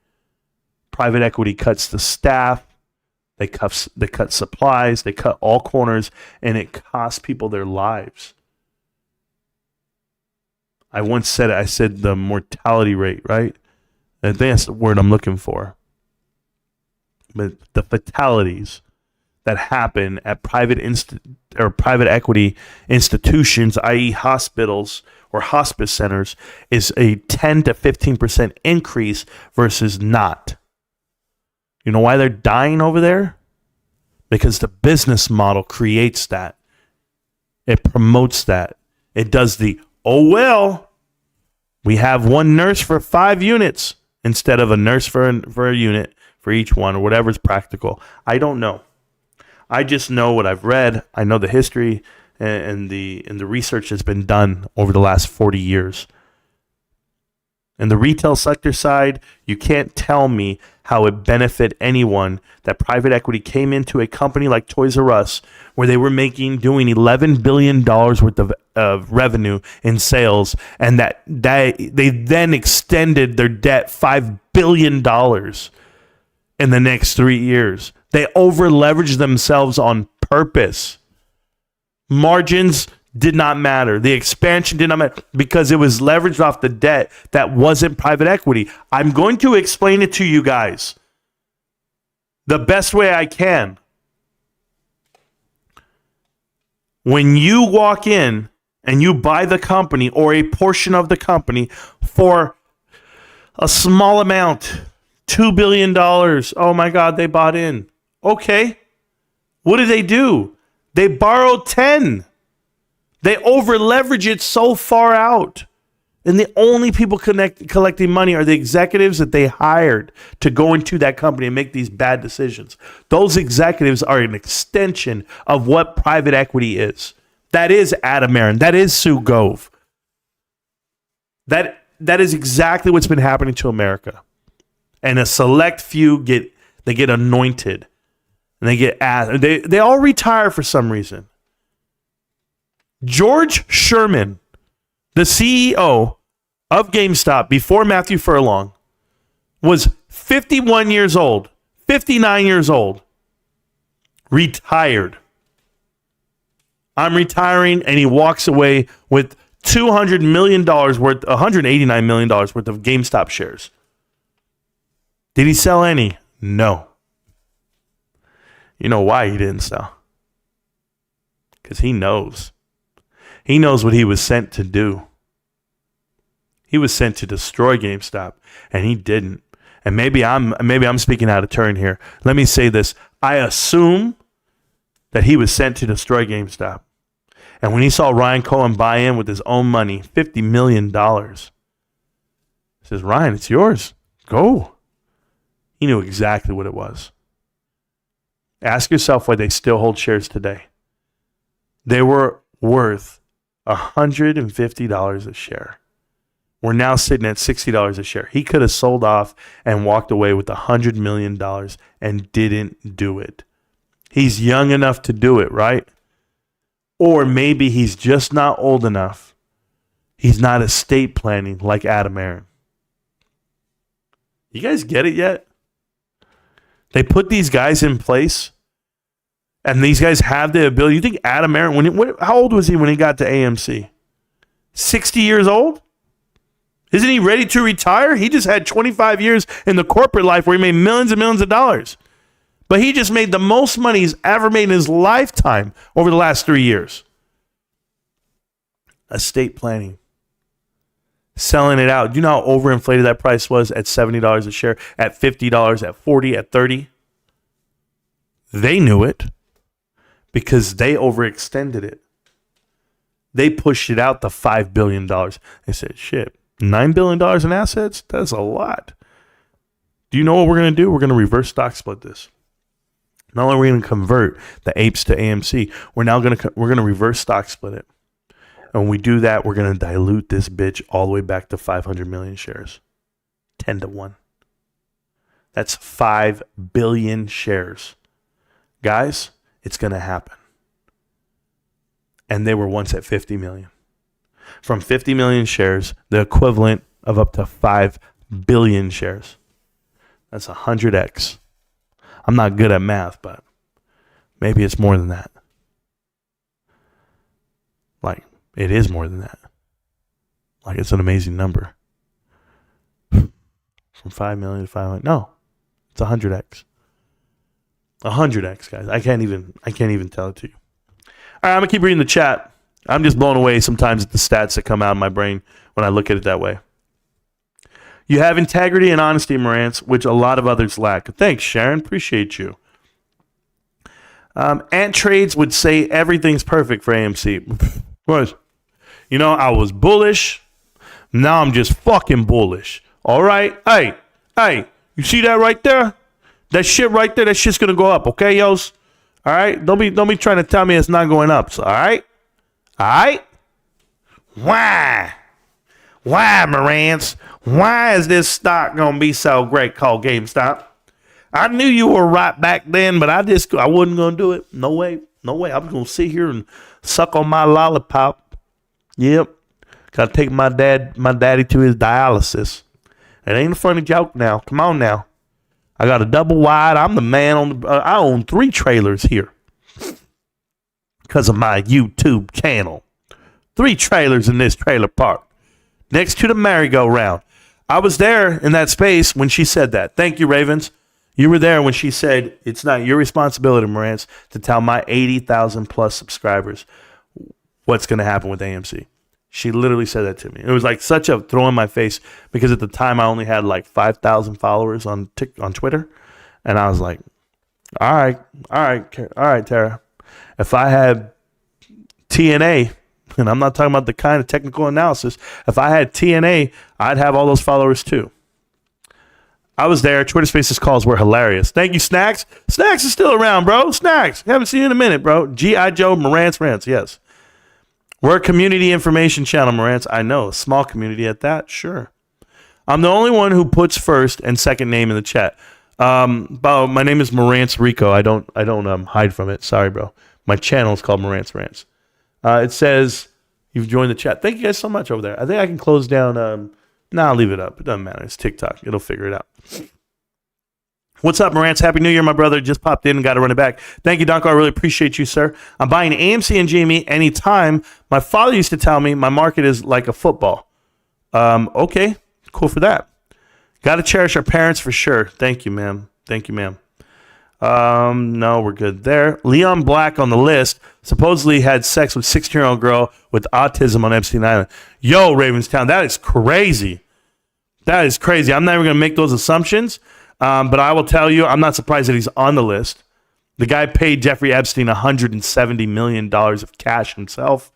Private equity cuts the staff, they cut supplies, they cut all corners, and it costs people their lives. I once said it, I said the mortality rate, right? I think that's the word I'm looking for. But the fatalities that happen at private equity institutions, i.e. hospitals or hospice centers, is a 10 to 15% increase versus not. You know why they're dying over there? Because the business model creates that. It promotes that. It does the, oh well, we have one nurse for 5 units instead of a nurse for a unit for each one, or whatever's practical. I don't know. I just know what I've read. I know the history and the research that's been done over the last 40 years. And the retail sector side, you can't tell me how it benefit anyone that private equity came into a company like Toys R Us where they were doing $11 billion worth of revenue in sales, and that they then extended their debt $5 billion in the next 3 years. They over-leveraged themselves on purpose. Margins did not matter. The expansion did not matter because it was leveraged off the debt that wasn't private equity. I'm going to explain it to you guys the best way I can. When you walk in and you buy the company or a portion of the company for a small amount, $2 billion, oh my God, they bought in. Okay. What did they do? They borrowed 10. They over leverage it so far out. And the only people collecting money are the executives that they hired to go into that company and make these bad decisions. Those executives are an extension of what private equity is. That is Adam Aron. That is Sue Gove. That is exactly what's been happening to America. And a select few get anointed. And they get asked. They all retire for some reason. George Sherman, the CEO of GameStop before Matthew Furlong, was 51 years old, 59 years old, retired. I'm retiring, and he walks away with $200 million worth, $189 million worth of GameStop shares. Did he sell any? No. You know why he didn't sell? Because he knows. He knows what he was sent to do. He was sent to destroy GameStop, and he didn't. And maybe I'm speaking out of turn here. Let me say this. I assume that he was sent to destroy GameStop. And when he saw Ryan Cohen buy in with his own money, $50 million, he says, Ryan, it's yours. Go. He knew exactly what it was. Ask yourself why they still hold shares today. They were worth $150 a share. We're now sitting at $60 a share. He could have sold off and walked away with $100 million and didn't do it. He's young enough to do it, right? Or maybe he's just not old enough. He's not estate planning like Adam Aron. You guys get it yet? They put these guys in place, and these guys have the ability. You think Adam Aron, how old was he when he got to AMC? 60 years old? Isn't he ready to retire? He just had 25 years in the corporate life where he made millions and millions of dollars. But he just made the most money he's ever made in his lifetime over the last 3 years. Estate planning. Selling it out. Do you know how overinflated that price was at $70 a share, at $50, at $40, at $30? They knew it because they overextended it. They pushed it out to $5 billion. They said, shit, $9 billion in assets? That's a lot. Do you know what we're going to do? We're going to reverse stock split this. Not only are we going to convert the apes to AMC, we're going to reverse stock split it. And when we do that, we're going to dilute this bitch all the way back to 500 million shares. 10 to 1. That's 5 billion shares. Guys, it's going to happen. And they were once at 50 million. From 50 million shares, the equivalent of up to 5 billion shares. That's 100x. I'm not good at math, but maybe it's more than that. Like, it is more than that. Like, it's an amazing number. From 5 million to 500. No, it's 100x. 100x, guys. I can't even tell it to you. All right, I'm going to keep reading the chat. I'm just blown away sometimes at the stats that come out of my brain when I look at it that way. You have integrity and honesty, Marantz, which a lot of others lack. Thanks, Sharon. Appreciate you. Ant Trades would say everything's perfect for AMC. You know, I was bullish. Now I'm just fucking bullish. All right? Hey, you see that right there? That shit right there, that shit's going to go up, okay, yos? All right? Don't be trying to tell me it's not going up. So, all right? All right? Why, Marantz? Why is this stock going to be so great called GameStop? I knew you were right back then, but I wasn't going to do it. No way. I'm going to sit here and suck on my lollipop. Yep. Got to take my daddy to his dialysis. It ain't a funny joke now. Come on now. I got a double wide. I'm the man I own 3 trailers here because of my YouTube channel. 3 trailers in this trailer park next to the merry-go-round. I was there in that space when she said that. Thank you, Ravens. You were there when she said, it's not your responsibility, Marantz, to tell my 80,000 plus subscribers what's going to happen with AMC. She literally said that to me. It was like such a throw in my face because at the time I only had like 5,000 followers on Twitter. And I was like, all right, Tara. If I had TNA, and I'm not talking about the kind of technical analysis, if I had TNA, I'd have all those followers too. I was there. Twitter Spaces calls were hilarious. Thank you, Snacks. Snacks is still around, bro. Snacks. Haven't seen you in a minute, bro. G.I. Joe, Marantz Rantz. Yes. We're a community information channel, Marantz. I know. A small community at that. Sure. I'm the only one who puts first and second name in the chat. My name is Marantz Rico. I don't hide from it. Sorry, bro. My channel is called Marantz Rantz. It says you've joined the chat. Thank you guys so much over there. I think I can close down. I'll leave it up. It doesn't matter. It's TikTok. It'll figure it out. What's up, Marantz? Happy New Year, my brother. Just popped in and got to run it back. Thank you, Donko. I really appreciate you, sir. I'm buying AMC and GME anytime. My father used to tell me my market is like a football. Okay, cool for that. Got to cherish our parents for sure. Thank you, ma'am. No, we're good there. Leon Black on the list supposedly had sex with 16-year-old girl with autism on Epstein Island. Yo, Ravenstown, that is crazy. That is crazy. I'm not even going to make those assumptions. But I will tell you, I'm not surprised that he's on the list. The guy paid Jeffrey Epstein $170 million of cash himself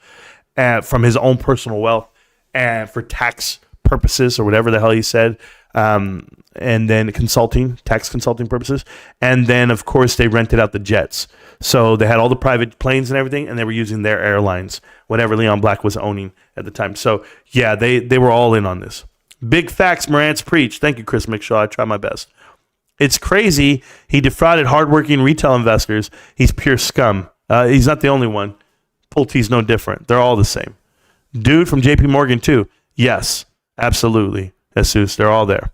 from his own personal wealth and for tax purposes or whatever the hell he said. And then tax consulting purposes. And then, of course, they rented out the jets. So they had all the private planes and everything, and they were using their airlines, whatever Leon Black was owning at the time. So, yeah, they were all in on this. Big facts, Marantz preach. Thank you, Chris McShaw. I try my best. It's crazy. He defrauded hardworking retail investors. He's pure scum. He's not the only one. Pulte's no different. They're all the same. Dude from JP Morgan, too. Yes, absolutely. Jesus, they're all there.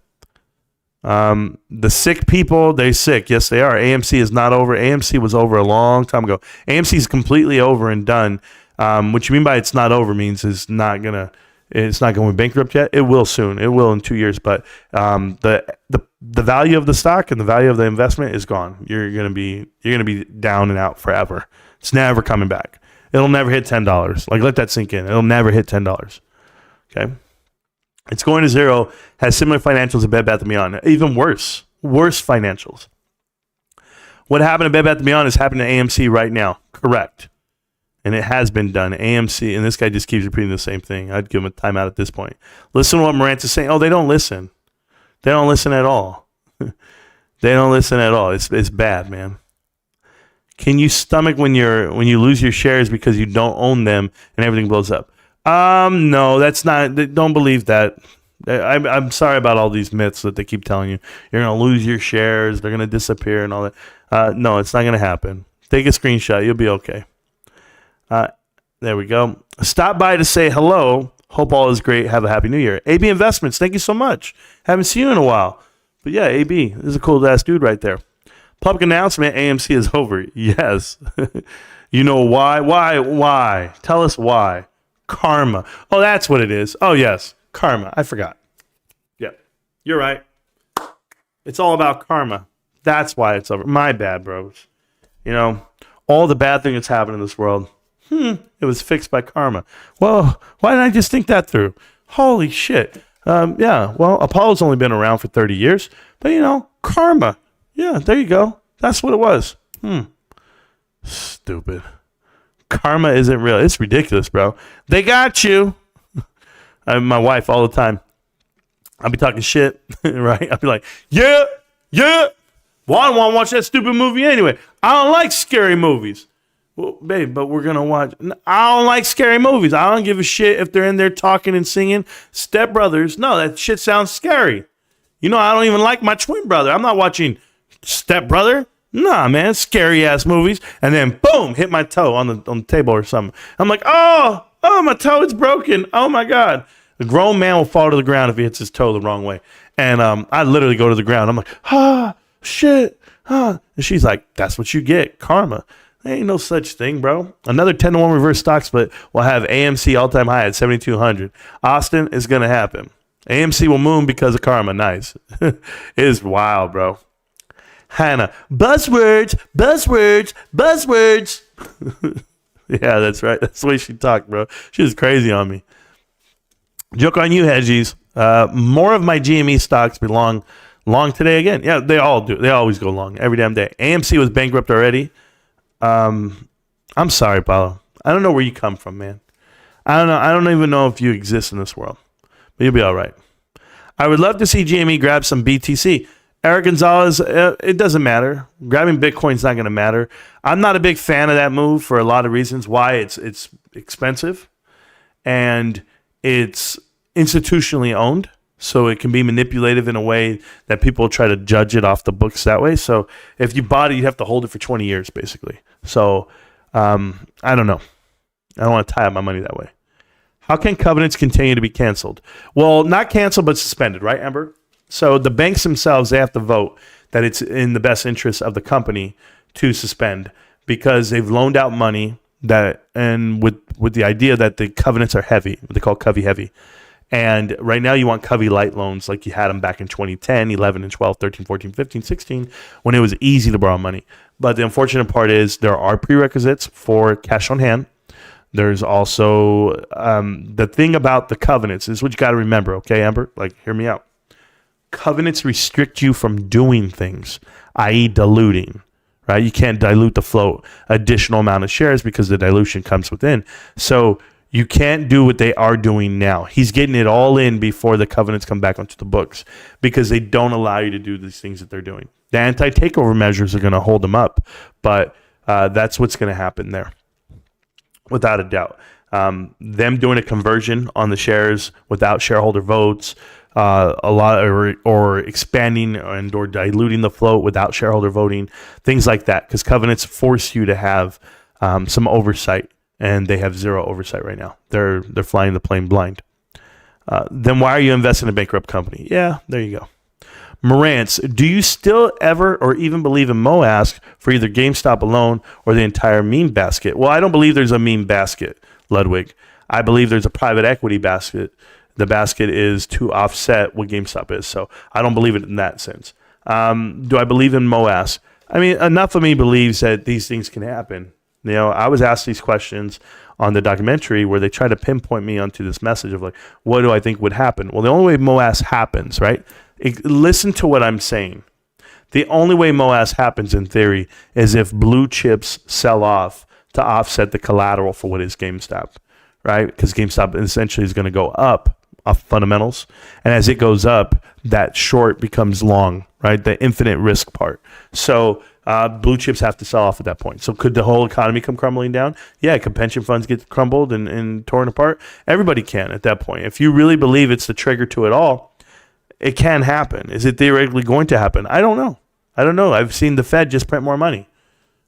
The sick people, they're sick. Yes, they are. AMC is not over. AMC was over a long time ago. AMC is completely over and done. What you mean by it's not over means it's not going bankrupt yet. It will soon. It will in 2 years. But the value of the stock and the value of the investment is gone. You're gonna be down and out forever. It's never coming back. It'll never hit $10. Like, let that sink in. It'll never hit $10. Okay. It's going to zero. Has similar financials to Bed Bath & Beyond. Even worse financials. What happened to Bed Bath & Beyond is happening to AMC right now. Correct. and it has been done. AMC, and this guy just keeps repeating the same thing. I'd give him a timeout at this point. Listen to what Marantz is saying. Oh, they don't listen. They don't listen at all. They don't listen at all. It's bad, man. Can you stomach when you lose your shares because you don't own them and everything blows up? No, that's not. Don't believe that. I'm sorry about all these myths that they keep telling you. You're gonna lose your shares. They're gonna disappear and all that. No, it's not gonna happen. Take a screenshot. You'll be okay. There we go. Stop by to say hello. Hope all is great. Have a happy new year. AB Investments. Thank you so much. Haven't seen you in a while. But yeah, AB, this is a cool ass dude right there. Public announcement, AMC is over. Yes. You know why? Why? Tell us why. Karma. Oh, that's what it is. Oh, yes. Karma. I forgot. Yeah. You're right. It's all about karma. That's why it's over. My bad, bros. You know, all the bad thing that's happened in this world, it was fixed by karma. Well, why didn't I just think that through? Holy shit. Yeah, well, Apollo's only been around for 30 years, but you know, karma. Yeah, there you go. That's what it was. Stupid. Karma isn't real. It's ridiculous, bro. They got you. My wife all the time. I'll be talking shit, right? I'll be like, yeah. Well, I don't want to watch that stupid movie anyway. I don't like scary movies. Well, babe, but we're going to watch. I don't like scary movies. I don't give a shit if they're in there talking and singing. Step Brothers. No, that shit sounds scary. You know, I don't even like my twin brother. I'm not watching Step Brother. Nah, man, scary ass movies. And then boom, hit my toe on the table or something. I'm like, oh, my toe is broken. Oh my God. The grown man will fall to the ground if he hits his toe the wrong way. And I literally go to the ground. I'm like, shit. And she's like, that's what you get. Karma. There ain't no such thing, bro. Another 10-to-1 reverse stock split will have AMC all-time high at 7,200. Austin is going to happen. AMC will moon because of karma. Nice. It is wild, bro. Hannah. Buzzwords. Yeah, that's right. That's the way she talked, bro. She was crazy on me. Joke on you, Hedgies. More of my GME stocks belong long today again. Yeah, they all do. They always go long every damn day. AMC was bankrupt already. I'm sorry, Paulo. I don't know where you come from, man. I don't know. I don't even know if you exist in this world, but you'll be all right. I would love to see GME grab some BTC. Eric Gonzalez, it doesn't matter. Grabbing Bitcoin's not going to matter. I'm not a big fan of that move for a lot of reasons. Why? It's expensive and it's institutionally owned. So it can be manipulative in a way that people try to judge it off the books that way. So if you bought it, you have to hold it for 20 years, basically. So I don't know. I don't want to tie up my money that way. How can covenants continue to be canceled? Well, not canceled, but suspended, right, Amber? So the banks themselves, they have to vote that it's in the best interest of the company to suspend because they've loaned out money and with the idea that the covenants are heavy, what they call Covey heavy. And right now you want Covey light loans like you had them back in 2010, 11, and 12, 13, 14, 15, 16, when it was easy to borrow money. But the unfortunate part is there are prerequisites for cash on hand. There's also the thing about the covenants is what you got to remember, okay, Amber? Like, hear me out. Covenants restrict you from doing things, i.e. diluting, right? You can't dilute the float additional amount of shares because the dilution comes within. So you can't do what they are doing now. He's getting it all in before the covenants come back onto the books because they don't allow you to do these things that they're doing. The anti-takeover measures are going to hold them up, but that's what's going to happen there, without a doubt. Them doing a conversion on the shares without shareholder votes, a lot or expanding or diluting the float without shareholder voting, things like that, because covenants force you to have some oversight. And they have zero oversight right now. They're flying the plane blind. Then why are you investing in a bankrupt company? Yeah, there you go. Marantz, do you still ever or even believe in MOASK for either GameStop alone or the entire meme basket? Well, I don't believe there's a meme basket, Ludwig. I believe there's a private equity basket. The basket is to offset what GameStop is. So I don't believe it in that sense. Do I believe in MOASK? I mean, enough of me believes that these things can happen. You know, I was asked these questions on the documentary where they try to pinpoint me onto this message of like, what do I think would happen? Well, the only way MOASK happens, right? Listen to what I'm saying. The only way MOASK happens in theory is if blue chips sell off to offset the collateral for what is GameStop, right? Because GameStop essentially is going to go up off fundamentals. And as it goes up, that short becomes long, right? The infinite risk part. So blue chips have to sell off at that point. So could the whole economy come crumbling down? Yeah. Could pension funds get crumbled and torn apart? Everybody can at that point. If you really believe it's the trigger to it all, it can happen. Is it theoretically going to happen? I don't know. I've seen the Fed just print more money.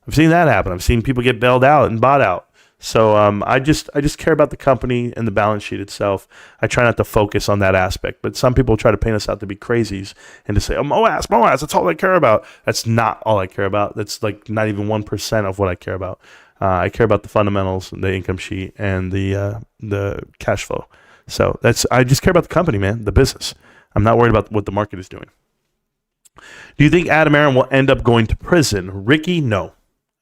I've seen that happen. I've seen people get bailed out and bought out. So I just care about the company and the balance sheet itself. I try not to focus on that aspect. But some people try to paint us out to be crazies and to say, oh, MOAS, that's all I care about. That's not all I care about. That's like not even 1% of what I care about. I care about the fundamentals, the income sheet, and the cash flow. So I just care about the company, man, the business. I'm not worried about what the market is doing. Do you think Adam Aron will end up going to prison? Ricky, no.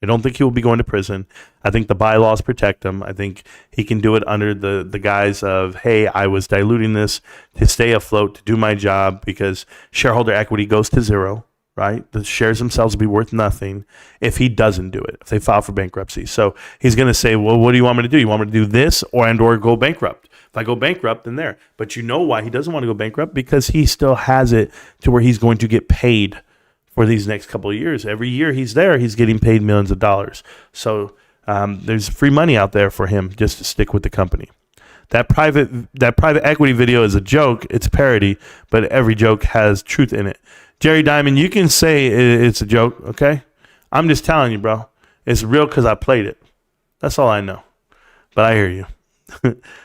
I don't think he will be going to prison. I think the bylaws protect him. I think he can do it under the guise of, hey, I was diluting this to stay afloat, to do my job, because shareholder equity goes to zero, right? The shares themselves will be worth nothing if he doesn't do it, if they file for bankruptcy. So he's going to say, well, what do you want me to do? You want me to do this or go bankrupt? If I go bankrupt, then there. But you know why he doesn't want to go bankrupt? Because he still has it to where he's going to get paid for these next couple of years. Every year he's there, he's getting paid millions of dollars. So there's free money out there for him just to stick with the company. That private equity video is a joke. It's a parody, but every joke has truth in it. Jerry Diamond, you can say it's a joke, okay? I'm just telling you, bro. It's real because I played it. That's all I know. But I hear you.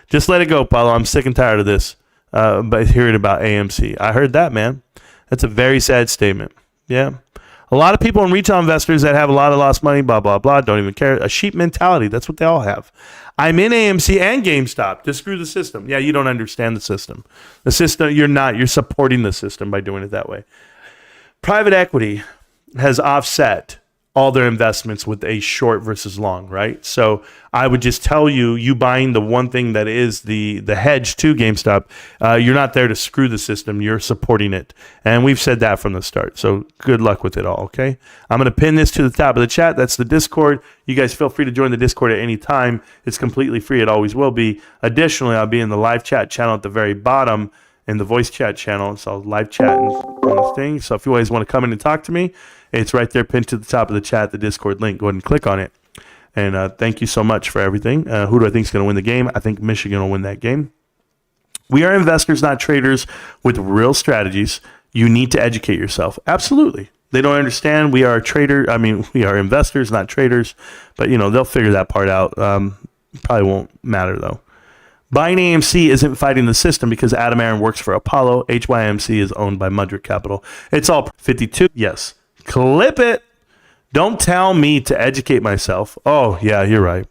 Just let it go, Paulo. I'm sick and tired of this. But hearing about AMC. I heard that, man. That's a very sad statement. Yeah. A lot of people and retail investors that have a lot of lost money, blah, blah, blah, don't even care. A sheep mentality. That's what they all have. I'm in AMC and GameStop to screw the system. Yeah, you don't understand the system. The system, you're not. You're supporting the system by doing it that way. Private equity has offset all their investments with a short versus long, right? So I would just tell you buying the one thing that is the hedge to GameStop, you're not there to screw the system, you're supporting it. And we've said that from the start. So good luck with it all, okay? I'm going to pin this to the top of the chat. That's the Discord. You guys feel free to join the Discord at any time. It's completely free. It always will be. Additionally, I'll be in the live chat channel at the very bottom in the voice chat channel. It's all live chat and on the thing. So if you guys want to come in and talk to me, it's right there pinned to the top of the chat, the Discord link. Go ahead and click on it. And thank you so much for everything. Who do I think is going to win the game? I think Michigan will win that game. We are investors, not traders, with real strategies. You need to educate yourself. Absolutely. They don't understand. We are we are investors, not traders. But, they'll figure that part out. Probably won't matter, though. Buying AMC isn't fighting the system because Adam Aron works for Apollo. HYMC is owned by Mudrick Capital. It's all 52. Yes. Clip it. Don't tell me to educate myself. Oh, yeah, you're right.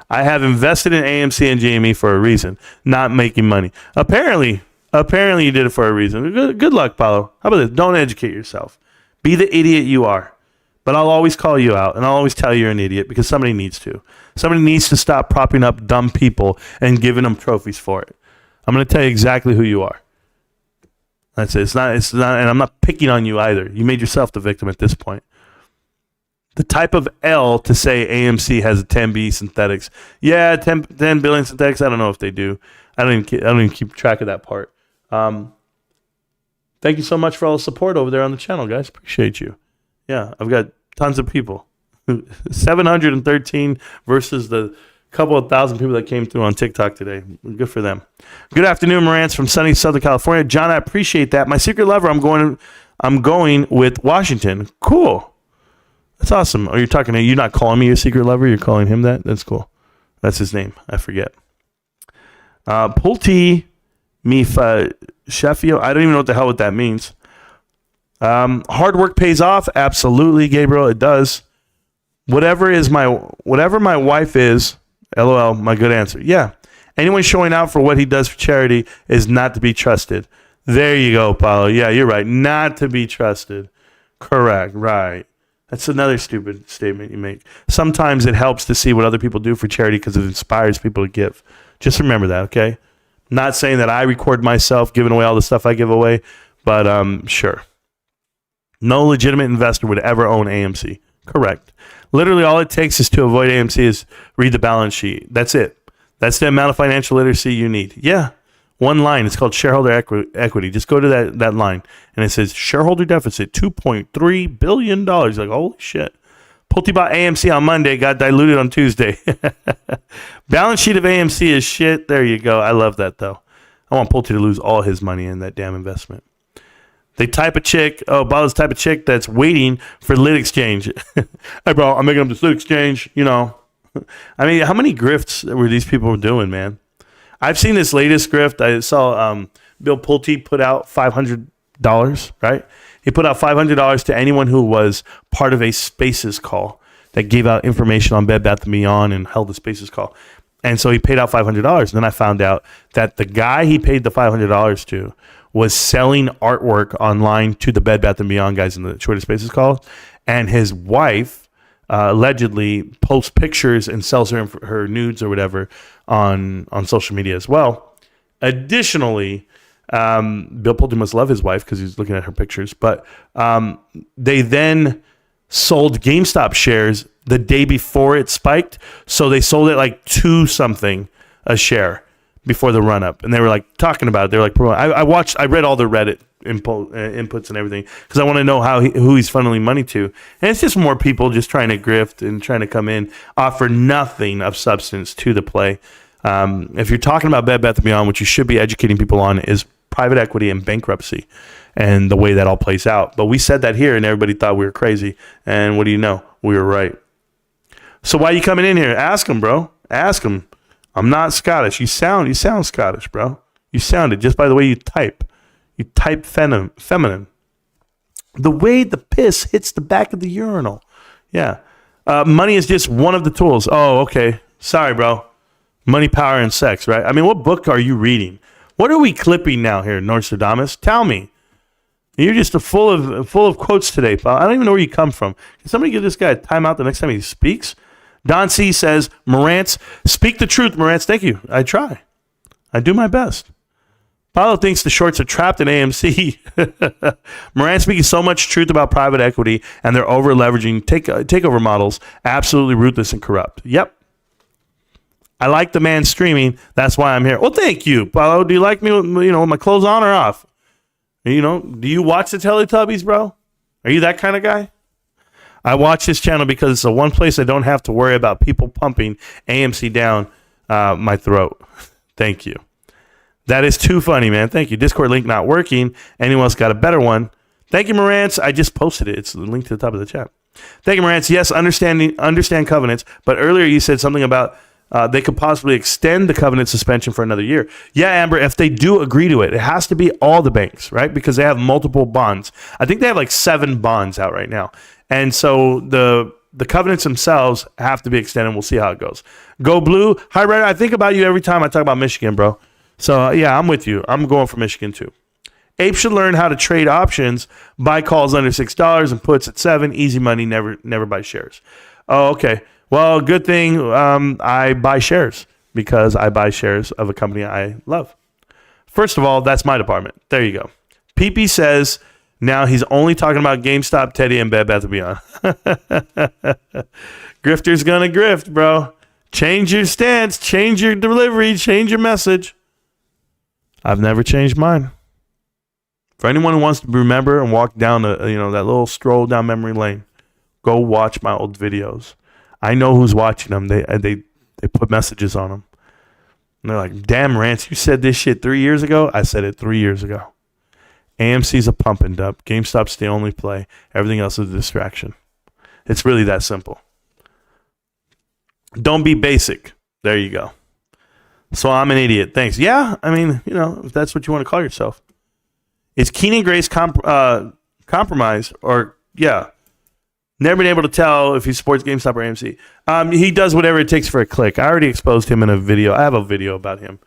I have invested in AMC and GME for a reason, not making money. Apparently you did it for a reason. Good luck, Paulo. How about this? Don't educate yourself. Be the idiot you are. But I'll always call you out, and I'll always tell you you're an idiot because somebody needs to. Somebody needs to stop propping up dumb people and giving them trophies for it. I'm going to tell you exactly who you are. That's it. It's not, and I'm not picking on you either. You made yourself the victim at this point. The type of L to say AMC has a 10B synthetics. Yeah, 10 billion synthetics. I don't know if they do. I don't even keep track of that part. Thank you so much for all the support over there on the channel, guys. Appreciate you. Yeah, I've got tons of people. 713 versus the couple of thousand people that came through on TikTok today. Good for them. Good afternoon, Marantz from sunny Southern California. John, I appreciate that. My secret lover, I'm going with Washington. Cool. That's awesome. Oh, you're not calling me your secret lover, you're calling him that? That's cool. That's his name. I forget. Pulti Mifa Sheffield. I don't even know what the hell that means. Hard work pays off. Absolutely, Gabriel. It does. Whatever my wife is, LOL, my good answer. Yeah. Anyone showing out for what he does for charity is not to be trusted. There you go, Paulo. Yeah, you're right. Not to be trusted. Correct. Right. That's another stupid statement you make. Sometimes it helps to see what other people do for charity because it inspires people to give. Just remember that, okay? Not saying that I record myself giving away all the stuff I give away, but sure. No legitimate investor would ever own AMC. Correct. Literally, all it takes is to avoid AMC is read the balance sheet. That's it. That's the amount of financial literacy you need. Yeah. One line. It's called shareholder equity. Just go to that line, and it says shareholder deficit $2.3 billion. You're like, holy shit. Pulte bought AMC on Monday, got diluted on Tuesday. Balance sheet of AMC is shit. There you go. I love that, though. I want Pulte to lose all his money in that damn investment. They type a chick. Oh, Bala's type of chick that's waiting for lit exchange. Hey, bro, I'm making up this lit exchange. You know, I mean, how many grifts were these people doing, man? I've seen this latest grift. I saw Bill Pulte put out $500, right? He put out $500 to anyone who was part of a Spaces call that gave out information on Bed Bath & Beyond and held a Spaces call. And so he paid out $500. And then I found out that the guy he paid the $500 to was selling artwork online to the Bed Bath & Beyond guys in the Shorter Spaces call. And his wife allegedly posts pictures and sells her nudes or whatever on social media as well. Additionally, Bill Pulte must love his wife because he's looking at her pictures. But they then sold GameStop shares the day before it spiked. So they sold it like $2 something a share before the run up. And they were like talking about it. They were like, I read all the Reddit inputs and everything because I want to know who he's funneling money to. And it's just more people just trying to grift and trying to come in, offer nothing of substance to the play. If you're talking about Bed Bath & Beyond, what you should be educating people on is private equity and bankruptcy and the way that all plays out. But we said that here and everybody thought we were crazy. And what do you know? We were right. So why are you coming in here? Ask him, bro. Ask him. I'm not Scottish. You sound Scottish, bro. You sound it just by the way you type. You type feminine. The way the piss hits the back of the urinal. Yeah. Money is just one of the tools. Oh, okay. Sorry, bro. Money, power, and sex, right? I mean, what book are you reading? What are we clipping now here, Nostradamus? Tell me. You're just full of quotes today, pal. I don't even know where you come from. Can somebody give this guy a timeout the next time he speaks? Don C says, Marantz, speak the truth, Marantz. Thank you. I try. I do my best. Paulo thinks the shorts are trapped in AMC. Marantz speaking so much truth about private equity and their over-leveraging takeover models. Absolutely ruthless and corrupt. Yep. I like the man streaming. That's why I'm here. Well, thank you, Paulo. Do you like me with my clothes on or off? Do you watch the Teletubbies, bro? Are you that kind of guy? I watch this channel because it's the one place I don't have to worry about people pumping AMC down my throat. Thank you. That is too funny, man. Thank you. Discord link not working. Anyone else got a better one? Thank you, Marantz. I just posted it. It's the link to the top of the chat. Thank you, Marantz. Yes, understand covenants. But earlier you said something about they could possibly extend the covenant suspension for another year. Yeah, Amber, if they do agree to it, it has to be all the banks, right? Because they have multiple bonds. I think they have like 7 bonds out right now. And so the covenants themselves have to be extended. We'll see how it goes. Go Blue. Hi, Red. I think about you every time I talk about Michigan, bro. So, yeah, I'm with you. I'm going for Michigan, too. Ape should learn how to trade options, buy calls under $6 and puts at $7. Easy money, never buy shares. Oh, okay. Well, good thing I buy shares because I buy shares of a company I love. First of all, that's my department. There you go. PP says now he's only talking about GameStop, Teddy, and Bed Bath & Beyond. Grifter's going to grift, bro. Change your stance, change your delivery, change your message. I've never changed mine. For anyone who wants to remember and walk down that little stroll down memory lane, go watch my old videos. I know who's watching them. They put messages on them. And they're like, damn, Rance, you said this shit 3 years ago? I said it 3 years ago. AMC's a pump and dump. GameStop's the only play. Everything else is a distraction. It's really that simple. Don't be basic. There you go. So I'm an idiot. Thanks. Yeah, I mean, if that's what you want to call yourself. Is Keenan Grace compromised or, yeah. Never been able to tell if he supports GameStop or AMC. He does whatever it takes for a click. I already exposed him in a video. I have a video about him.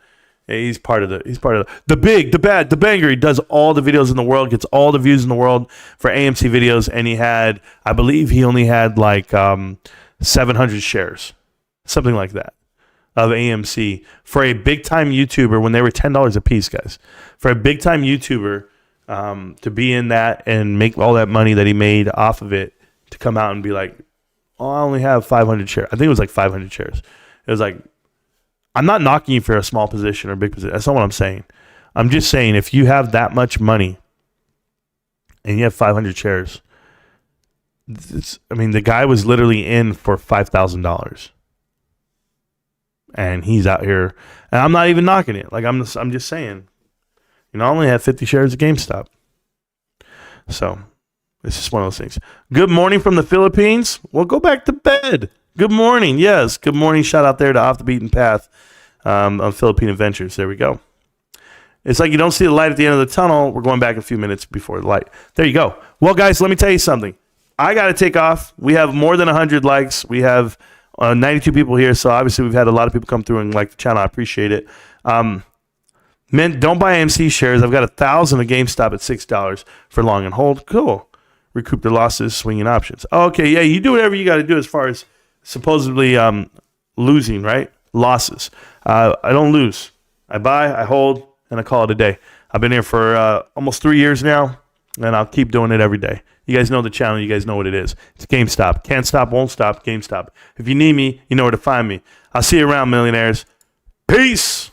He's part of the big, the bad, the banger. He does all the videos in the world, gets all the views in the world for AMC videos, and I believe he only had like 700 shares, something like that, of AMC for a big time YouTuber when they were $10 a piece, guys. For a big time YouTuber to be in that and make all that money that he made off of it, to come out and be like, I only have 500 shares. I think it was like 500 shares. It was like, I'm not knocking you for a small position or big position. That's not what I'm saying. I'm just saying if you have that much money and you have 500 shares, the guy was literally in for $5,000. And he's out here. And I'm not even knocking it. Like, I'm just saying, I only have 50 shares of GameStop. So, it's just one of those things. Good morning from the Philippines. Well, go back to bed. Good morning. Yes, good morning. Shout out there to Off the Beaten Path on Philippine Adventures. There we go. It's like you don't see the light at the end of the tunnel. We're going back a few minutes before the light. There you go. Well, guys, let me tell you something. I got to take off. We have more than 100 likes. We have 92 people here, so obviously we've had a lot of people come through and like the channel. I appreciate it. Men, don't buy AMC shares. I've got 1,000 of GameStop at $6 for long and hold. Cool. Recoup their losses, swinging options. Okay, yeah, you do whatever you got to do as far as supposedly losing, right? Losses. I don't lose. I buy, I hold, and I call it a day. I've been here for almost 3 years now, and I'll keep doing it every day. You guys know the channel. You guys know what it is. It's GameStop. Can't stop, won't stop, GameStop. If you need me, you know where to find me. I'll see you around, millionaires. Peace.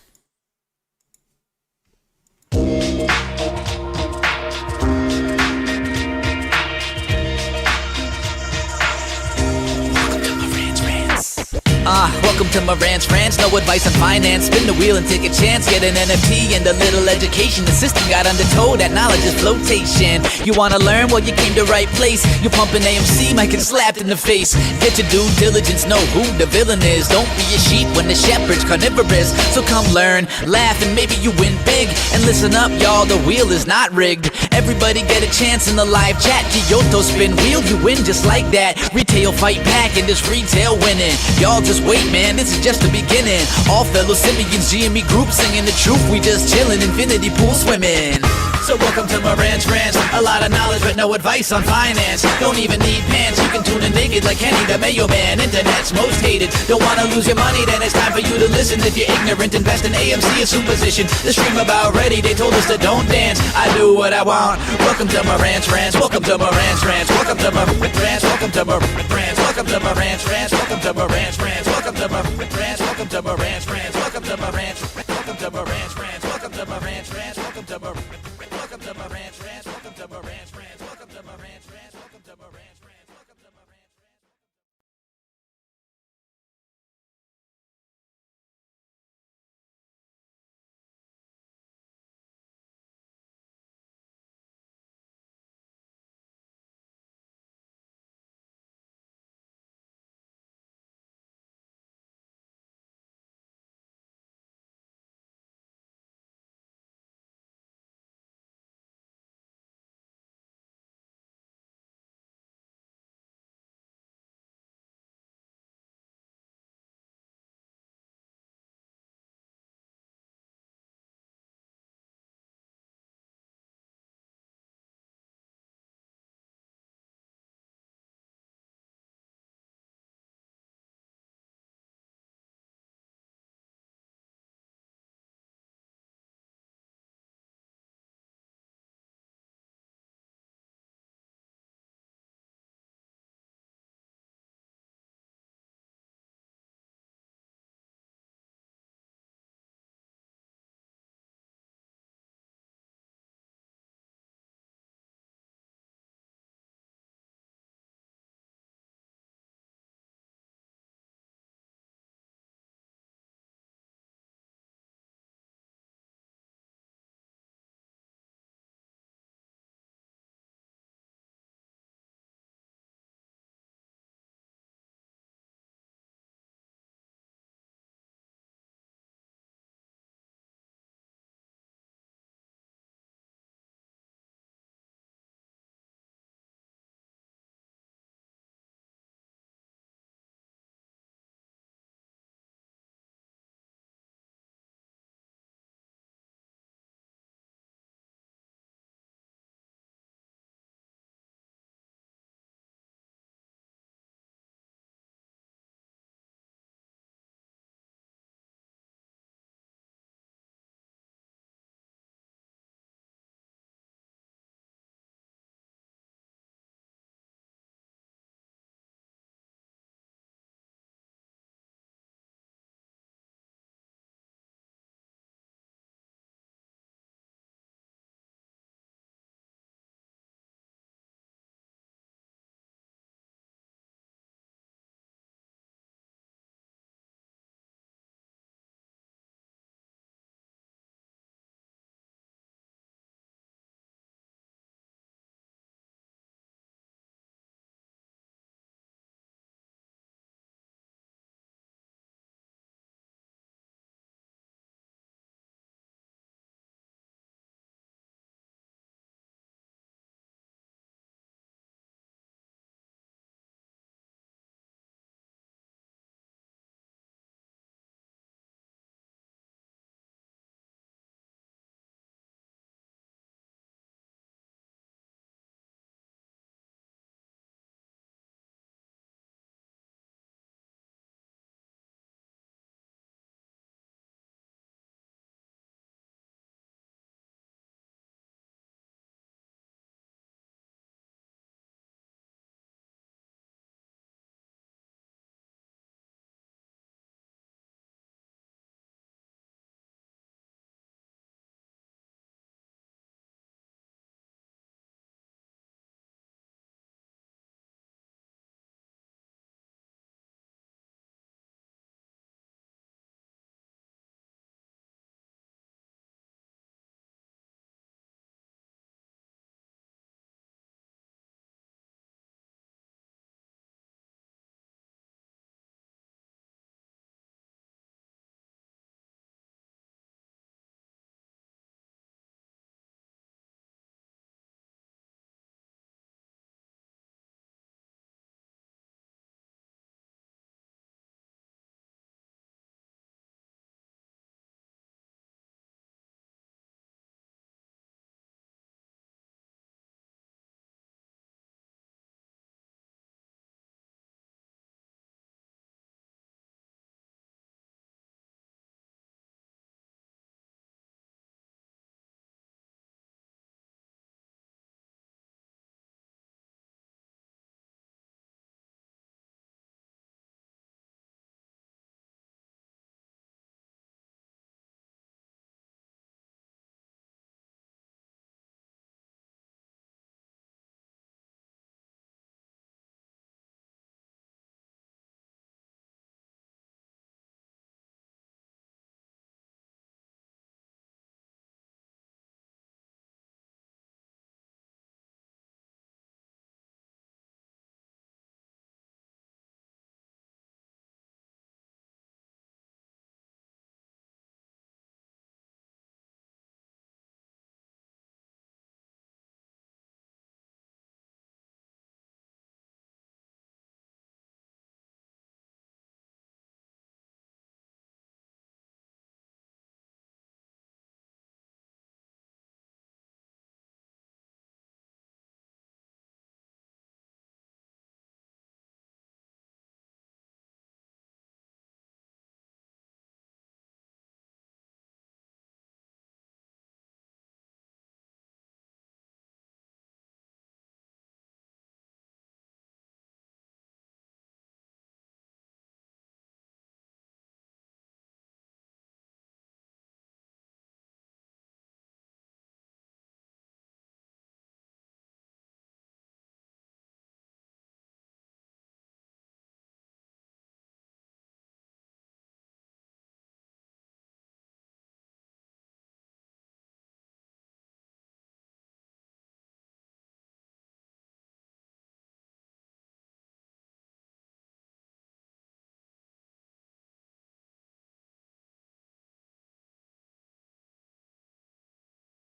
Welcome to Marantz Rantz, no advice on finance. Spin the wheel and take a chance. Get an NFT and a little education. The system got undertow, that knowledge is flotation. You wanna learn? Well, you came to right place. You're pumping AMC, might get slapped in the face. Get your due diligence, know who the villain is. Don't be a sheep when the shepherd's carnivorous. So come learn, laugh, and maybe you win big. And listen up, y'all, the wheel is not rigged. Everybody get a chance in the live chat. Kyoto spin wheel, you win just like that. Retail fight back and this retail winning. Y'all just wait, man, this is just the beginning. All fellow simians, GME group singing the truth. We just chillin', infinity pool swimming. So welcome to Marantz Rantz. A lot of knowledge but no advice on finance. Don't even need pants, you can tune in naked like Kenny the Mayo Man. Internet's most hated. Don't wanna lose your money, then it's time for you to listen. If you're ignorant, invest in AMC, a superstition. The stream about ready, they told us to don't dance. I do what I want. Welcome to Marantz Rantz. Welcome to Marantz Rantz. Welcome to Marantz Rantz. Welcome to Marantz Rantz. Welcome to Marantz Rantz. Welcome to Marantz Rantz.